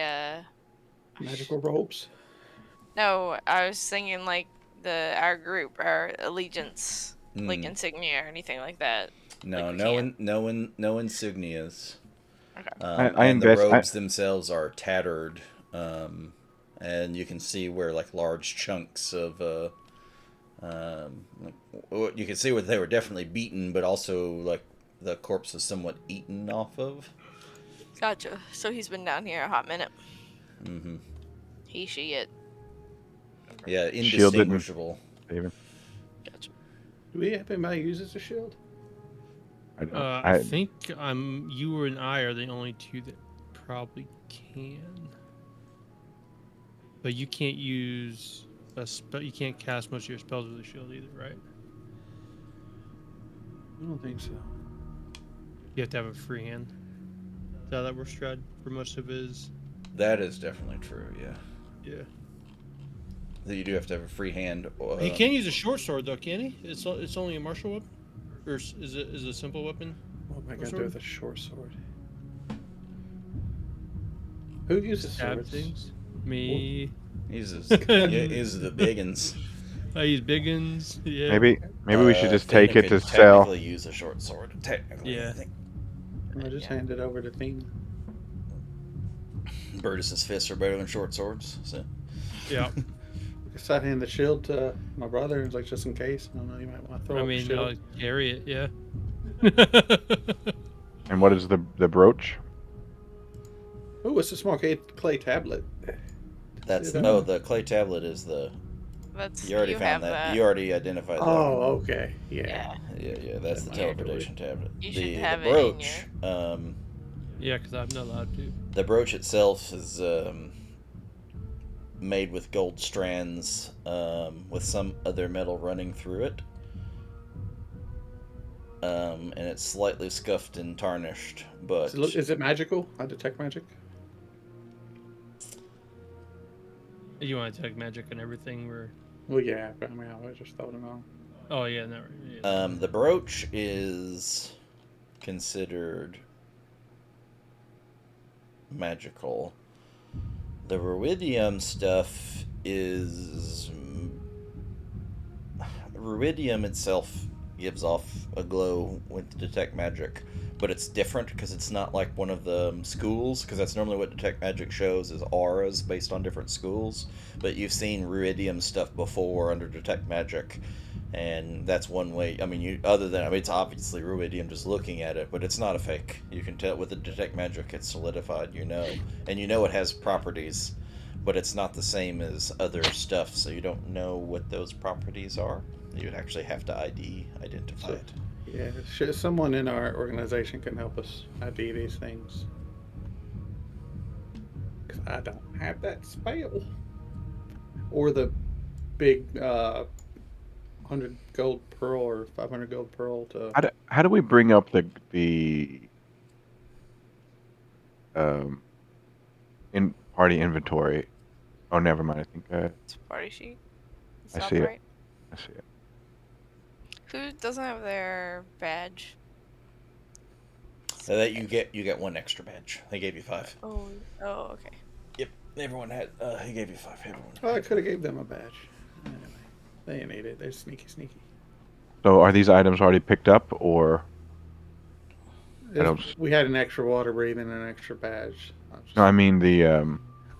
Magical robes. no, I was thinking like our group, our allegiance, like Hmm. insignia or anything like that. No, Like we no, can't. no insignias. Okay. And the robes themselves are tattered, and you can see where like large chunks of you can see where they were definitely beaten, but also like the corpse was somewhat eaten off of. Gotcha. So he's been down here a hot minute. Mm-hmm. She, it. Yeah, Shield didn't- indistinguishable. Even. Gotcha. Do we have anybody who uses a shield? I think you and I are the only two that probably can. But you can't use a spell. You can't cast most of your spells with a shield either, right? I don't think so. You have to have a free hand. Is that works, Strad, for most of his? That is definitely true. Yeah, Yeah. that you do have to have a free hand. He can use a short sword though, can he? It's only a martial weapon, or is it a simple weapon? What am I Or gonna do sword? with a short sword? Who uses Stab swords? things. Me. He's the biggins. I use biggins. Yeah. Maybe we should just Athena take it to could sell. technically use a short sword. Technically, Yeah. I think I just Yeah. hand it over to Thena. Burgess's fists are better than short swords. So. Yeah. I guess I'd hand the shield to my brother. It's like just in case. I don't know. You might want to throw I up a mean, shield. I'll carry it. Yeah. And what is the brooch? Oh, it's a small clay tablet. That's See that? no, the clay tablet is the. That's You already have found that. You already identified that. Oh, okay. Yeah. Yeah. Yeah, that's the That might teleportation tablet. You the should have the it in brooch, Yeah, because I'm not allowed to. the brooch itself is made with gold strands, with some other metal running through it, and it's slightly scuffed and tarnished. But Is it magical? I detect magic. You want to take magic and everything? Where? Well, yeah. But I mean, I just thought it on. Oh yeah, no. Yeah. the brooch is considered magical. The ruidium stuff is. Ruidium itself gives off a glow with detect magic, but it's different because it's not like one of the schools, because that's normally what detect magic shows is auras based on different schools. But you've seen ruidium stuff before under detect magic, and that's one way. I mean, it's obviously ruidium just looking at it, but it's not a fake. You can tell with the detect magic, it's solidified. And it has properties, but it's not the same as other stuff, so you don't know what those properties are. You'd actually have to identify it. Yeah, someone in our organization can help us ID these things. Because I don't have that spell. Or the big 100 gold pearl or 500 gold pearl to. How do we bring up the in party inventory? Oh, never mind. I think It's a party sheet. It's I not see it. right. I see it. Who doesn't have their badge? That you get one extra badge. They gave you 5. Oh, okay. Yep, everyone had. He gave you 5. Everyone. Oh, I could have gave them a badge. Anyway, they ain't need it. They're sneaky. So are these items already picked up, or I don't? We had an extra water breathing and an extra badge. No, I mean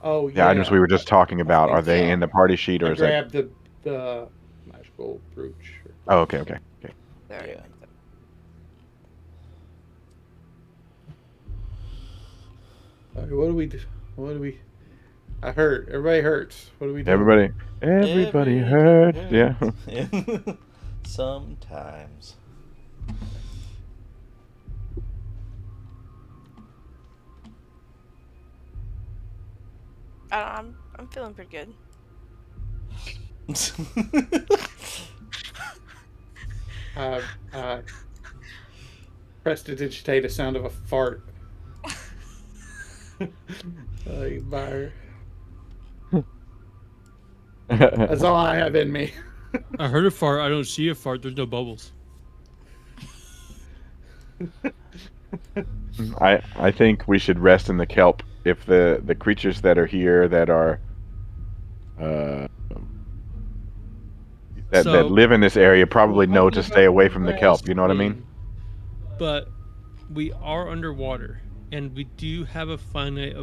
Oh the items we were just talking about. Are they yeah. in the party sheet, or I is that? grabbed the magical brooch. Oh, okay. They're already Yeah. picked up. What do we do? What do we? I hurt. Everybody hurts. What do we do? Everybody hurts. Yeah. Sometimes. I'm feeling pretty good. Prestidigitate a sound of a fart. Bar. That's all I have in me. I heard a fart. I don't see a fart. There's no bubbles. I think we should rest in the kelp. If the creatures that are here that are that live in this area probably know to stay away from the kelp. You know what I mean? But we are underwater, and we do have a finite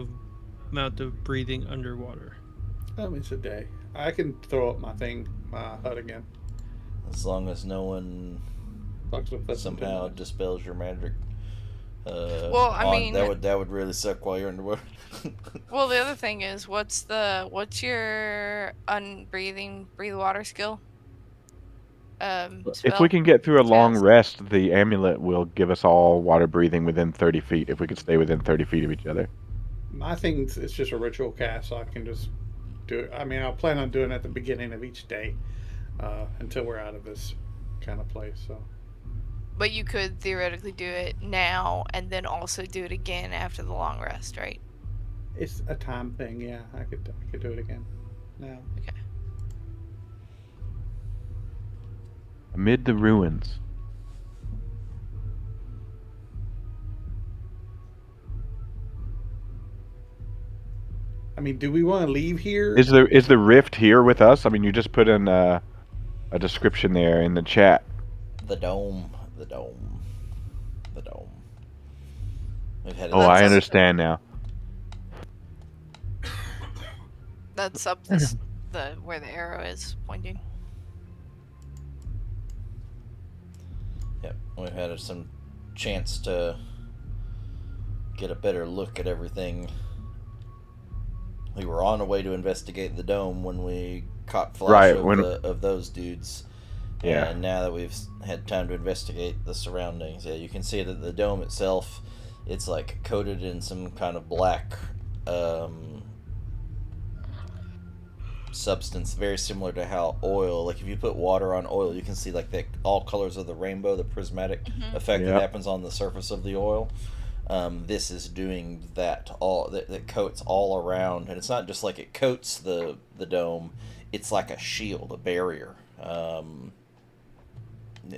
amount of breathing underwater. It's a day. I can throw up my hut again. As long as no one somehow somehow dispels your magic. Well, I mean, that would really suck while you're underwater. well, the other thing is, what's your breathe water skill? If we can get through a long rest, the amulet will give us all water breathing within 30 feet. If we could stay within 30 feet of each other. My thing is just a ritual cast, so I can just do it. I mean, I'll plan on doing it at the beginning of each day until we're out of this kind of place. So. But you could theoretically do it now and then also do it again after the long rest, right? It's a time thing, yeah. I could do it again now. Okay. Amid the ruins. I mean, do we want to leave here? Is the rift here with us? I mean, you just put in a description there in the chat. The dome. We've had I understand now. That's up where the arrow is pointing. Yep, we've had some chance to get a better look at everything. We were on our way to investigate the dome when we caught flash of those dudes. Yeah. And now that we've had time to investigate the surroundings, you can see that the dome itself, it's like coated in some kind of black substance, very similar to how oil, like if you put water on oil, you can see like all colors of the rainbow, the prismatic effect that happens on the surface of the oil. This is doing that that coats all around, and it's not just like it coats the dome, it's like a shield, a barrier.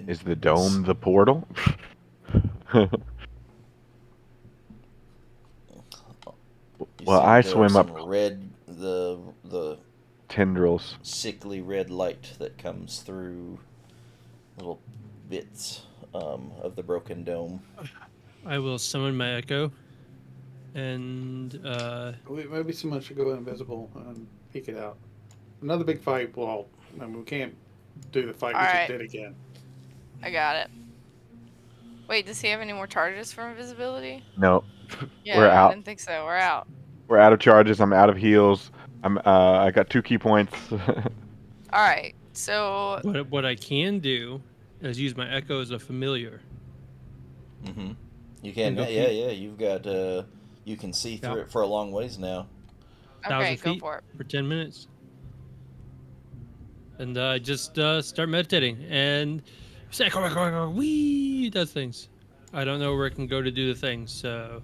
Is the dome the portal? Well, I swim up red the tendrils, sickly red light that comes through little bits of the broken dome. I will summon my echo, and maybe someone should go invisible and peek it out. Another big fight. Well, I mean, we can't do the fight we just did again. I got it. Wait, does he have any more charges for invisibility? No. Yeah, We're out. I didn't think so. We're out. We're out of charges. I'm out of heals. I got 2 key points. All right. So But what I can do is use my echo as a familiar. Mm-hmm. You can, And go yeah. keep- You've got, you can see through Yeah. it for a long ways now. okay, 1,000 go feet for it. for 10 minutes. And just start meditating. And say, wee, does things. I don't know where it can go to do the things, so.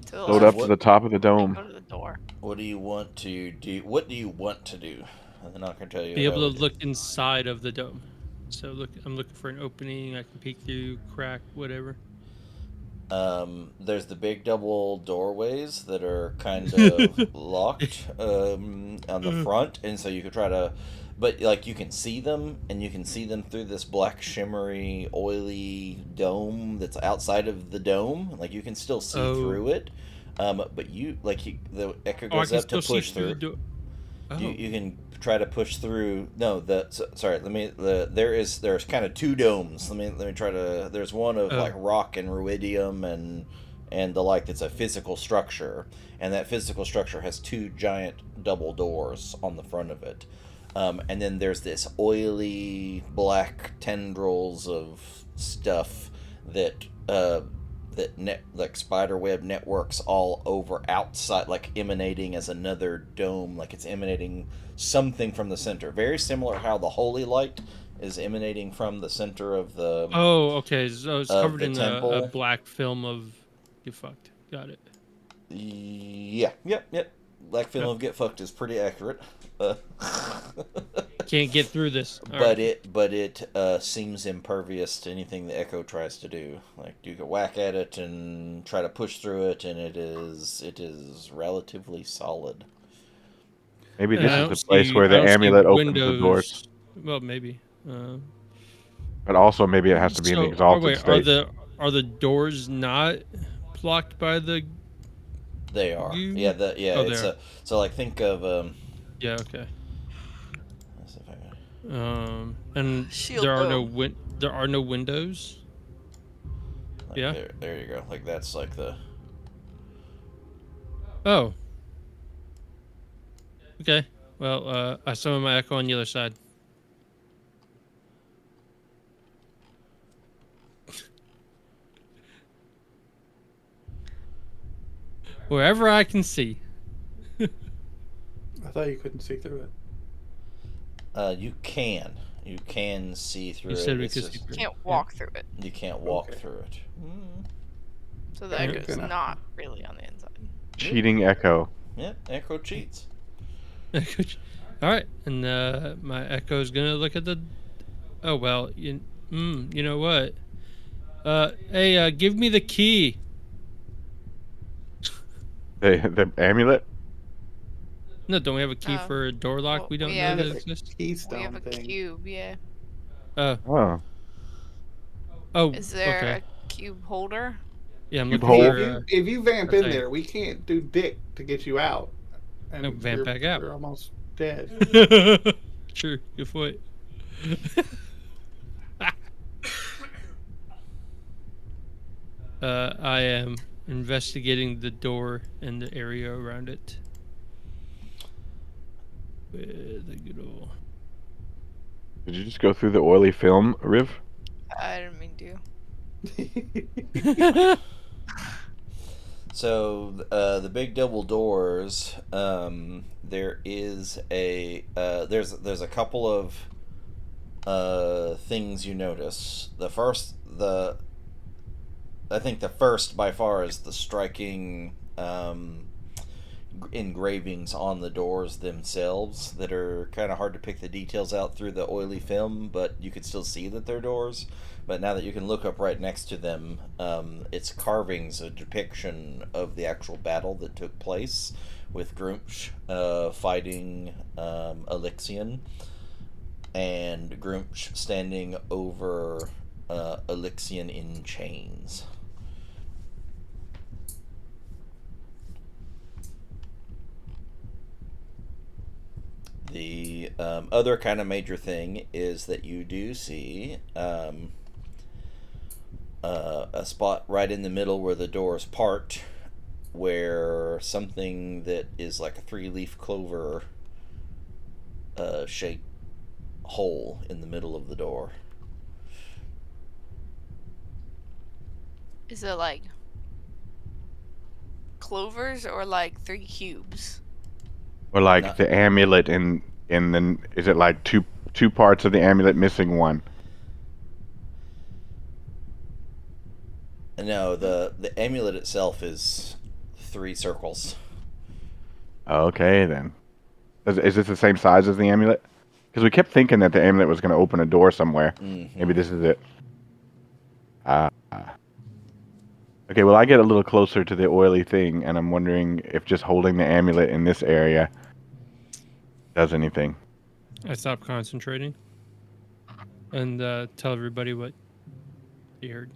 To the Load left. up to the top of the And dome. go to the door. What do you want to do? What do you want to do? I'm not going to tell you Be how able to to look inside of the dome. So I'm looking for an opening I can peek through, crack, whatever. There's the big double doorways that are kind of locked on the front, and so you could try to, but like you can see them, and you can see them through this black shimmery, oily dome that's outside of the dome. Like you can still see through it, but the echo Oh, I goes can up to still see push through the through. door. You Oh. you can try to push through. No, sorry. There's kind of two domes. Let me try to. There's one of like Oh. rock and ruidium and the like. That's a physical structure, and that physical structure has two giant double doors on the front of it. And then there's this oily black tendrils of stuff that like spider web networks all over outside, like emanating as another dome, like it's emanating something from the center, very similar how the holy light is emanating from the center Oh, okay. So it's of covered the in a temple. black film of get fucked. Got it. Yeah, yep. Black film Yep. of get fucked is pretty accurate. uh, Can't get through this. All but right. it seems impervious to anything the echo tries to do. Like you can whack at it and try to push through it, and it is relatively solid. Maybe And this I is don't the place see where I the don't see amulet opens the doors. windows. Well, maybe. Uh, But also maybe it has to be in the so, exalted wait, state. are the doors not blocked by the They are. goo? Oh, It's there. a so like think of Yeah. Okay. let's see if I can- And Shield dome. there are no windows. like Yeah. there you go. Like that's like the Oh. Okay. Well, I summon my echo on the other side. Wherever I can see. I thought you couldn't see through it. you can see through You said it. we It's could see just through. Can't Yeah. walk through it. you can't walk Okay. through it. So the Okay, Yeah. echo's good enough. not really on the inside. Cheating echo. Yeah, echo cheats. All right, and my echo's gonna look at the. Oh well, you know what? Hey, give me the key. The amulet? No, don't we have a key Oh, for a door lock? well, We don't we know have- that Got the exists. We keystone have a thing. cube, yeah. Oh, Oh. Is there okay. a cube holder? Yeah, I'm Cube looking Hey, hole? for. if you vamp a in thing. there, we can't do dick to get you out, and No, vamp back out. you're almost dead. Sure, good point. I am investigating the door and the area around it. With the good old. Did you just go through the oily film, Riv? I didn't mean to. So the big double doors. There is there's a couple of things you notice. I think the first by far is the striking engravings on the doors themselves that are kind of hard to pick the details out through the oily film, but you could still see that they're doors. But now that you can look up right next to them, it's carvings, a depiction of the actual battle that took place with Grumsh fighting Elixion, and Grumsh standing over Elixion in chains. The other kind of major thing is that you do see a spot right in the middle where the doors part, where something that is like a 3-leaf clover shape hole in the middle of the door. Is it like clovers or like 3 cubes? Or like Not, the amulet in the is it like two parts of the amulet missing one? no, the amulet itself is 3 circles. Okay then. Is this the same size as the amulet? Because we kept thinking that the amulet was going to open a door somewhere. Maybe this is it. Okay, well I get a little closer to the oily thing, and I'm wondering if just holding the amulet in this area does anything. I stopped concentrating and tell everybody what you heard.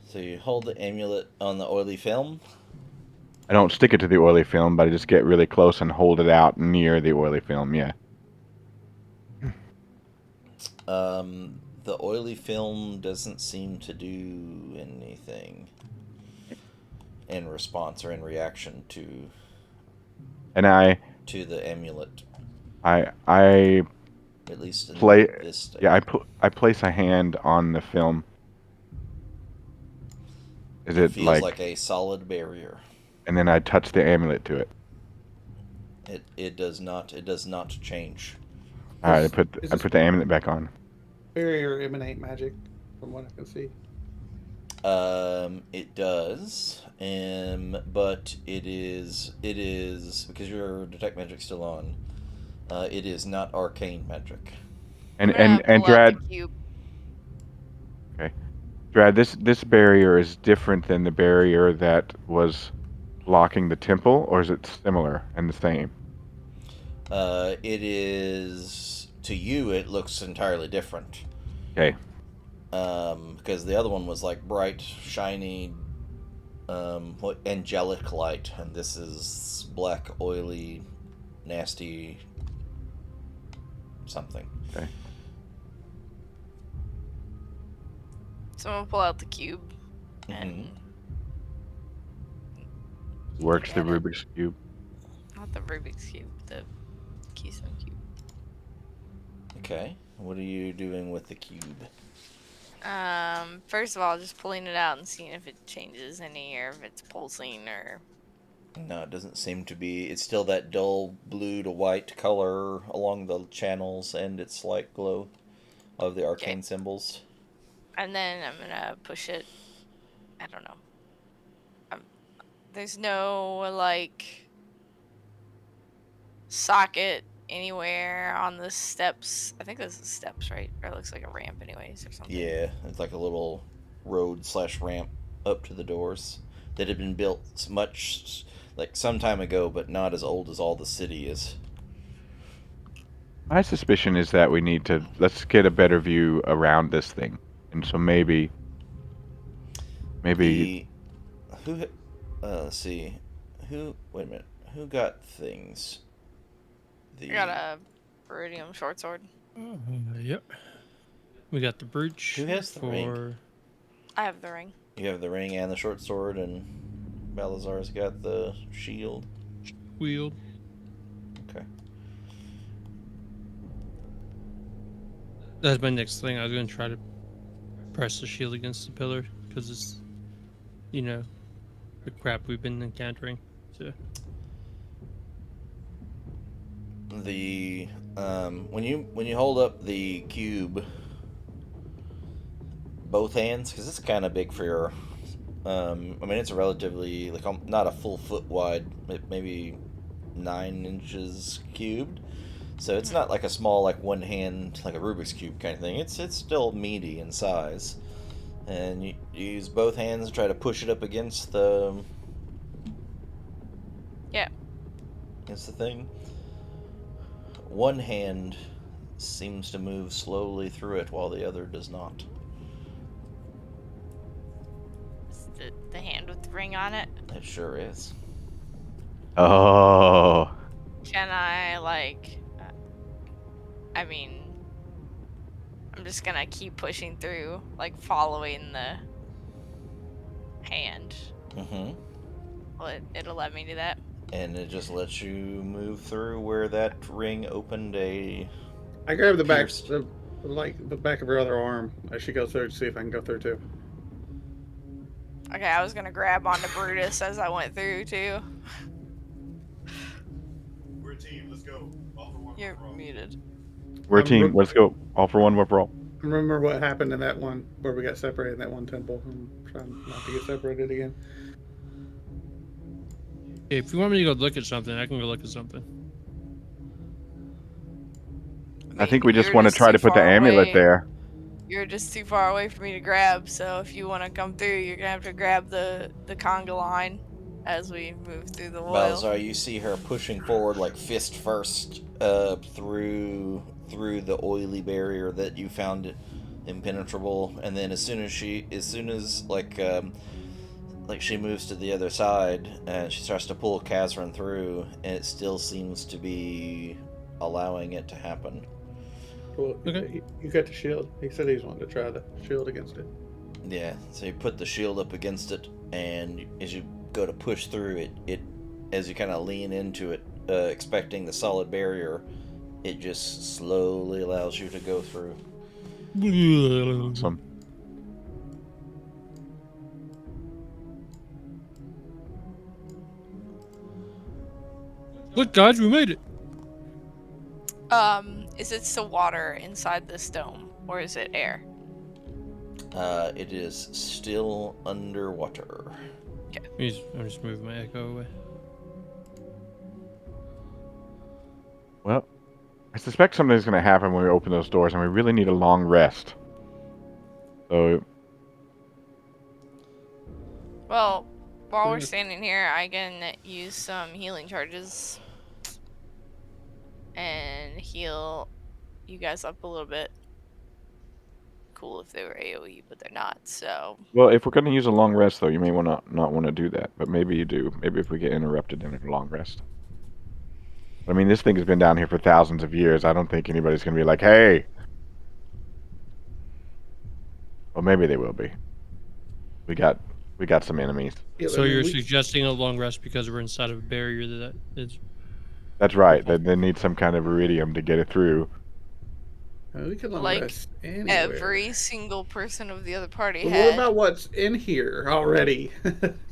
So you hold the amulet on the oily film. I don't stick it to the oily film, but I just get really close and hold it out near the oily film, yeah. The oily film doesn't seem to do anything in response or in reaction to And I the amulet, I at least in play this state. yeah, I place a hand on the film. Is It it feels like like a solid barrier. and then I touch the amulet to it. It does not change. All right, Is I this put the amulet back on. barrier emanate magic, from what I can see? It does, but it is because your detect magic's still on. It is not arcane magic. I'm gonna And pull out the Drad, cube. okay. Drad, this barrier is different than the barrier that was blocking the temple, or is it similar and the same? It is to you. It looks entirely different. Okay. Because the other one was like bright, shiny, angelic light, and this is black, oily, nasty something. Okay. So I'm gonna pull out the cube and Works the look at it. Rubik's Cube. Not the Rubik's cube, the Keystone cube. Okay. What are you doing with the cube? First of all, just pulling it out and seeing if it changes any or if it's pulsing or. No, it doesn't seem to be. It's still that dull blue to white color along the channels and its slight glow of the arcane symbols. And then I'm gonna push it. I don't know. There's no like socket anywhere on the steps. I think this is steps, right? Or it looks like a ramp, anyways, or something. Yeah, it's like a little road/ramp up to the doors that had been built much like some time ago, but not as old as all the city is. My suspicion is that we need to let's get a better view around this thing, and so maybe The who let's see, wait a minute, who got things? I got a Viridium short sword. Yep. We got the brooch. Who has the ring? I have the ring. You have the ring and the short sword, and Balazar's got the shield. Wheel. Okay. That's my next thing. I was gonna try to press the shield against the pillar because it's, the crap we've been encountering. So The when you hold up the cube, both hands, because it's kind of big for your. I mean, it's a relatively not a full foot wide, maybe 9 inches cubed. So it's not like a small one hand like a Rubik's cube kind of thing. It's still meaty in size, and you use both hands to try to push it up against the. Yeah. Against the thing. One hand seems to move slowly through it while the other does not. It's the hand with the ring on it. It sure is. Oh. Can I I mean, I'm just gonna keep pushing through, following the hand. Mm-hmm. It'll let me do that. And it just lets you move through where that ring opened a I grab the back, pierced. the back of her other arm as she goes through to see if I can go through too. Okay, I was gonna grab onto Brutus as I went through too. We're a team. Let's go. All for one. You're muted. We're a team. Let's go. All for one, one for all. Remember what happened in that one where we got separated in that one temple. I'm trying not to get separated again. If you want me to go look at something, I can go look at something. I think we just want to try to put the amulet there. You're just too far away for me to grab, so if you want to come through, you're gonna have to grab the conga line as we move through the oil. Balzar, you see her pushing forward like fist first through the oily barrier that you found impenetrable, and then as soon as she moves to the other side and she starts to pull Kazran through, and it still seems to be allowing it to happen. Well, Okay. You got the shield. He said he's wanting to try the shield against it. Yeah, so you put the shield up against it, and as you go to push through it as you kind of lean into it, expecting the solid barrier, it just slowly allows you to go through. Awesome. Look, guys, we made it. Is it still water inside this dome, or is it air? It is still underwater. Okay. I'm just moving my echo away. Well, I suspect something's going to happen when we open those doors, and we really need a long rest. So, Well, while we're standing here, I can use some healing charges and heal you guys up a little bit. Cool if they were AoE, but they're not, so... well, if we're going to use a long rest, though, you may not want to do that. But maybe you do. Maybe if we get interrupted in a long rest. I mean, this thing has been down here for thousands of years. I don't think anybody's going to be like, hey. Well, maybe they will be. We got some enemies. Yeah, So you're suggesting a long rest because we're inside of a barrier that is... That's right. They need some kind of iridium to get it through. We could long Like, rest anywhere. every single person of the other party But had... what about what's in here already?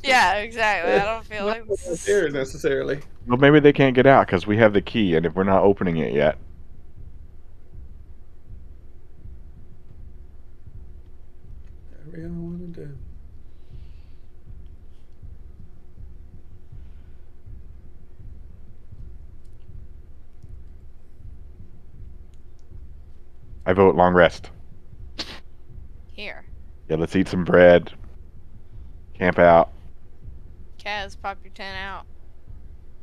Yeah, exactly. I don't feel Not like... what's there necessarily. Well, maybe they can't get out because we have the key, and if we're not opening it yet. Whatever y'all want to do. I vote long rest. Here. Yeah, let's eat some bread. Camp out. Kaz, pop your tent out.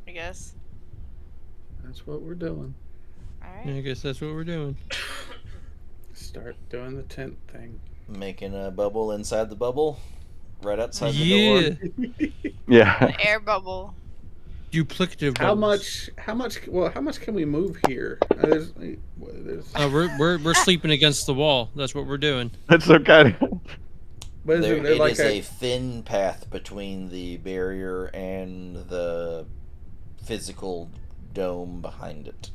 I guess. That's what we're doing. Alright. I guess that's what we're doing. Start doing the tent thing. Making a bubble inside the bubble, right outside the door. Yeah. An air bubble. Duplicative How bubbles. much can we move here? We're sleeping against the wall. That's what we're doing. That's so kind of... But is It there like is a thin path between the barrier and the physical dome behind it.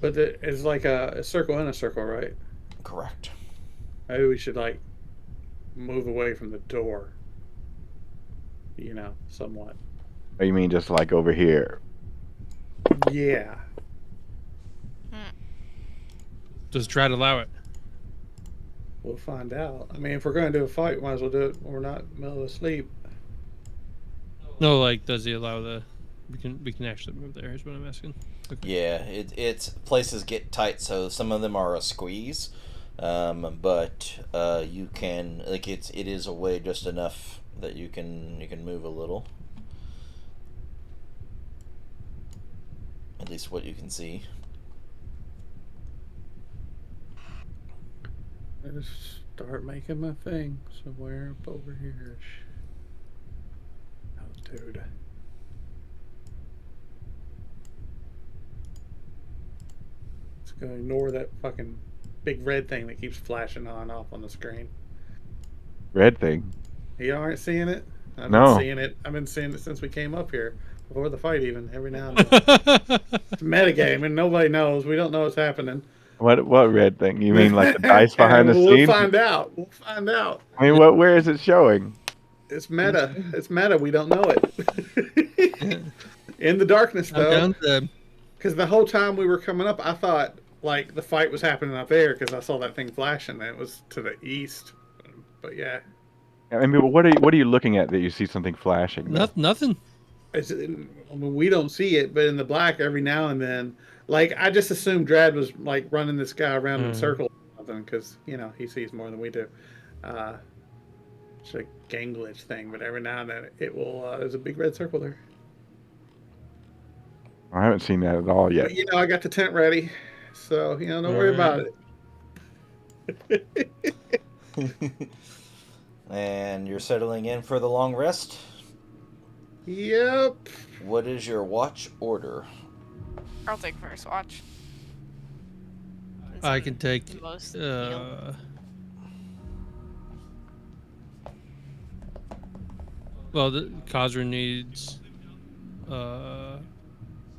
But it's like a circle and a circle, right? Correct. Maybe we should like move away from the door. Somewhat. Oh, you mean just like over here? Yeah. Just try to allow it. We'll find out. I mean, if we're going to do a fight, might as well do it when we're not in the middle of sleep. No, like, does he allow the... We can actually move there, is what I'm asking. Okay. Yeah, it's places get tight, so some of them are a squeeze, but you can it is a way just enough that you can move a little. At least what you can see. I just start making my thing somewhere up over here. Oh, dude. Let's go ignore that fucking big red thing that keeps flashing on and off on the screen. Red thing? You aren't seeing it? I've No. been seeing it. I've been seeing it since we came up here. before the fight, even every now and then. It's a metagame, and nobody knows. We don't know what's happening. What red thing? You mean like the dice behind the We'll scenes? find out. We'll find out. I mean, where is it showing? It's meta. It's meta. We don't know it. In the darkness, I'm though. down to Because the whole time we were coming up, I thought like the fight was happening up there because I saw that thing flashing and it was to the east. But yeah, I mean, what are you looking at that you see something flashing? though? nothing. I mean, we don't see it, but in the black every now and then, like I just assumed Drad was like running this guy around in circles or something because he sees more than we do. It's a game glitch thing, but every now and then it will. There's a big red circle there. I haven't seen that at all yet. But I got the tent ready, so don't worry about it. And you're settling in for the long rest? Yep. What is your watch order? I'll take first watch. I can take. The most heal. Well, the Khazra needs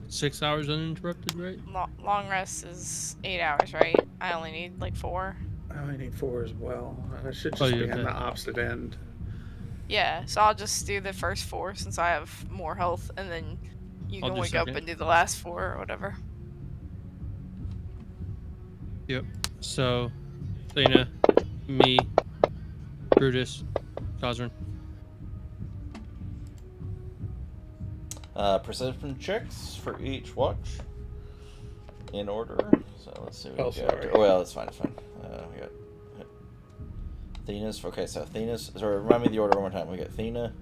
6 hours uninterrupted, right? Long rest is 8 hours, right? I only need like 4. I only need 4 as well. I should just be on the opposite end. Yeah, so I'll just do the first 4 since I have more health, and then you can wake up and do the last 4 or whatever. Yep. So, Thena, me, Brutus, Khazran. Perception checks for each watch in order. So let's see what we got. Sorry. Oh, well, it's fine. It's fine. We got Thena's. Okay, so Thena's. Sorry, remind me the order one more time. We got Thena.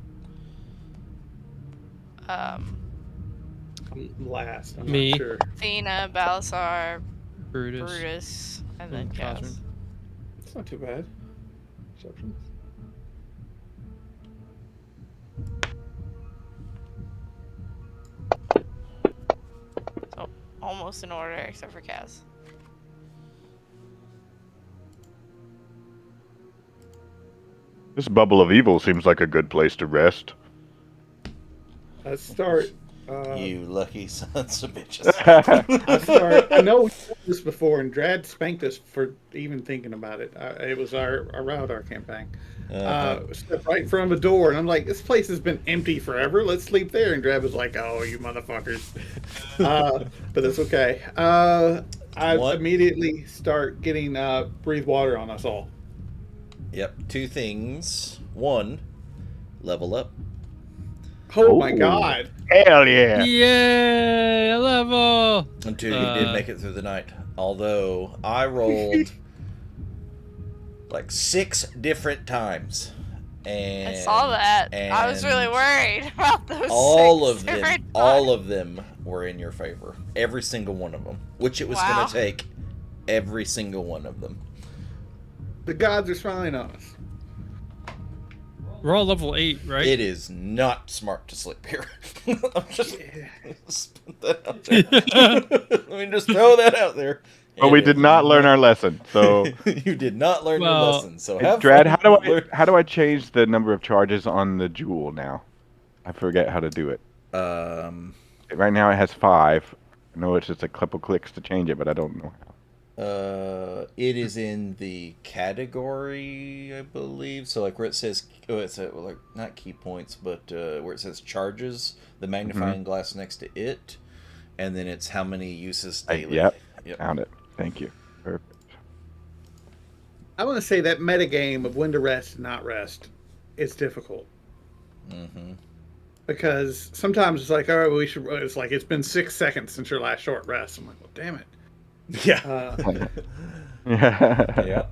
Last. I'm Me. not sure. Thena, Balasar, Brutus, and then Kaz. It's not too bad. Perception. So almost in order except for Kaz. This bubble of evil seems like a good place to rest. Let's start. You lucky sons of bitches. I know we've done this before, and Drad spanked us for even thinking about it. It was our Raudar campaign. Stepped right in front of a door, and I'm like, this place has been empty forever. Let's sleep there. And Drad was like, oh, you motherfuckers. But that's okay. I immediately start getting breathe water on us all. Yep, 2 things. 1, level up. Oh my god. Hell yeah. Yay! Level! And 2, you did make it through the night. Although, I rolled like 6 different times. And I saw that. I was really worried about those. All of them were in your favor. Every single one of them. Which it was going to take. Every single one of them. The gods are smiling on us. We're all level 8, right? It is not smart to sleep here. I'm just put that out there. Let me just throw that out there. But we did not learn our lesson, so you did not learn your lesson. So have Drad, fun. how do I change the number of charges on the jewel now? I forget how to do it. Right now it has 5. I know it's just a couple clicks to change it, but I don't know how. It is in the category, I believe. So like where it says, it's like not key points, but where it says charges, the magnifying glass next to it, and then it's how many uses daily. Yep. Found it. Thank you. Perfect. I want to say that metagame of when to rest and not rest is difficult. Mm-hmm. Because sometimes it's like, all right, well, we should. It's like it's been 6 seconds since your last short rest. I'm like, well, damn it. Yeah. Yeah.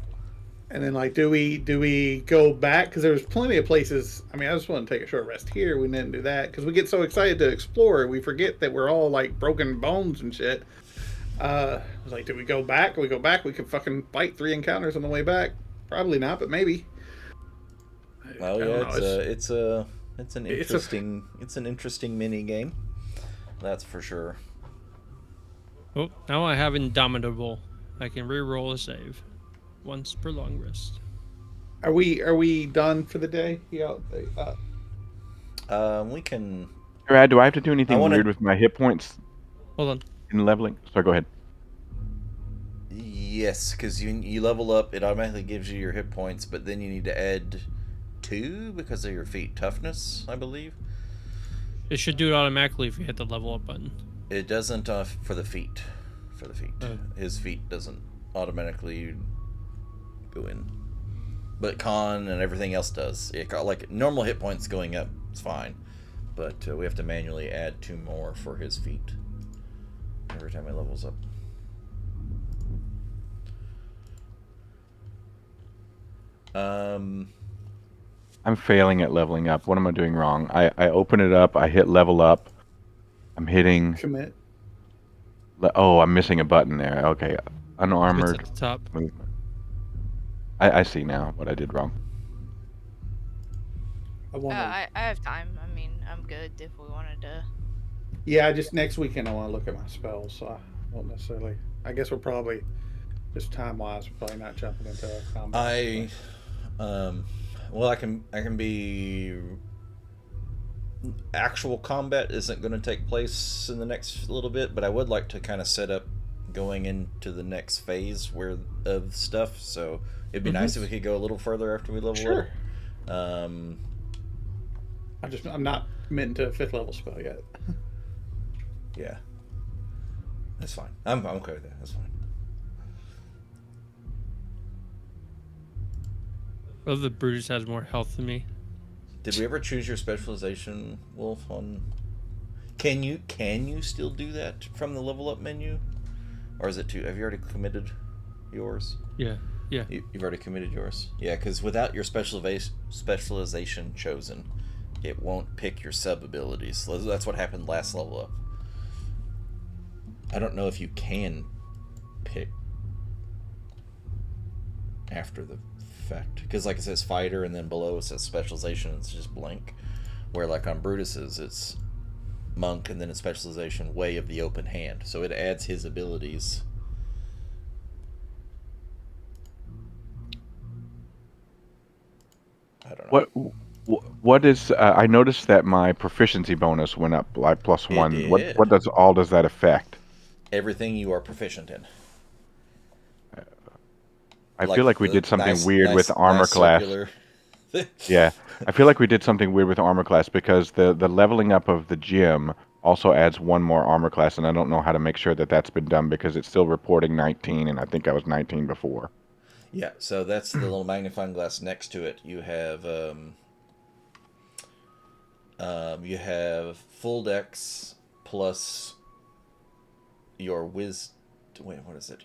And then like, do we go back? Because there was plenty of places. I mean, I just want to take a short rest here. We didn't do that because we get so excited to explore, we forget that we're all like broken bones and shit. I was like, do we go back? We go back. We could fucking fight 3 encounters on the way back. Probably not, but maybe. Well, yeah, it's an interesting mini game. That's for sure. Oh, now I have Indomitable. I can re-roll a save once per long rest. Are we done for the day? Yeah. We can. Brad, do I have to do anything wanna- weird with my hit points Hold on. in leveling? Sorry, go ahead. Yes, because you level up, it automatically gives you your hit points, but then you need to add 2 because of your feat toughness, I believe. It should do it automatically if you hit the level up button. It doesn't for the feat. For the feat, his feat doesn't automatically go in, but con and everything else does. Like normal hit points going up, it's fine, but we have to manually add 2 more for his feat every time he levels up. I'm failing at leveling up. What am I doing wrong? I open it up. I hit level up. I'm hitting. Commit. Oh, I'm missing a button there. Okay, It's unarmored at the top. movement. I see now what I did wrong. I have time. I mean, I'm good if we wanted to. Yeah, just next weekend I want to look at my spells, so I won't necessarily. I guess we're probably just time wise, we're probably not jumping into combat. Well, I can be. Actual combat isn't going to take place in the next little bit, but I would like to kind of set up going into the next phase of stuff. So it'd be nice if we could go a little further after we level up. I'm not committing to a 5th level spell yet. Yeah, that's fine. I'm okay with that. That's fine. Oh, the Brutus has more health than me. Did we ever choose your specialization, Wolf? Can you still do that from the level up menu, or is it too? Have you already committed yours? Yeah. You've already committed yours. Yeah, because without your specialization chosen, it won't pick your sub abilities. So that's what happened last level up. I don't know if you can pick after the fact, because like it says fighter and then below it says specialization. It's just blank. Where like on Brutus's, it's monk and then a specialization way of the open hand. So it adds his abilities. I don't know. What is? I noticed that my proficiency bonus went up like +1. It What did. does that affect? Everything you are proficient in. I feel like we did something weird with armor class. Circular. Yeah, I feel like we did something weird with armor class because the leveling up of the gym also adds 1 more armor class, and I don't know how to make sure that that's been done because it's still reporting 19, and I think I was 19 before. Yeah, so that's the little magnifying glass next to it. You have full dex plus your Wait, what is it?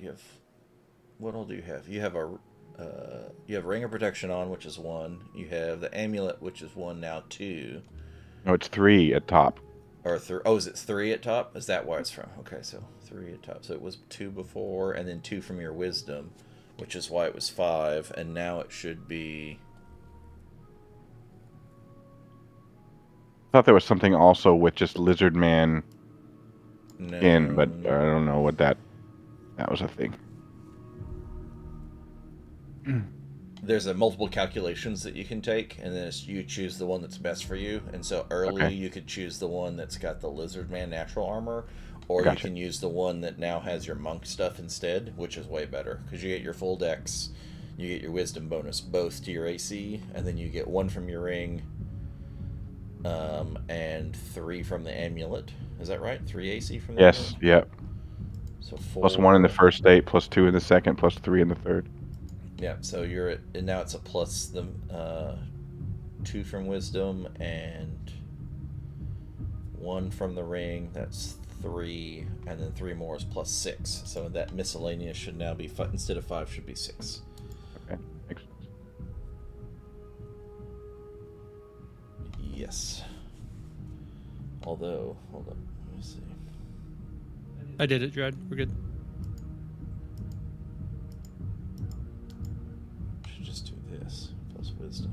What all do you have? You have ring of protection on, which is 1. You have the amulet, which is 1 now 2. No, it's 3 at top. Or is it 3 at top? Is that why it's from? Okay, so 3 at top. So it was 2 before, and then 2 from your wisdom, which is why it was 5, and now it should be. I thought there was something also with just Lizard Man No. but I don't know what that was a thing. There's a multiple calculations that you can take, and then you choose the one that's best for you. And so early you could choose the one that's got the Lizard Man natural armor, or you can use the one that now has your monk stuff instead, which is way better because you get your full dex, you get your wisdom bonus both to your AC, and then you get 1 from your ring, and 3 from the amulet. Is that right? 3 AC from the amulet? Yep. So 4 +1 in the first state, +2 in the second, +3 in the third. Yeah, so and now it's a plus the 2 from wisdom and 1 from the ring. That's 3, and then 3 more is +6. So that miscellaneous should now be instead of 5 should be 6. Okay, makes sense. Yes. Although, hold on, let me see. I did it, Dread. We're good. Should just do this plus wisdom.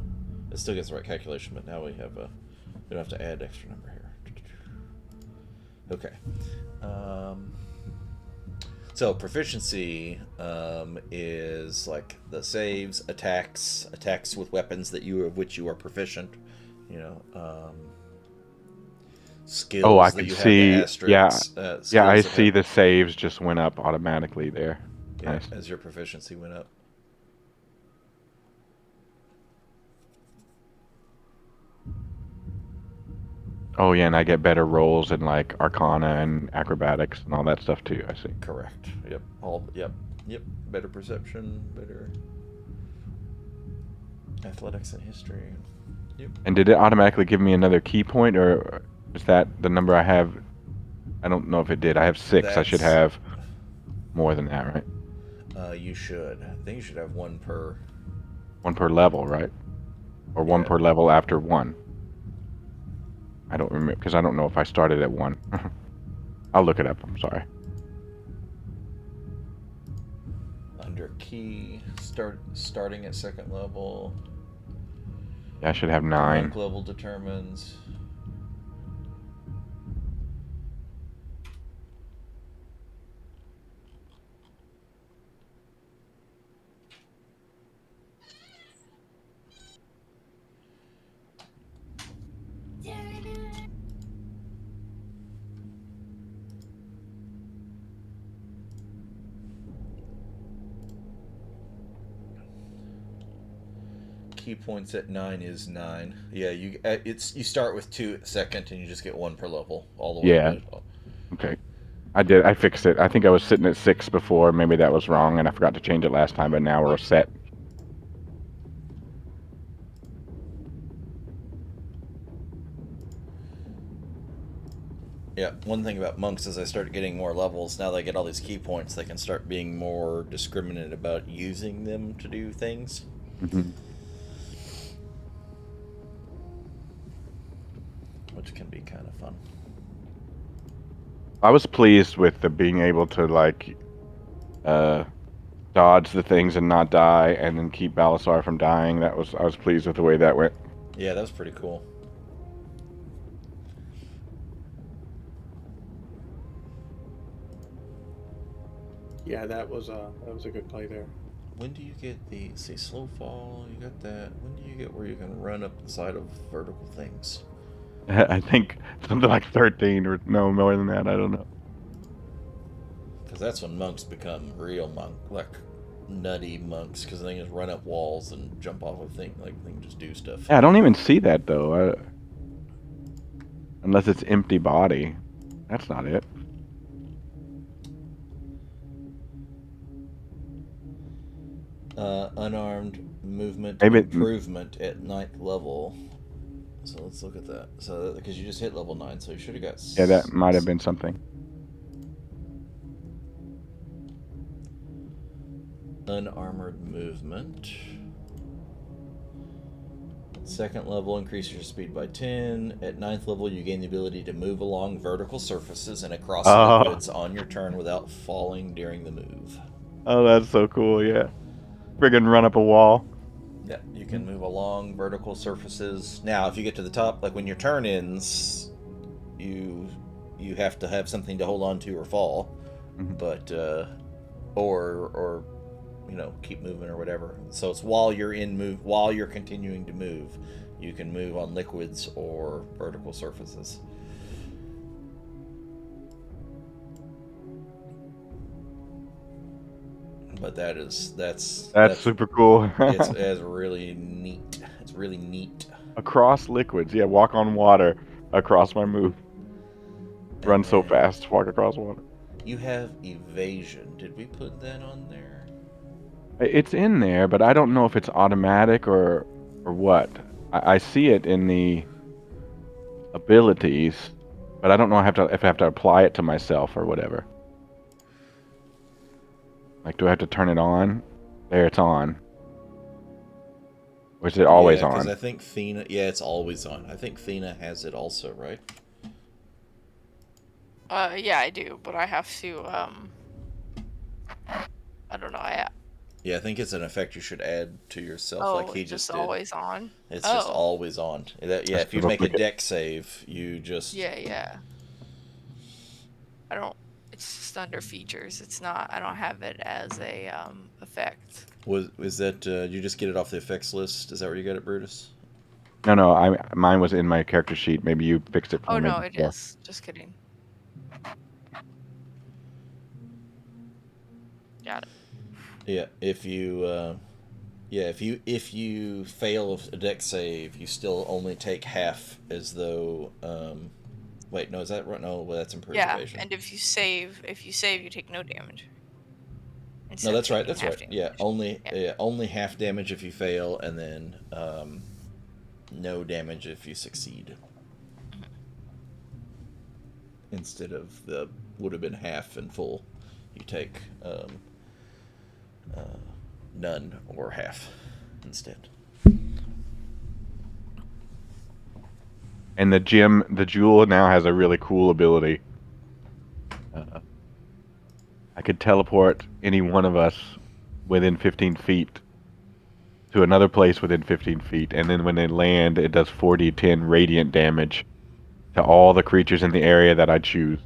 It still gets the right calculation, but now we don't have to add extra number here. Okay. So proficiency is like the saves, attacks with weapons of which you are proficient. Oh, I skills that could you have the see. Yeah, asterisks, yeah. I skills that see have the saves just went up automatically there. yeah Nice. as your proficiency went up. Oh yeah, and I get better rolls in like Arcana and Acrobatics and all that stuff too. I see. Correct. Yep. Yep. Better perception, better athletics and history. Yep. And did it automatically give me another key point, or is that the number I have? I don't know if it did. I have 6. I should That's have more than that, right? you should. I think you should have one per. 1 per level, right? Or 1 Yeah. per level after 1. I don't remember because I don't know if I started at 1. I'll look it up. I'm sorry. Under key, starting at second level. Yeah, I should have The 9. monk level determines. Key points at 9 is 9. Yeah, you start with 2 at second, and you just get 1 per level all the way Yeah. to. Okay. I did. I fixed it. I think I was sitting at 6 before. Maybe that was wrong, and I forgot to change it last time. But now we're set. Yeah, one thing about monks is they start getting more levels. Now they get all these key points, they can start being more discriminate about using them to do things. Mm-hmm. Which can be kind of fun. I was pleased with the being able to like dodge the things and not die, and then keep Balasar from dying. I was pleased with the way that went. Yeah, that was pretty cool. Yeah, that was a good play there. When do you get the slow fall? You got that. When do you get where you can run up the side of vertical things? I think something like 13 or no more than that. I don't know. Because that's when monks become real like nutty monks. Because they can just run up walls and jump off of things. Like they can just do stuff. Yeah, I don't even see that though. Unless it's empty body. That's not it. Unarmed movement Maybe improvement at 9th level. So let's look at that. So because you just hit level 9, so you should have got. yeah, that might have been something. Unarmored movement. Second level increases your speed by 10. At 9th level, you gain the ability to move along vertical surfaces and across liquids on your turn without falling during the move. Oh, that's so cool. Yeah, friggin' run up a wall. Yeah, you can move along vertical surfaces. Now, if you get to the top, like when your turn ends, you have to have something to hold on to or fall, but or keep moving or whatever. So it's while you're continuing to move, you can move on liquids or vertical surfaces. But that's super cool. it's really neat. It's really neat. Across liquids, yeah. Walk on water across my move. Run so fast, walk across water. You have evasion. Did we put that on there? It's in there, but I don't know if it's automatic or what. I see it in the abilities, but I don't know if I have to apply it to myself or whatever. Like, do I have to turn it on? There, it's on. Or is it always on? Because I think Thena. Yeah, it's always on. I think Thena has it also, right? Yeah, I do, but I have to, I don't know, Yeah, I think it's an effect you should add to yourself, like he just did. Always on? It's just always on. If you make a deck save, you just... Yeah. I don't... It's just under features. It's not... I don't have it as a, effect. Is that... you just get it off the effects list? Is that where you got it, Brutus? No, mine was in my character sheet. Maybe you fixed it for Oh me no, it before. is. Just kidding. Got it. Yeah, if you fail a deck save, you still only take half, as though. Wait, no, is that right? No, well, that's in Yeah, preservation. and if you save, you take no damage. No, Instead of that's right. taking That's half right. Yeah, damage. only half damage if you fail, and then no damage if you succeed. Instead of the would have been half and full, you take none or half instead. And the jewel now has a really cool ability. I could teleport any one of us within 15 feet to another place within 15 feet, and then when they land, it does 4d10 radiant damage to all the creatures in the area that I choose.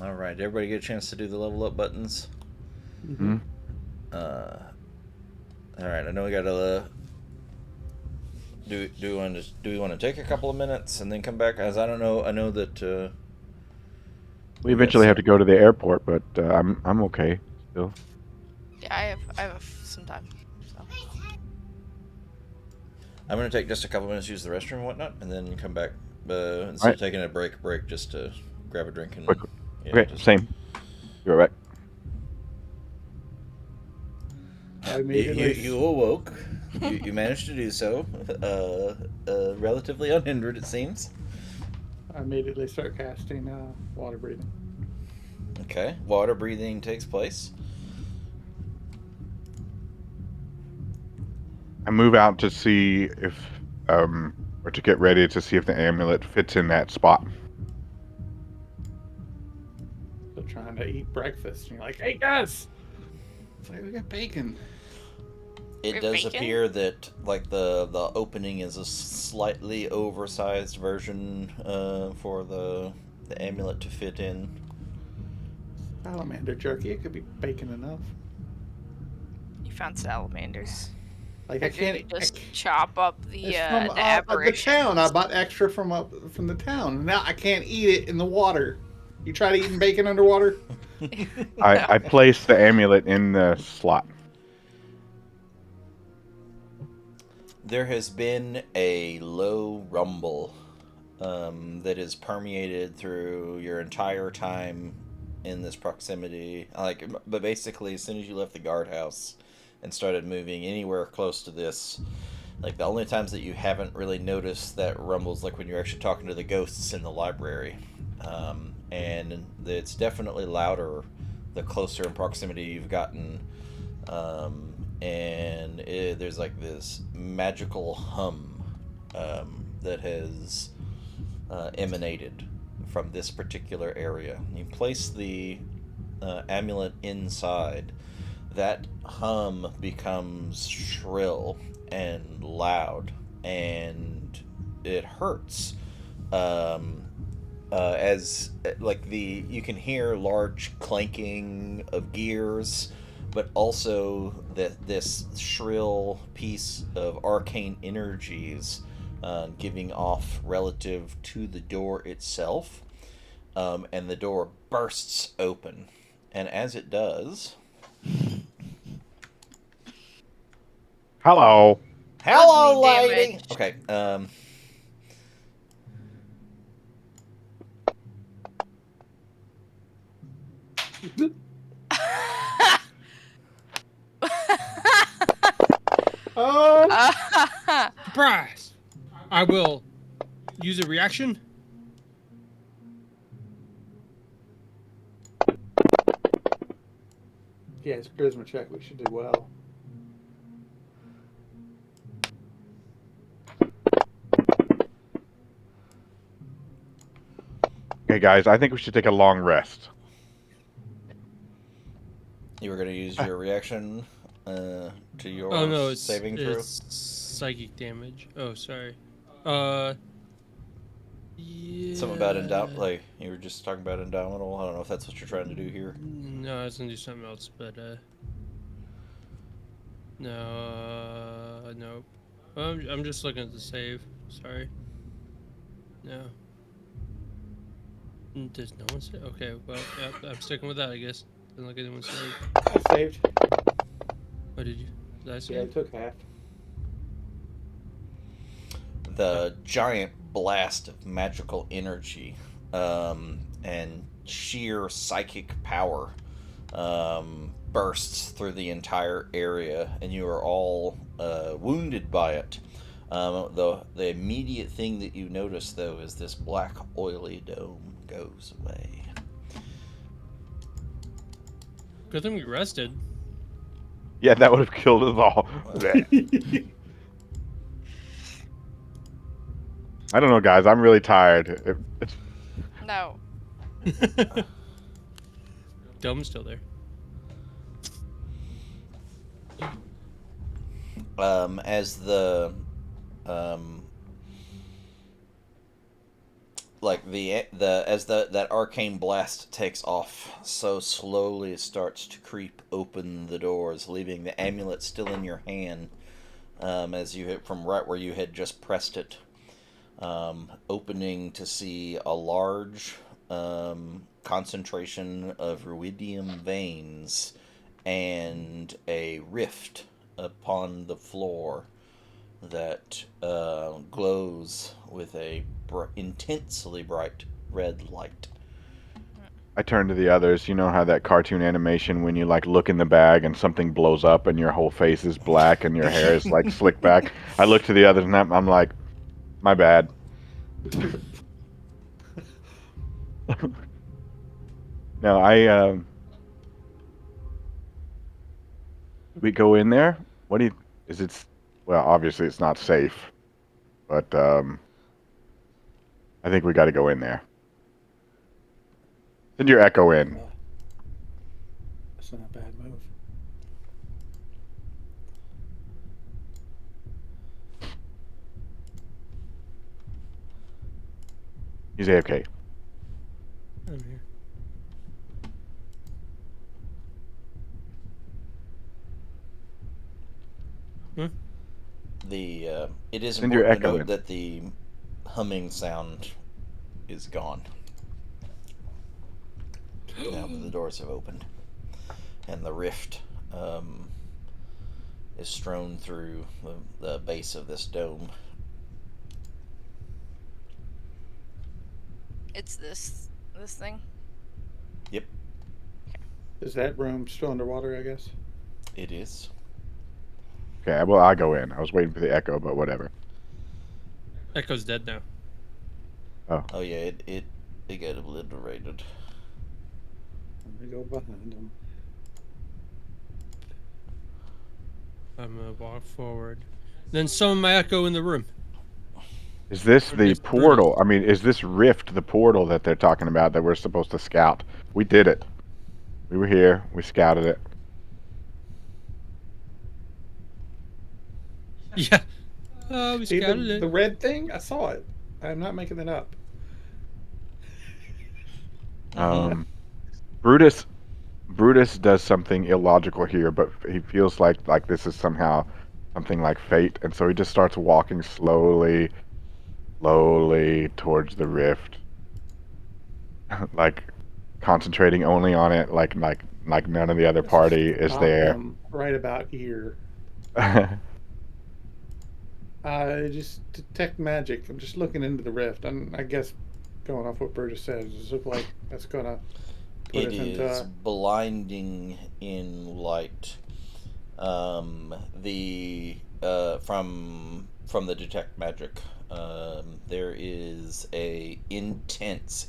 All right, everybody get a chance to do the level up buttons. Mm-hmm. All right, I know we got to. Do we want to take a couple of minutes and then come back? As I don't know, I know that We eventually have to go to the airport, but I'm okay still. Yeah, I have some time. So. I'm gonna take just a couple minutes to use the restroom and whatnot, and then come back. Instead Right. of taking a break just to grab a drink and. Quick. Yeah, Okay, just, same. Be right back. I immediately you awoke. you managed to do so, relatively unhindered, it seems. I immediately start casting water breathing. Okay, water breathing takes place. I move out to see if, or to get ready to see if the amulet fits in that spot. So trying to eat breakfast, and you're like, "Hey guys, it's like we got bacon." It does appear that like the opening is a slightly oversized version for the amulet to fit in. Salamander jerky. It could be bacon enough. You found salamanders. Like Or I can't. did you just chop up the It's from the aberrations? town. I bought extra from the town. Now I can't eat it in the water. You try to eat bacon underwater? I place the amulet in the slot. There has been a low rumble that is permeated through your entire time in this proximity. But basically, as soon as you left the guardhouse and started moving anywhere close to this, like the only times that you haven't really noticed that rumbles, like when you're actually talking to the ghosts in the library, and it's definitely louder the closer in proximity you've gotten. There's like this magical hum that has emanated from this particular area. You place the amulet inside, that hum becomes shrill and loud, and it hurts. As like you can hear large clanking of gears, but also that this shrill piece of arcane energies giving off relative to the door itself, and the door bursts open, and as it does, Hello. hello, Bludgeoning lady. damage. Okay. Oh, Surprise! I will use a reaction. yeah, it's a charisma check. We should do well. Okay, guys, I think we should take a long rest. You were going to use your reaction to your Oh no, saving throw? it's psychic damage. Oh, sorry. Yeah. Something about like you were just talking about Indomitable. I don't know if that's what you're trying to do here. No, I was gonna do something else, but No, nope. I'm just looking at the save. Sorry. No. Does no one save? Okay, well, yeah, I'm sticking with that, I guess. Doesn't look like anyone saved. I saved. Oh, did you? Did I Yeah, I save? took half. The giant blast of magical energy and sheer psychic power bursts through the entire area, and you are all wounded by it. The immediate thing that you notice, though, is this black oily dome goes away. Good thing we rested. Yeah, that would have killed us all. I don't know, guys. I'm really tired. No. Dome's still there. As the um, like the as the that arcane blast takes off, so slowly it starts to creep open the doors, leaving the amulet still in your hand, as you hit from right where you had just pressed it, opening to see a large concentration of ruidium veins and a rift upon the floor that glows with a intensely bright red light. I turn to the others. You know how that cartoon animation when you like look in the bag and something blows up and your whole face is black and your hair is like slicked back. I look to the others and I'm like, my bad. No, we go in there. What do you? Is it? Well, obviously it's not safe, but I think we got to go in there. Send your echo in. That's not a bad move. He's AFK. I'm here. Hmm? It is Send your important to echo note in. that the humming sound is gone now that the doors have opened, and the rift is strewn through the base of this dome. It's this thing. Yep, Is that room still underwater, I guess? it is. Okay, well I go in. I was waiting for the echo, but whatever. Echo's dead now. Oh yeah, it got obliterated. Let me go behind him. I'm gonna walk forward. Then summon my echo in the room. Is this the It's brutal. portal? I mean, is this rift the portal that they're talking about that we're supposed to scout? We did it. We were here. We scouted it. Yeah. We See scouted the it. red thing? I saw it. I'm not making it up. Mm-hmm. Brutus Brutus does something illogical here, but he feels like this is somehow something like fate, and so he just starts walking slowly towards the rift, like concentrating only on it, like none of the other Let's just party is stop there. him right about here. Just detect magic. I'm just looking into the rift. I guess going off what Burgess says, does it look like that's gonna put It us into is blinding in light. The from the detect magic, there is a intense,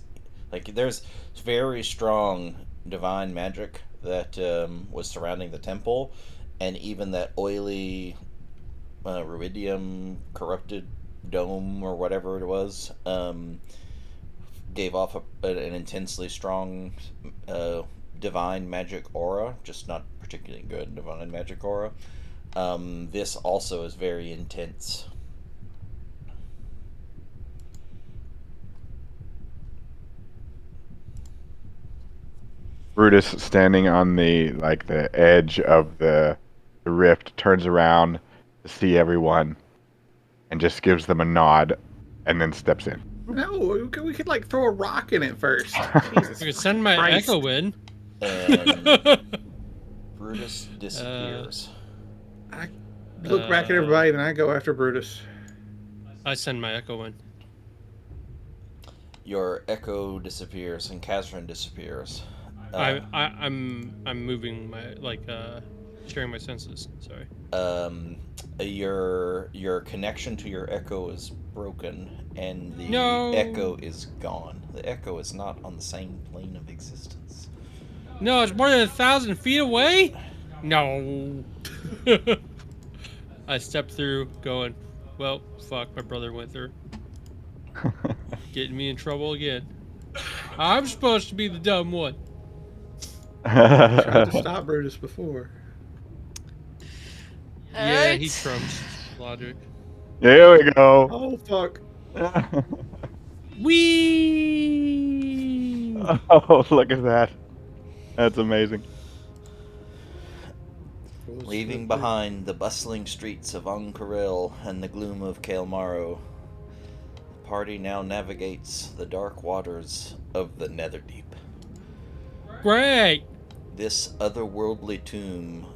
like there's very strong divine magic that was surrounding the temple, and even that oily ruidium corrupted dome or whatever it was gave off an intensely strong divine magic aura, just not particularly good divine magic aura. This also is very intense. Brutus standing on the edge of the the rift, turns around to see everyone, and just gives them a nod, and then steps in. No, we could like throw a rock in it first. Jesus We could send my Christ. echo in. And Brutus disappears. I look back at everybody, and I go after Brutus. I send my echo in. Your echo disappears, and Catherine disappears. I'm moving my sharing my senses. Sorry. Your connection to your echo is broken, and the No. echo is gone. The echo is not on the same plane of existence. No, it's more than 1,000 feet away. No. I stepped through, going, well, fuck. My brother went through, getting me in trouble again. I'm supposed to be the dumb one. I tried to stop Brutus before. Yeah, he trumps logic. There we go. Oh fuck! Whee! Oh, look at that. That's amazing. Leaving behind the bustling streets of Onkaril and the gloom of Kael'Maro, the party now navigates the dark waters of the Netherdeep. Great! This otherworldly tomb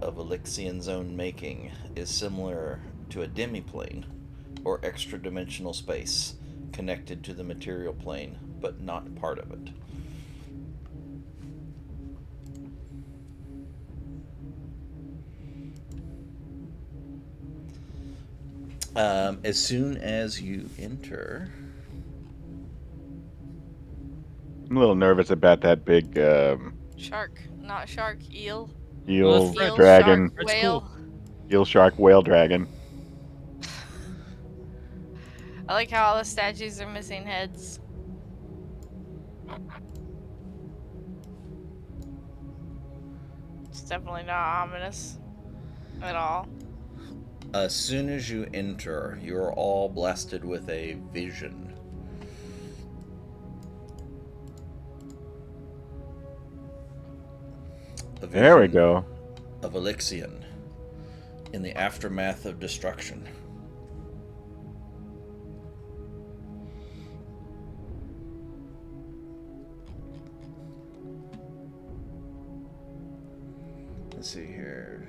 of Elixian's own making is similar to a demiplane, or extra-dimensional space, connected to the material plane, but not part of it. As soon as you enter... I'm a little nervous about that big Shark, not shark, eel. eel Fred. dragon, Shark, whale. eel shark whale dragon. I like how all the statues are missing heads. It's definitely not ominous at all. As soon as you enter, you're all blasted with a vision. A vision There we go. of Elixian in the aftermath of destruction. Let's see here.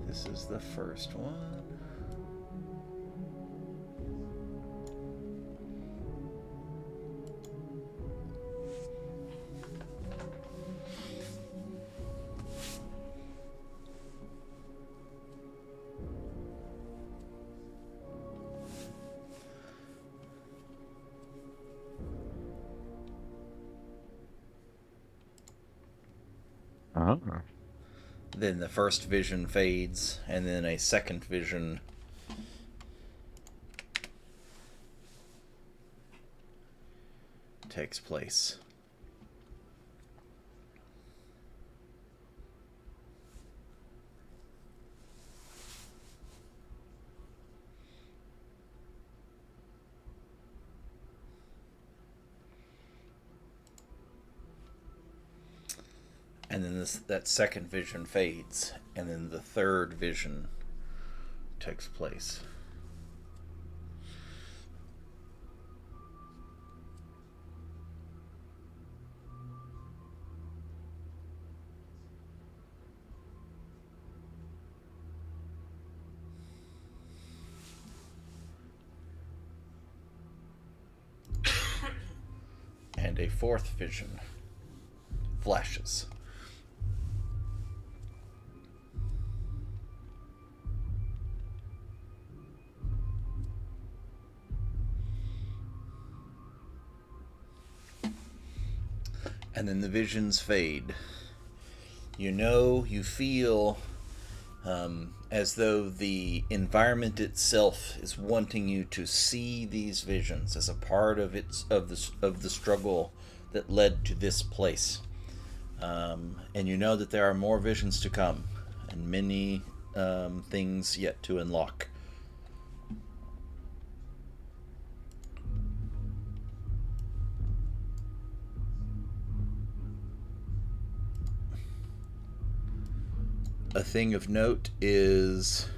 This is the first one. Uh-huh. Then the first vision fades, and then a second vision takes place. And then that second vision fades, and then the third vision takes place. And a fourth vision flashes. And then the visions fade. You feel as though the environment itself is wanting you to see these visions as a part of the struggle that led to this place. And you know that there are more visions to come, and many things yet to unlock. a thing of note is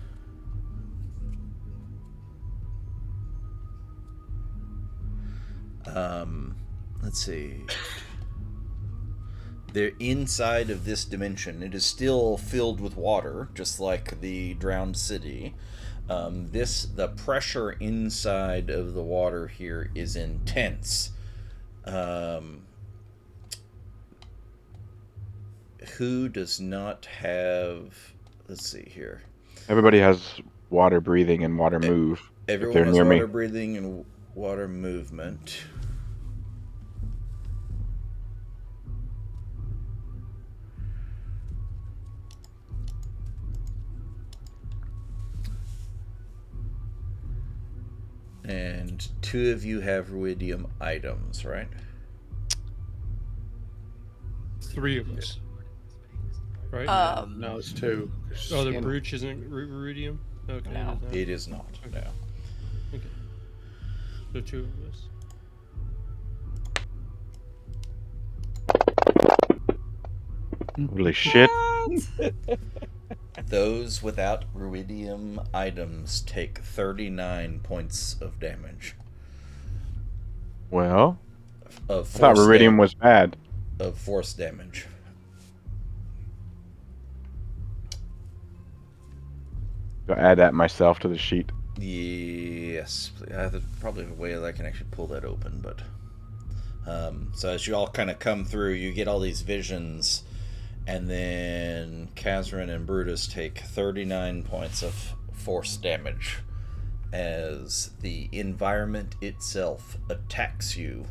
let's see. They're inside of this dimension. It is still filled with water, just like the drowned city. The pressure inside of the water here is intense. Who does not have? Let's see here. Everybody has water breathing and water move. If Everyone they're has near water me. breathing and water movement. And 2 of you have ruidium items, right? 3 of us. Right? No, it's 2. Oh, the brooch isn't ruidium? Okay, No. It is not. Okay. No. Okay. So 2 of us. Holy shit. Those without ruidium items take 39 points of damage. Well, Of I thought force Iridium was bad. Of force damage. So add that myself to the sheet. Yes. I have probably a way that I can actually pull that open, but... so as you all kind of come through, you get all these visions, and then Kazran and Brutus take 39 points of force damage as the environment itself attacks you.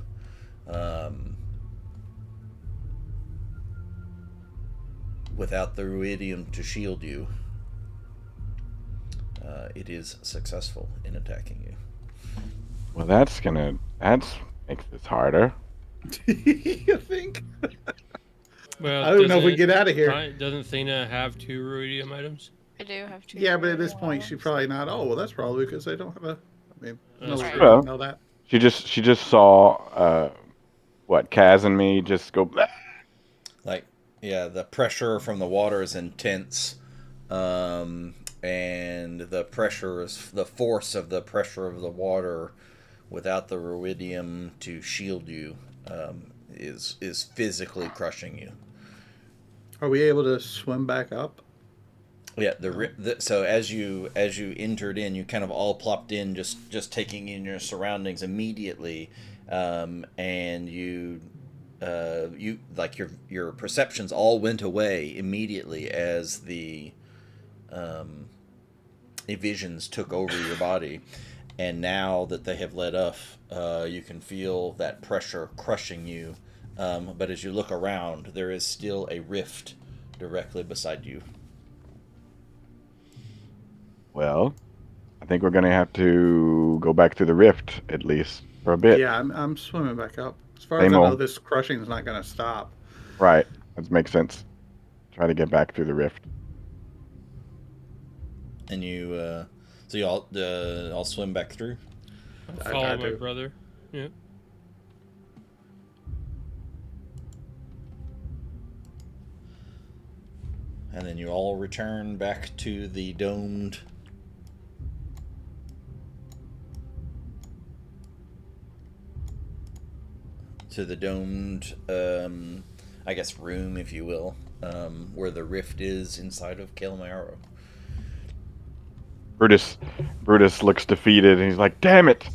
Without the ruidium to shield you, it is successful in attacking you. Well, that makes this harder. You think? Well, I don't know if we get out of here. Doesn't Thena have 2 ruidium items? I do have 2. Yeah, but at this point, items. she's probably not. Oh, well, that's probably because they don't have a. I mean, no That's reason right. to know that. She just saw Kaz and me just go. Bleh. Like, yeah, the pressure from the water is intense, and the force of the pressure of the water without the ruidium to shield you is physically crushing you. Are we able to swim back up? Yeah, so as you entered in, you kind of all plopped in, just taking in your surroundings immediately, and you like your perceptions all went away immediately as the visions took over your body, and now that they have let up, you can feel that pressure crushing you. But as you look around, there is still a rift directly beside you. Well, I think we're gonna have to go back to the rift at least for a bit. Yeah, I'm swimming back up. As far as Same I know, old. this crushing is not going to stop. Right. That makes sense. Try to get back through the rift. And so you all swim back through. I follow my brother. Yep. And then you all return back to the domed I guess room, if you will, where the rift is inside of Kelmaro. Brutus looks defeated and he's like, "Damn it!"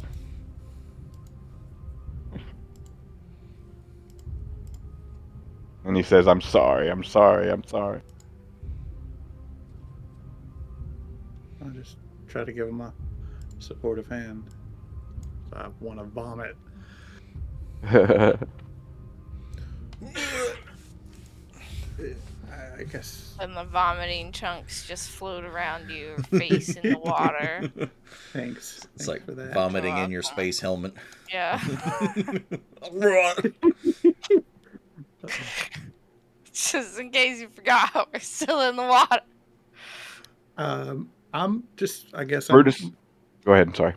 And he says, "I'm sorry. I'm sorry. I'm sorry." I'll just try to give him a supportive hand. I want to vomit. I guess. And the vomiting chunks just float around your face in the water. Thanks. It's Thanks like for that. vomiting in your space helmet. Yeah. Just in case you forgot, we're still in the water. I'm just. I guess. Brutus, go ahead. Sorry.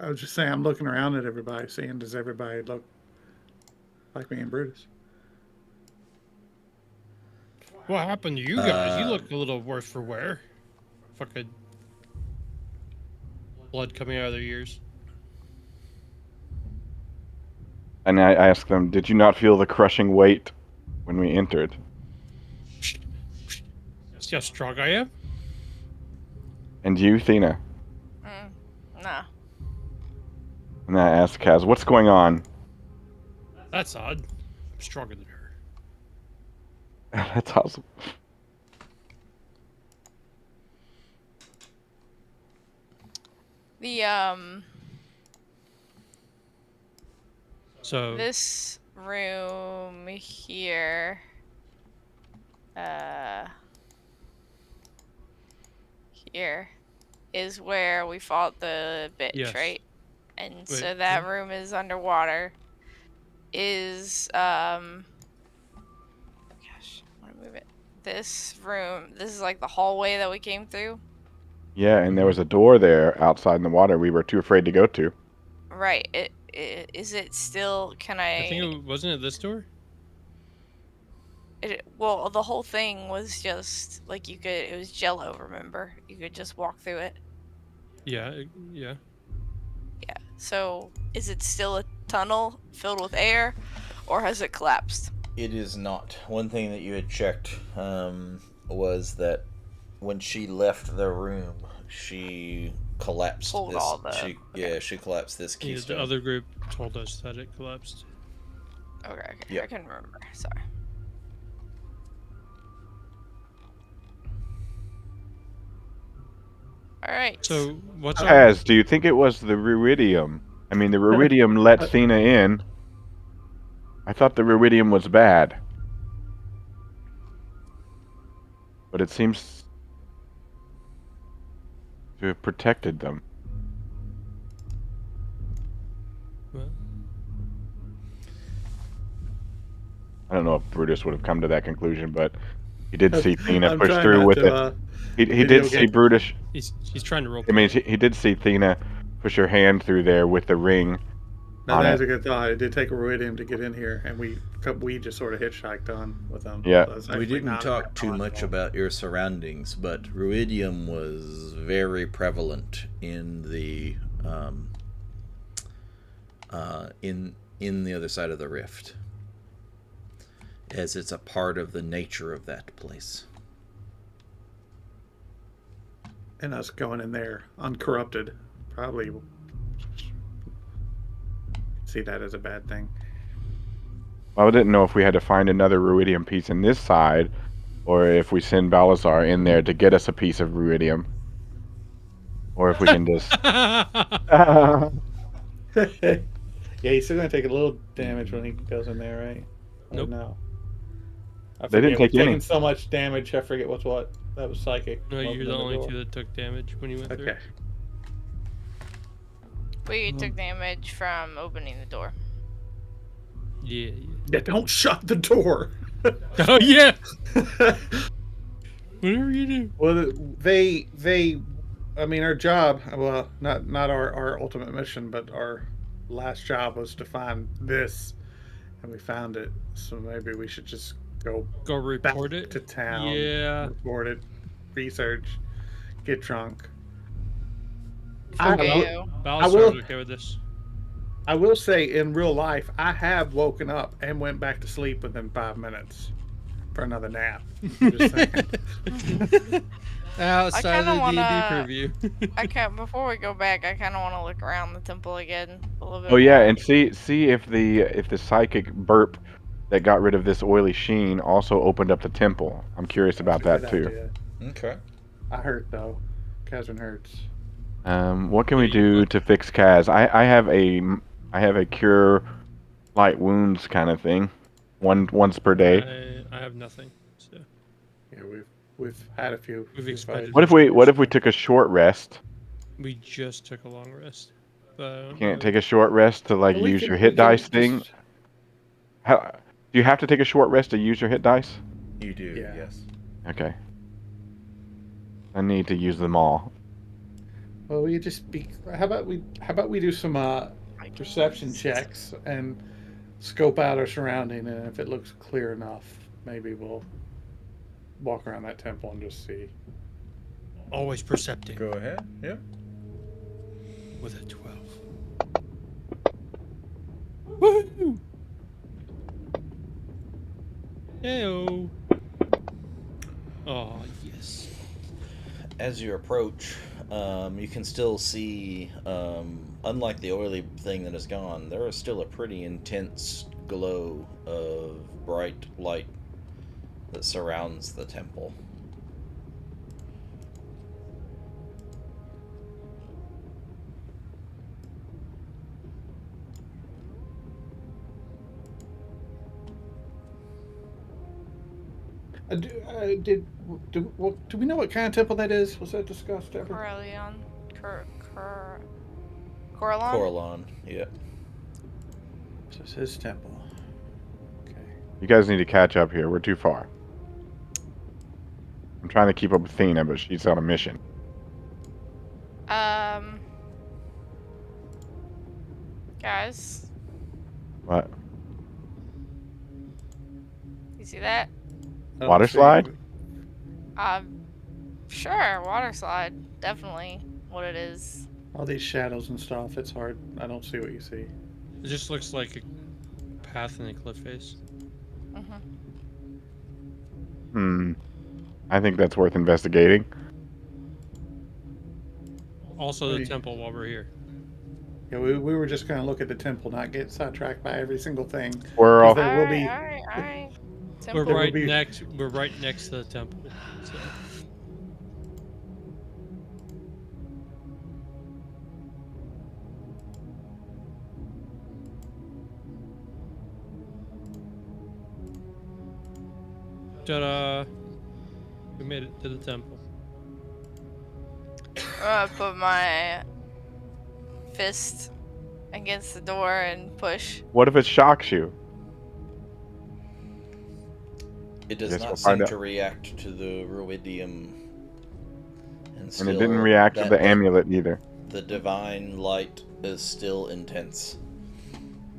I was just saying. I'm looking around at everybody, seeing does everybody look like me and Brutus? What happened to you guys? You look a little worse for wear. Fucking blood coming out of their ears. And I asked them, "Did you not feel the crushing weight when we entered?" See how strong I am? And you, Thena? Nah. And I asked Kaz, "What's going on?" That's odd. I'm stronger than her. That's awesome. So This room here, here is where we fought the bitch, yes. right? And Wait, so that room is underwater. Is gosh, I want to move it. This room, this is like the hallway that we came through. Yeah, and there was a door there outside in the water we were too afraid to go to. Right. Is it still? Can I think it wasn't this door. Well, the whole thing was just like you could. It was Jello. Remember, you could just walk through it. Yeah, yeah. Yeah. So, is it still a tunnel filled with air, or has it collapsed? It is not. One thing that you had checked was that when she left the room, she collapsed Pulled this. all the. She collapsed this Yeah, keystone. the other group told us that it collapsed. Okay. Yep. I couldn't remember. Sorry. All right. So what's Kaz, do you think it was the ruidium? I mean, the ruidium let Thena in. I thought the ruidium was bad. But it seems to have protected them. Well, I don't know if Brutus would have come to that conclusion, but he did see Thena I'm push trying through not with it. to, He video did see game. Brutus. he's trying to roll. I mean, he did see Thena push her hand through there with the ring Now on that's it. a good thought. It did take a ruidium to get in here, and we just sort of hitchhiked on with them. Yeah. So it's We actually didn't not a talk bad too thought much at all. about your surroundings, but ruidium was very prevalent in the in the other side of the rift, as it's a part of the nature of that place. And us going in there uncorrupted probably see that as a bad thing. Well, I didn't know if we had to find another ruidium piece in this side, or if we send Balazar in there to get us a piece of ruidium, or if we can just. Yeah, he's still gonna take a little damage when he goes in there, right? Or Nope. no. I They didn't forget. We've take any. taken so much damage. I forget what's what. That was psychic. No, you're Opening the only door. two that took damage when you went through. Okay. We took damage from opening the door. Yeah. Yeah, don't shut the door. Oh yeah. Whatever you do. Well, they I mean, our job, well, not our ultimate mission, but our last job was to find this, and we found it. So maybe we should just go report back it to town, Yeah. report it, research, get drunk. Balazar's okay with this. I will say, in real life, I have woken up and went back to sleep within 5 minutes for another nap. I'm just saying. Outside the D&D preview. Before we go back, I kind of want to look around the temple again a little bit. Oh yeah, more. and see if the psychic burp that got rid of this oily sheen also opened up the temple. I'm curious about that too. Idea. Okay. I hurt though. Kazan hurts. What can we do to fix Kaz? I have a cure light wounds kind of thing, once per day. I have nothing. So. Yeah, we've had a few. We've expended. What if we took a short rest? We just took a long rest. You can't take a short rest to like use your hit dice thing. How do you have to take a short rest to use your hit dice? You do. Yeah. Yes. Okay. I need to use them all. Well, we just be. How about we do some perception checks and scope out our surrounding, and if it looks clear enough, maybe we'll walk around that temple and just see. Always percepting. Go ahead. Yep. With a 12. Woohoo! Heyo. Oh, yes. As you approach, you can still see, unlike the oily thing that is gone, there is still a pretty intense glow of bright light that surrounds the temple. Do we know what kind of temple that is? Was that discussed ever? Corellion. Coralon? Coralon, yeah. So it's his temple. Okay. You guys need to catch up here. We're too far. I'm trying to keep up with Athena, but she's on a mission. Guys, What? you see that? I don't Water see- slide? Sure, water slide. Definitely what it is. All these shadows and stuff. It's hard. I don't see what you see. It just looks like a path in a cliff face. I think that's worth investigating. Also, the Hey. temple while we're here. Yeah, we were just going to look at the temple, not get sidetracked by every single thing. Squirrel. There will be- Alright. We're Temple. right be- next. We're right next to the temple. So. Ta-da! We made it to the temple. I'm gonna put my fist against the door and push. What if it shocks you? It does Guess not we'll find seem out. to react to the ruidium. And still, it didn't react to the amulet either. The divine light is still intense.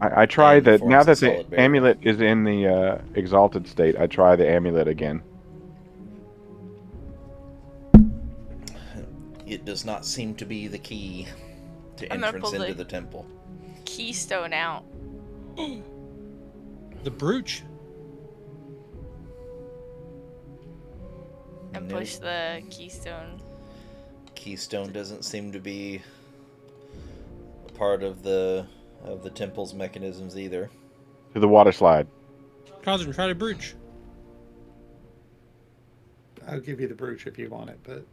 I try And that forms now a that the solid barrier. amulet is in the exalted state. I try the amulet again. It does not seem to be the key to I'm gonna entrance pull into the- the temple. Keystone out. The brooch. And Nope. push the keystone. Keystone doesn't seem to be a part of the temple's mechanisms either. To the water slide. Cosm, try the brooch. I'll give you the brooch if you want it, but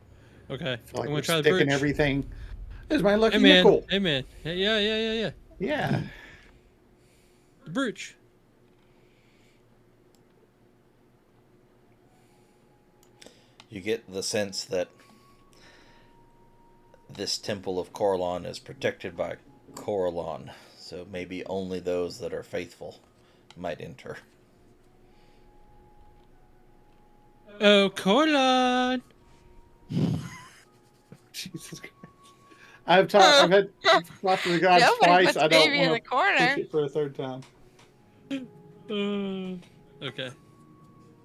Okay. I feel like I'm we're gonna try the sticking brooch. everything. This is my lucky Hey man. nickel. Hey man. Hey, yeah. Yeah. The brooch. You get the sense that this temple of Coralon is protected by Coralon, so maybe only those that are faithful might enter. Oh, Corlon. Jesus Christ. I've had talked to the gods Nobody twice. puts I don't baby in want the to corner. push it for a third time. Okay.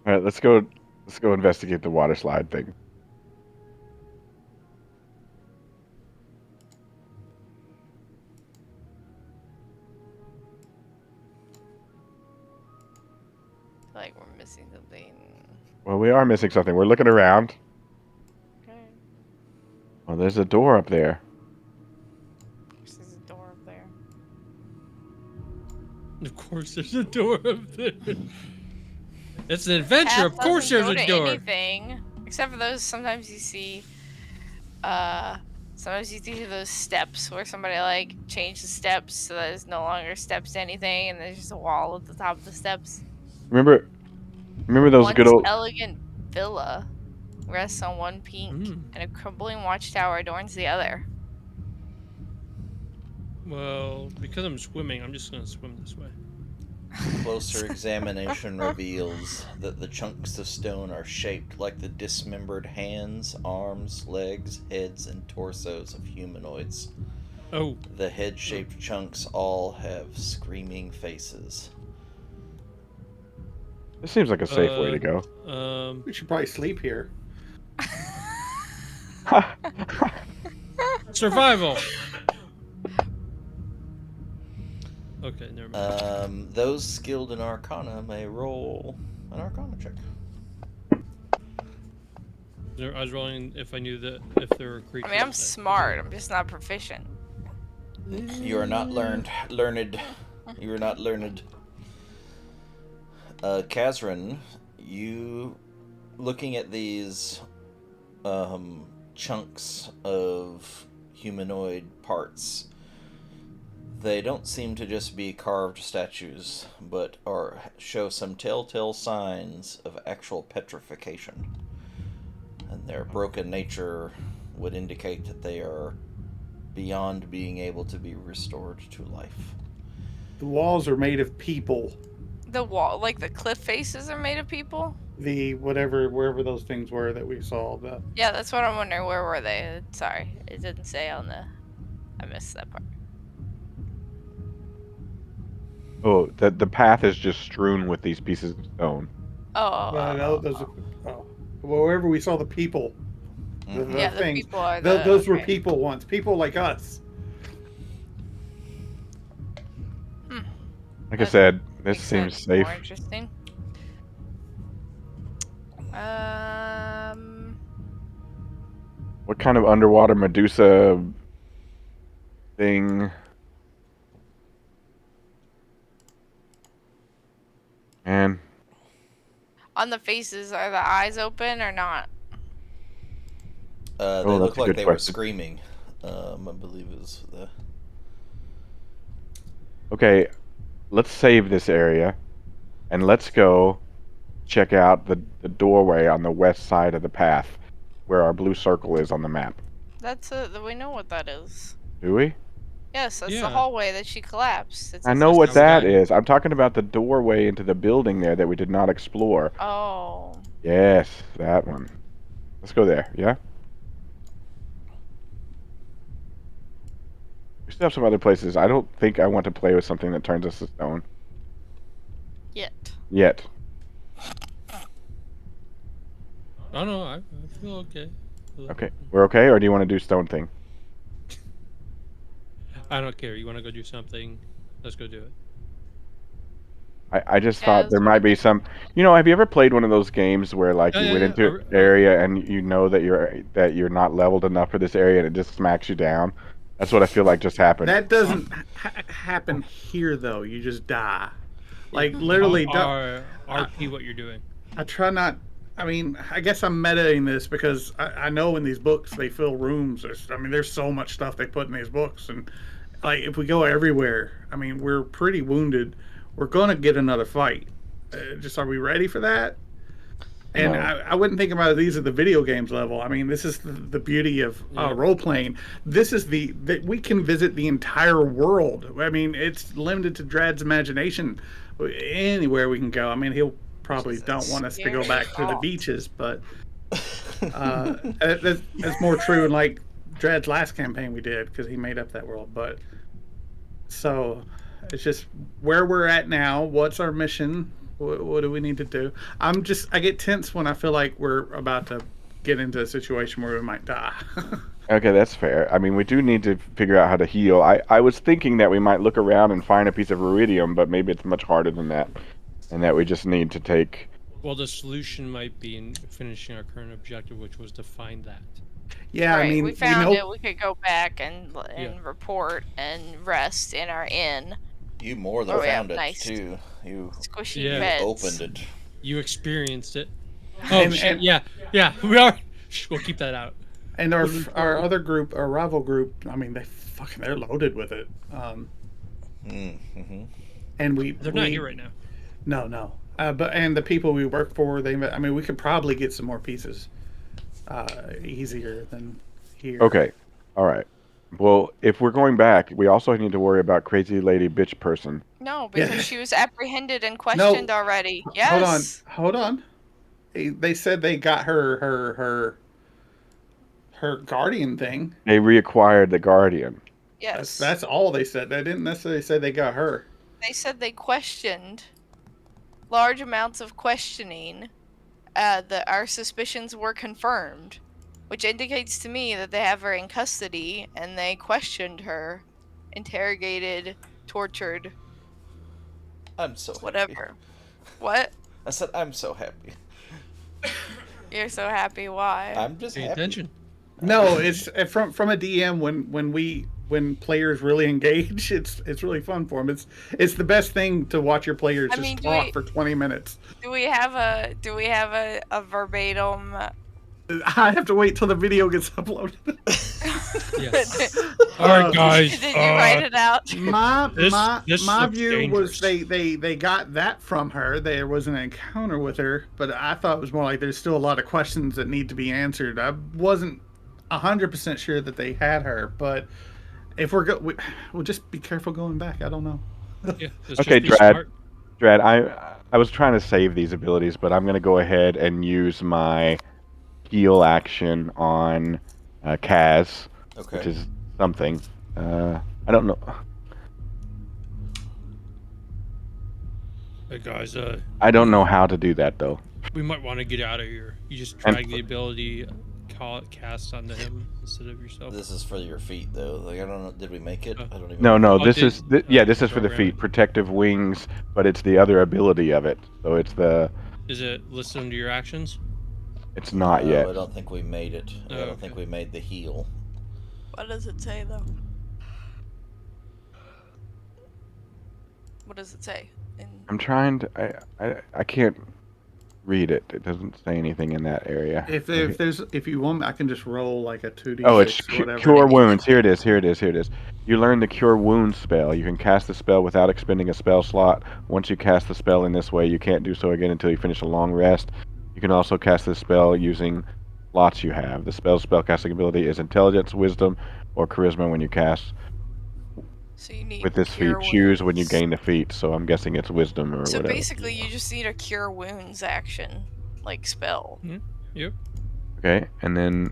All right, let's go. Let's go investigate the water slide thing. I feel like we're missing something. Well, we are missing something. We're looking around. Okay. Well, there's a door up there. There's a door up there. Of course, there's a door up there. It's an adventure. Path Of course, doesn't there's go a to door. Anything except for those. Sometimes you see those steps where somebody like changed the steps so that there's no longer steps to anything, and there's just a wall at the top of the steps. Remember those Once good old. elegant villa rests on one peak, and a crumbling watchtower adorns the other. Well, because I'm swimming, I'm just gonna swim this way. Closer examination reveals that the chunks of stone are shaped like the dismembered hands, arms, legs, heads, and torsos of humanoids. Oh, The head-shaped chunks all have screaming faces. This seems like a safe way to go. We should probably sleep here. Survival. Okay, never mind. Those skilled in Arcana may roll an Arcana check. I was rolling if I knew that if there were creatures. I mean, I'm smart. I'm just not proficient. You are not learned. You are not learned. Kazran, you looking at these chunks of humanoid parts. They don't seem to just be carved statues, but show some telltale signs of actual petrification. And their broken nature would indicate that they are beyond being able to be restored to life. The walls are made of people. The wall, like the cliff faces, are made of people. Wherever those things were that we saw. Yeah, that's what I'm wondering. Where were they? Sorry, it didn't say on the. I missed that part. Oh, the path is just strewn with these pieces of stone. Wherever we saw the people. The things. The people are those were people once. People like us. Like I said, this seems safe. More interesting. What kind of underwater Medusa thing? Man. On the faces, are the eyes open or not? They look like they were screaming. I believe is the. Okay, let's save this area, and let's go check out the doorway on the west side of the path, where our blue circle is on the map. We know what that is. Do we? Yes, that's the hallway that she collapsed. I know what that is. I'm talking about the doorway into the building there that we did not explore. Oh. Yes, that one. Let's go there, yeah? We still have some other places. I don't think I want to play with something that turns us to stone. Yet. Oh no, I feel okay. Okay, we're okay, or do you want to do stone thing? I don't care. You want to go do something? Let's go do it. I just thought there might be some. You know, have you ever played one of those games where like you went into an area and you know that you're not leveled enough for this area and it just smacks you down? That's what I feel like just happened. That doesn't happen here though. You just die. Like literally. RP what you're doing. I try not. I mean, I guess I'm metaing this because I know in these books they fill rooms. There's so much stuff they put in these books, and like if we go everywhere, I mean, we're pretty wounded. We're gonna get another fight. Just are we ready for that? And no. I wouldn't think about these at the video games level. I mean, this is the beauty of role playing. This is that we can visit the entire world. I mean, it's limited to Drad's imagination. Anywhere we can go. I mean, he'll probably don't want us to go back to the beaches, but that's more true in like Drad's last campaign we did because he made up that world. But so it's just where we're at now. What's our mission? What do we need to do? I get tense when I feel like we're about to get into a situation where we might die. Okay, that's fair. I mean, we do need to figure out how to heal. I was thinking that we might look around and find a piece of iridium, but maybe it's much harder than that. And that we just need to take... Well, the solution might be in finishing our current objective, which was to find that. Yeah, right. I mean... we found it. We could go back and report and rest in our inn. You more than found it, too. You squishy beds. Opened it. You experienced it. Oh, shit, yeah. We are... We'll keep that out. And our other group, our rival group, I mean, they're loaded with it. And they're not here right now. No. But the people we work for, we could probably get some more pieces easier than here. Okay. All right. Well, if we're going back, we also need to worry about crazy lady bitch person. No, because she was apprehended and questioned already. Yes. Hold on. They said they got her guardian thing. They reacquired the guardian. Yes. That's all they said. They didn't necessarily say they got her. They said they questioned large amounts of questioning, our suspicions were confirmed, which indicates to me that they have her in custody and they questioned her, interrogated, tortured, I'm so happy. whatever. What? I said I'm so happy. You're so happy? Why? I'm just Pay happy. attention. No, it's from a DM when players really engage. It's really fun for them. It's the best thing to watch your players I just mean, talk for 20 minutes. do we have a verbatim? I have to wait till the video gets uploaded. Yes. All right, guys. Did you write it out? My This my looks view dangerous. was they got that from her. There was an encounter with her, but I thought it was more like there's still a lot of questions that need to be answered. I wasn't 100% sure that they had her, but if we'll just be careful going back. I don't know. Yeah, let's Okay, just be Drad. smart. Drad, I was trying to save these abilities, but I'm going to go ahead and use my heal action on Kaz, Okay. which is something. I don't know. Hey guys, I don't know how to do that though. we might want to get out of here. You just And- drag the ability cast onto him instead of yourself. This is for your feet, though. Like I don't know. Did we make it? I don't even. No, Oh, this did- is yeah, this is go for the around. feet, protective wings, but it's the other ability of it. So it's Is it listed under your actions? it's not No, yet. I don't think we made it. I Oh, don't okay. think we made the heal. What does it say though? What does it say? I'm trying to I can't read it. It doesn't say anything in that area. If you want, I can just roll like a 2d6 Oh, it's or whatever. cure wounds. Here it is. Here it is. Here it is. You learn the cure wounds spell. You can cast the spell without expending a spell slot. Once you cast the spell in this way, you can't do so again until you finish a long rest. You can also cast the spell using slots you have. The spellcasting ability is intelligence, wisdom, or charisma when you cast So you need with this feat. cure Choose when you wounds. gain the feat. So I'm guessing it's wisdom or So whatever. basically, you just need a cure wounds action, like spell. Yep. Okay, and then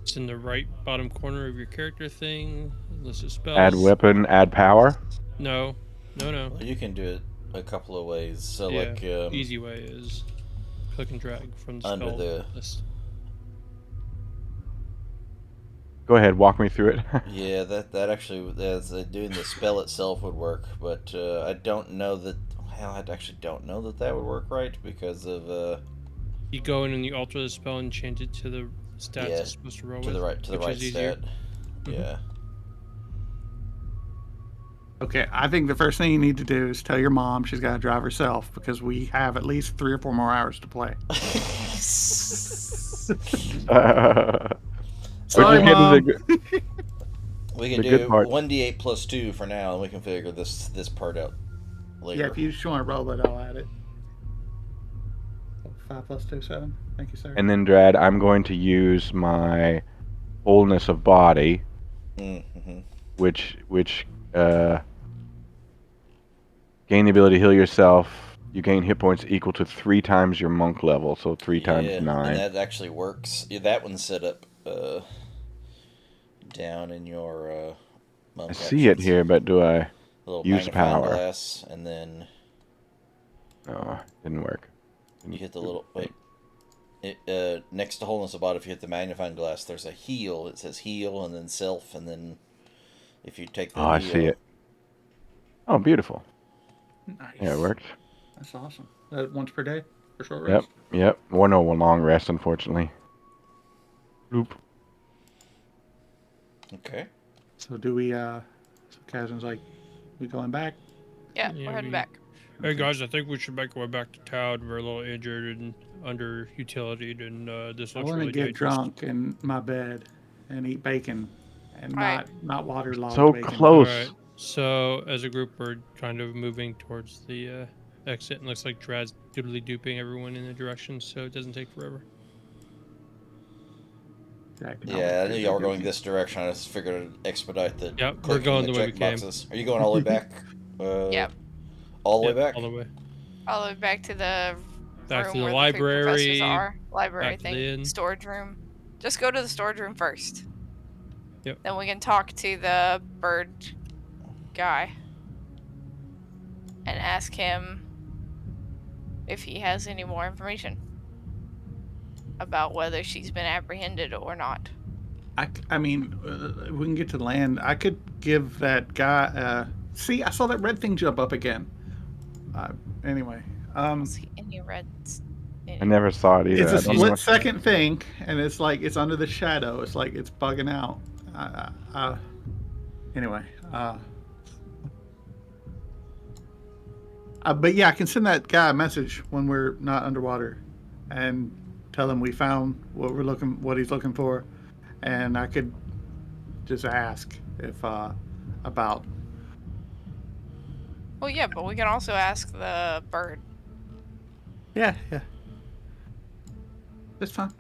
It's in the right bottom corner of your character thing. List of spells. add weapon, add power. No. Well, you can do it a couple of ways. So Yeah, like easy way is click and drag from the Under spell the- list. Go ahead, walk me through it. yeah, that actually doing the spell itself would work, but I don't know that. Well, I actually don't know that would work right because of You go in and you alter the spell and change it to the stats Yeah, it's supposed to roll to with. the right which is easier. stat. Mhm. Yeah. Okay, I think the first thing you need to do is tell your mom she's got to drive herself because we have at least 3 or 4 more hours to play. Sorry, Which is getting Mom. the good- We can The good do part. 1d8 plus 2 for now, and we can figure this part out later. Yeah, if you just want to roll it, I'll add it. 5 plus 2, 7. Thank you, sir. And then, Drad, I'm going to use my wholeness of body, Mm-hmm. which gain the ability to heal yourself. You gain hit points equal to 3 times your monk level, so 3 times 9. And that actually works. Yeah, that one's set up down in your monk I see it actions. here, but do I? A little use magnifying power. glass, and then No, didn't work. you hit the little wait. Next to wholeness of body, if you hit the magnifying glass, there's a heal. It says heal, and then self, and then if you take the Oh, I heal, see it. Oh, beautiful. Nice. Yeah, it worked. That's awesome. Once per day for short Yep, rest. yep. One long rest, unfortunately. Oop. Okay. So do we? So Kazin's like, we going back? Yeah, Yeah, we're heading we- back. Hey guys, I think we should make our way back to town. We're a little injured and under utility, and this I looks want to really get dangerous. drunk in my bed and eat bacon, and Right. not waterlogged So bacon. close. Alright, so as a group, we're kind of moving towards the exit, and looks like Drad's doodly duping everyone in the direction, so it doesn't take forever. Exactly. Yeah, I knew y'all were going this direction. I just figured to expedite the. Yep, we're clicking going the way check we came. boxes. Are you going all the way back? Yep. All the Yep, way back. all the way. All the way back to the Back room to the where the 3 library, professors are. Library back to the thing. inn. Storage room. Just go to the storage room first. Yep. Then we can talk to the bird guy and ask him if he has any more information about whether she's been apprehended or not. I mean, if we can get to land, I could give that guy. See, I saw that red thing jump up again. Anyway, I don't see any reds. I never saw it either. it's a I don't know what- split-second thing, and it's like it's under the shadow. It's like it's bugging out. Anyway, but yeah, I can send that guy a message when we're not underwater, and tell him we found what he's looking for, and I could just ask if about. Well, yeah, but we can also ask the bird. Yeah, that's fine.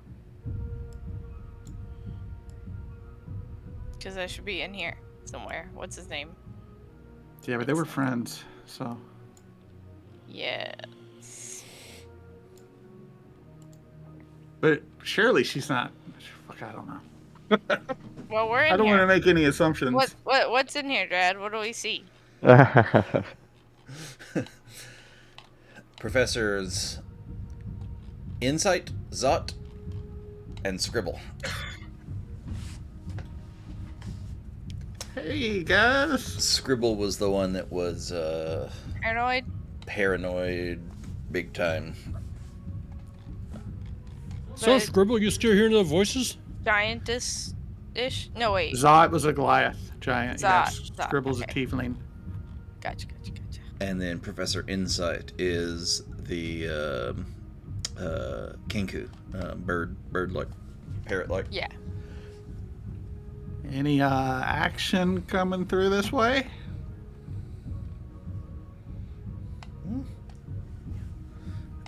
Because that should be in here somewhere. What's his name? Yeah, but they were friends, so. Yes. But surely she's not. Fuck, I don't know. Well, we're in I don't here. want to make any assumptions. What's in here, Dad? What do we see? Professors Insight, Zot, and Scribble. Hey guys. Scribble was the one that was Paranoid? big time. So, But- Scribble, you still hearing the voices? Giantess-ish? No, wait. Zot was a Goliath giant. Zot, Yes. Zot, Scribble's okay. a tiefling. Gotcha. And then Professor Insight is the kinku, bird-like, parrot-like. Yeah. Any action coming through this way?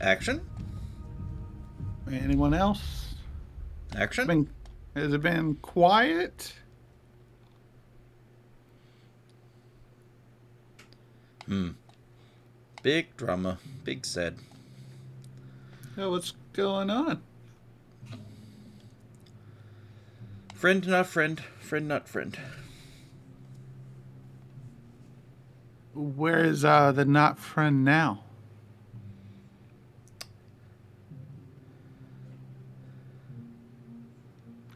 Action? Anyone else? Action? Has it been quiet? Big drama. Big sad. Oh, what's going on? Friend not friend. Friend not friend. Where is the not friend now?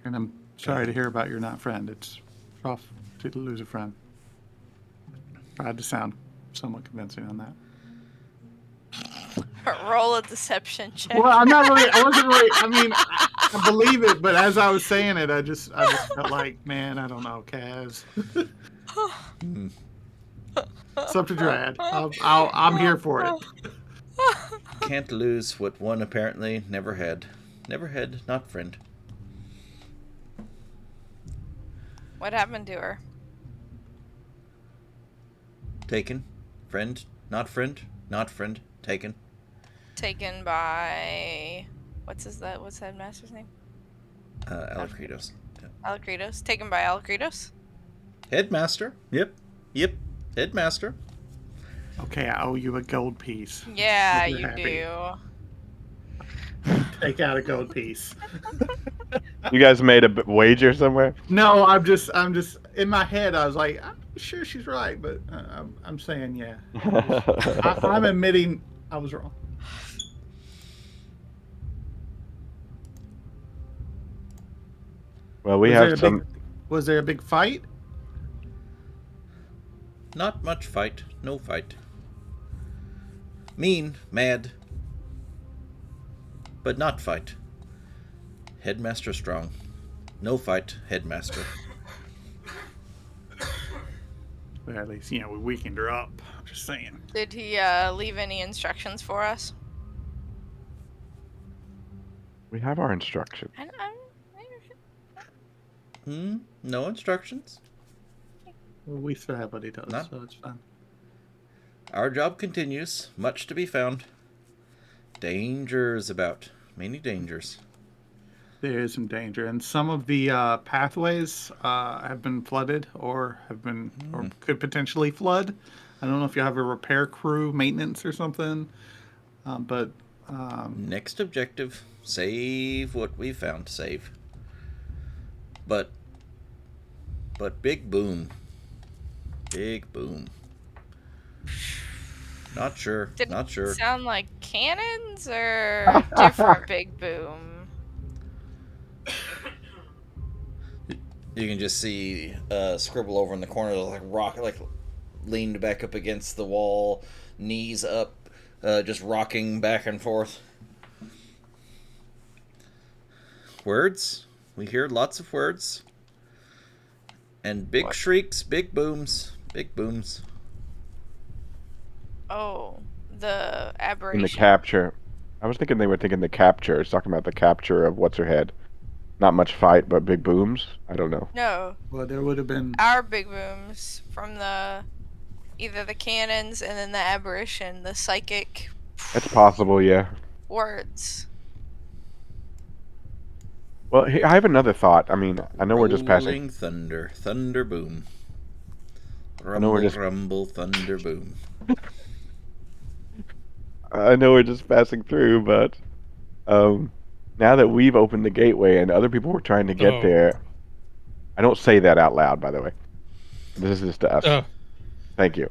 And I'm sorry to hear about your not friend. It's rough to lose a friend. Tried to sound somewhat convincing on that. Roll a deception check. Well, I wasn't really, I mean, I believe it, but as I was saying it, I just felt like, man, I don't know, Kaz. It's up to Drad. I'm here for it. Can't lose what one apparently never had. Never had, not friend. What happened to her? Taken. Friend, not friend. Not friend. Taken. Taken by... What's that master's name? Alacritos. Yeah. Alacritos. Taken by Alacritos? Headmaster. Yep. Headmaster. Okay, I owe you a gold piece. Yeah, If you're you happy. do. Take out a gold piece. You guys made a wager somewhere? No, I'm just in my head. I was like, I'm sure she's right, but I'm saying yeah. I'm admitting I was wrong. Well, we Was have there a some. Was there a big fight? Not much fight. No fight. Mean, mad. But not fight. Headmaster strong. No fight, headmaster. Well, at least we weakened her up. I'm just saying. Did he leave any instructions for us? We have our instructions. No instructions. Well, we still have what he does, Not- so it's fine. Our job continues. Much to be found. Dangers about. Many dangers. There is some danger, and some of the pathways have been flooded, or or could potentially flood. I don't know if you have a repair crew, maintenance, or something, but Next objective. Save what we found. Save. But big boom. Big boom. Not sure. Did Not it sure. sound like cannons or a different big boom? You can just see Scribble over in the corner, like rock, like leaned back up against the wall, knees up, just rocking back and forth. Words. We hear lots of words. And big What? shrieks, big booms, big booms. Oh, the In the aberration. capture. I was thinking they were thinking the capture. It's talking about the capture of what's her head. Not much fight, but big booms. I don't know. No, Well, there would have been. our big booms from the either the cannons and then the aberration, the psychic It's possible, yeah. words. Well, I have another thought. I mean, I know we're just passing. Rolling thunder, thunder boom. I know we're Rumble, just. rumble, thunder boom. I know we're just passing through, but now that we've opened the gateway and other people were trying to get Oh. there, I don't say that out loud, by the way. This is just to us. Oh. Thank you.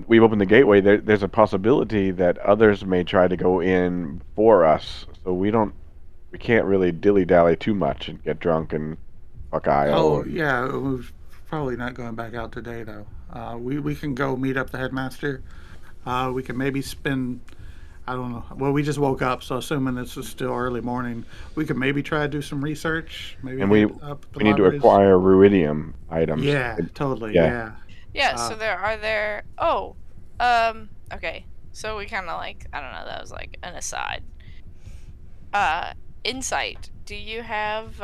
We've opened the gateway. There's a possibility that others may try to go in for us, so we can't really dilly dally too much and get drunk and fuck Oh IO. yeah, we're probably not going back out today though. We can go meet up the headmaster. We can maybe spend. I don't know. Well, we just woke up, so assuming this is still early morning, we could maybe try to do some research. Maybe And hit up the we need to libraries. acquire ruidium items. Yeah, totally. Yeah. Yeah. Yeah, so there. Oh, okay. So we kind of like, I don't know. That was like an aside. Insight. Do you have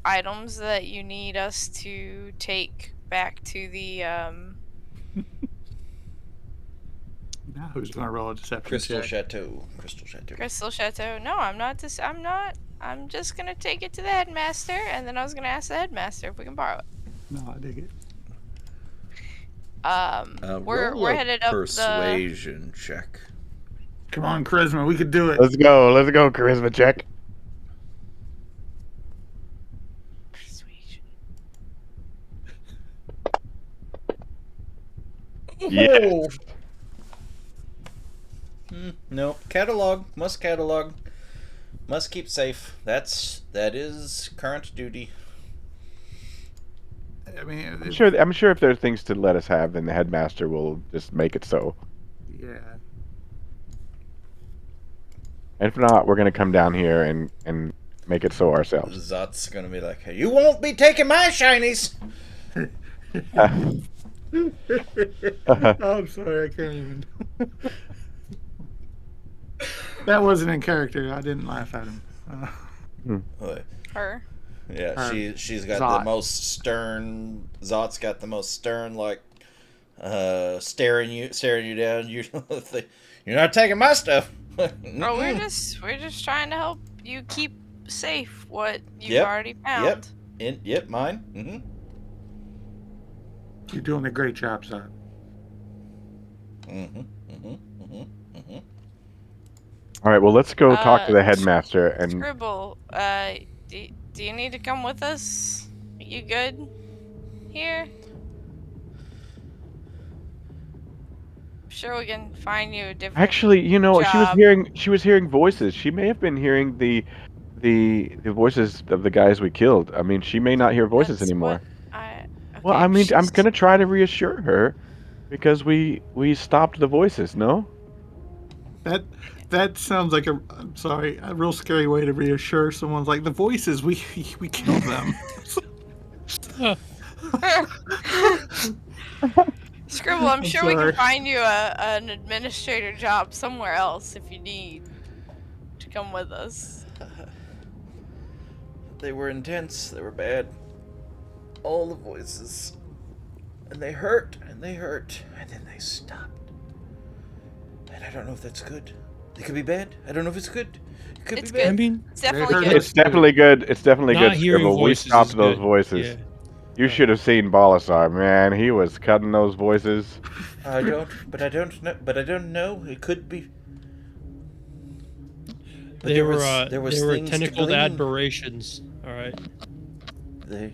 items that you need us to take back to the Now who's going to roll a deception Crystal check? Chateau. Crystal Chateau. Crystal Chateau? No, I'm not. I'm not. I'm just gonna take it to the headmaster, and then I was gonna ask the headmaster if we can borrow it. No, I dig it. We're Roll a headed up the. persuasion check. Come on, charisma, we could do it. Let's go. Let's go, charisma check. Persuasion. Yes. No. Catalog. Must catalog. Must keep safe. That is current duty. I mean, I'm sure if there's things to let us have, then the headmaster will just make it so. Yeah. And if not, we're gonna come down here and make it so ourselves. Zot's gonna be like, "Hey, you won't be taking my shinies." Oh, I'm sorry, I can't even. That wasn't in character. I didn't laugh at him. Her. Yeah, she's got Zot. the most stern. Zot's got the most stern, like staring you down. You're not taking my stuff. Oh, we're just trying to help you keep safe what you've Yep, already found. Yep, mine. Mm-hmm. You're doing a great job, son. Mm-hmm. Mm-hmm. Mm-hmm. Mm-hmm. All right. Well, let's go talk to the headmaster and. Scribble, do you need to come with us? You good here? Sure, we can find you a different. Actually, you know, job. she was hearing voices. She may have been hearing the voices of the guys we killed. I mean, she may not hear voices That's anymore. Well, okay, I mean, I'm she's- gonna try to reassure her because we stopped the voices. No. That sounds like I'm sorry, a real scary way to reassure someone. Like the voices, we killed them. Scribble, I'm sure we sorry. can find you an administrator job somewhere else if you need to come with us. They were intense. They were bad. All the voices, and they hurt, and then they stopped. And I don't know if that's good. It could be bad. I don't know if it's good. It could It's be good. bad. I mean, It's definitely hurt good. It's definitely good. It's definitely not good. hearing Scribble. We voices stopped is those good. voices. Yeah. You should have seen Balasar, man. He was cutting those voices. I don't know. It could be. But They there were was they were things to tentacled glean. aberrations. All right. They.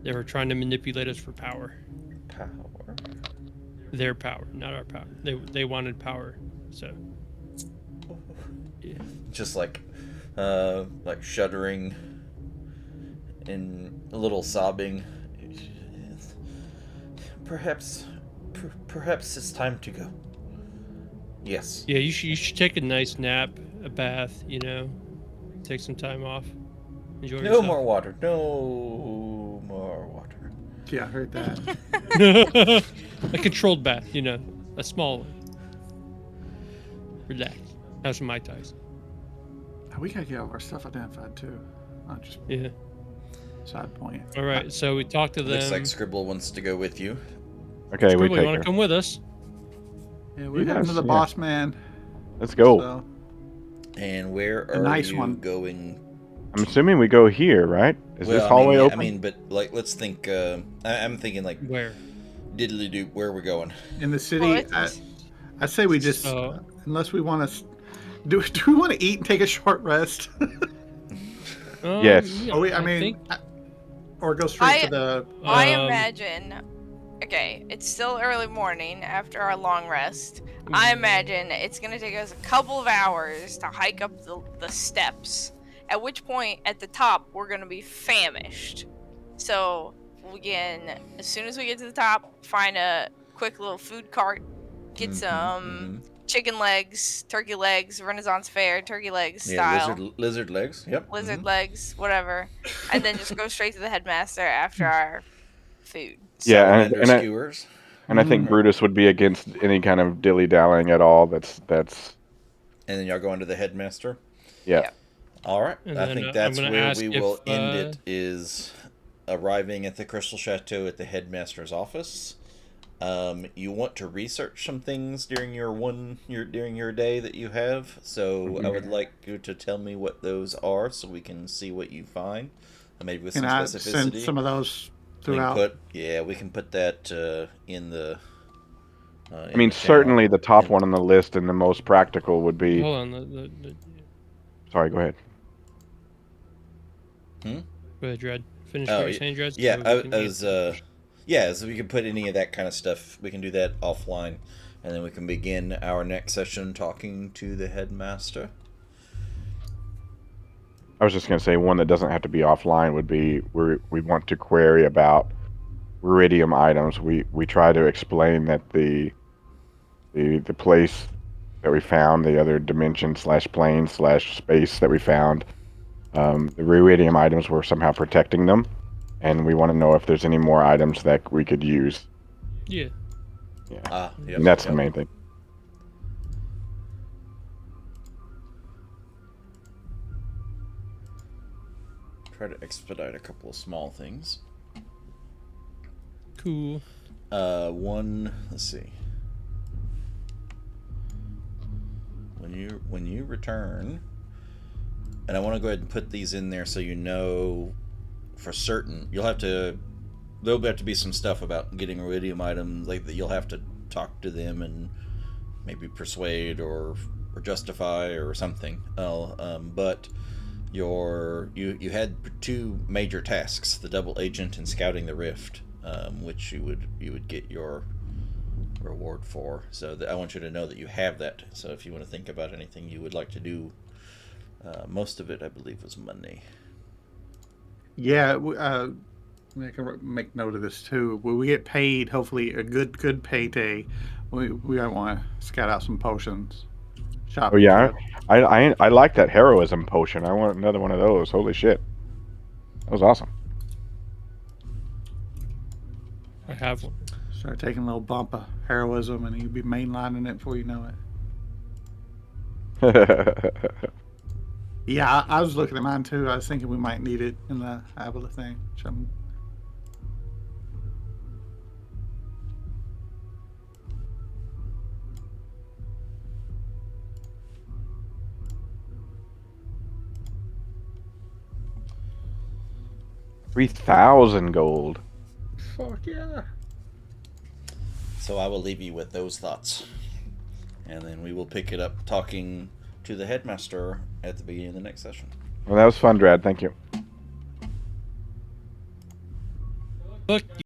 They were trying to manipulate us for power. Power. Their power, not our power. They wanted power, so yeah. Just like shuddering and a little sobbing. Perhaps it's time to go. Yes. Yeah, you should take a nice nap, a bath, take some time off, enjoy No yourself. more water. No more water. Yeah, I heard that. A controlled bath, a small one. Relax. Have some Mai Tais. We gotta get all of our stuff identified too. Not just Yeah. side point. All right. So we talked to them. Looks like Scribble wants to go with you. Okay, we Scribble, take you want her. to come with us? Yeah, we're heading Yes, to the yeah. boss man. Let's go. So, And where The are nice you one. going? I'm assuming we go here, right? Is this hallway open? I mean, but like, let's think. I'm thinking like Where? diddly doo. Where are we going? in the Well, city, it's- I say we just, Oh. unless we want to, do we want to eat and take a short rest? Yes. Yeah, Or or go straight to the. I Um, imagine. Okay, it's still early morning after our long rest. I imagine it's gonna take us a couple of hours to hike up the steps. At which point, at the top, we're gonna be famished. So we can, as soon as we get to the top, find a quick little food cart, get some chicken legs, turkey legs, Renaissance fair, turkey legs style. Lizard legs. Yep. Lizard legs, whatever, and then just go straight to the headmaster after our food. Yeah, Salamander and skewers. I think Brutus would be against any kind of dilly-dallying at all. That's And then y'all go into the headmaster. yeah. Yeah. All right. And I then, think I'm that's gonna where ask we will if, end it. Is arriving at the Crystal Chateau at the headmaster's office. You want to research some things during your day that you have. So I would like you to tell me what those are, so we can see what you find, maybe with Can some I specificity. send some of those throughout? We can put that in the. I mean, certainly the top one on the list and the most practical would be. Hold on. Sorry, go ahead. Go ahead, Dredd. Finish Oh, what you're saying, Dredd. Yeah, so we can so we can put any of that kind of stuff. We can do that offline, and then we can begin our next session talking to the headmaster. I was just going to say one that doesn't have to be offline would be we want to query about Iridium items. We try to explain that the place that we found, the other dimension / plane / space that we found, the Iridium items were somehow protecting them, and we want to know if there's any more items that we could use. Yeah. Yeah, Yep, and that's the main thing. Try to expedite a couple of small things. Cool. Let's see. When you return, and I want to go ahead and put these in there so you know for certain. There'll have to be some stuff about getting iridium items like that. You'll have to talk to them and maybe persuade or justify or something. But you had two major tasks: the double agent and scouting the rift, which you would get your reward for. So I want you to know that you have that. So if you want to think about anything you would like to do, most of it I believe was money. Yeah, I can make note of this too. When we get paid, hopefully a good payday, we want to scout out some potions. Oh yeah, I like that heroism potion. I want another one of those. Holy shit, that was awesome. I have one. Start taking a little bump of heroism, and you'll be mainlining it before you know it. Yeah, I was looking at mine too. I was thinking we might need it in the Avila thing. Which I'm... $3,000 gold. Fuck yeah. So I will leave you with those thoughts, and then we will pick it up talking to the headmaster at the beginning of the next session. Well, that was fun, Dredd. Thank you. Fuck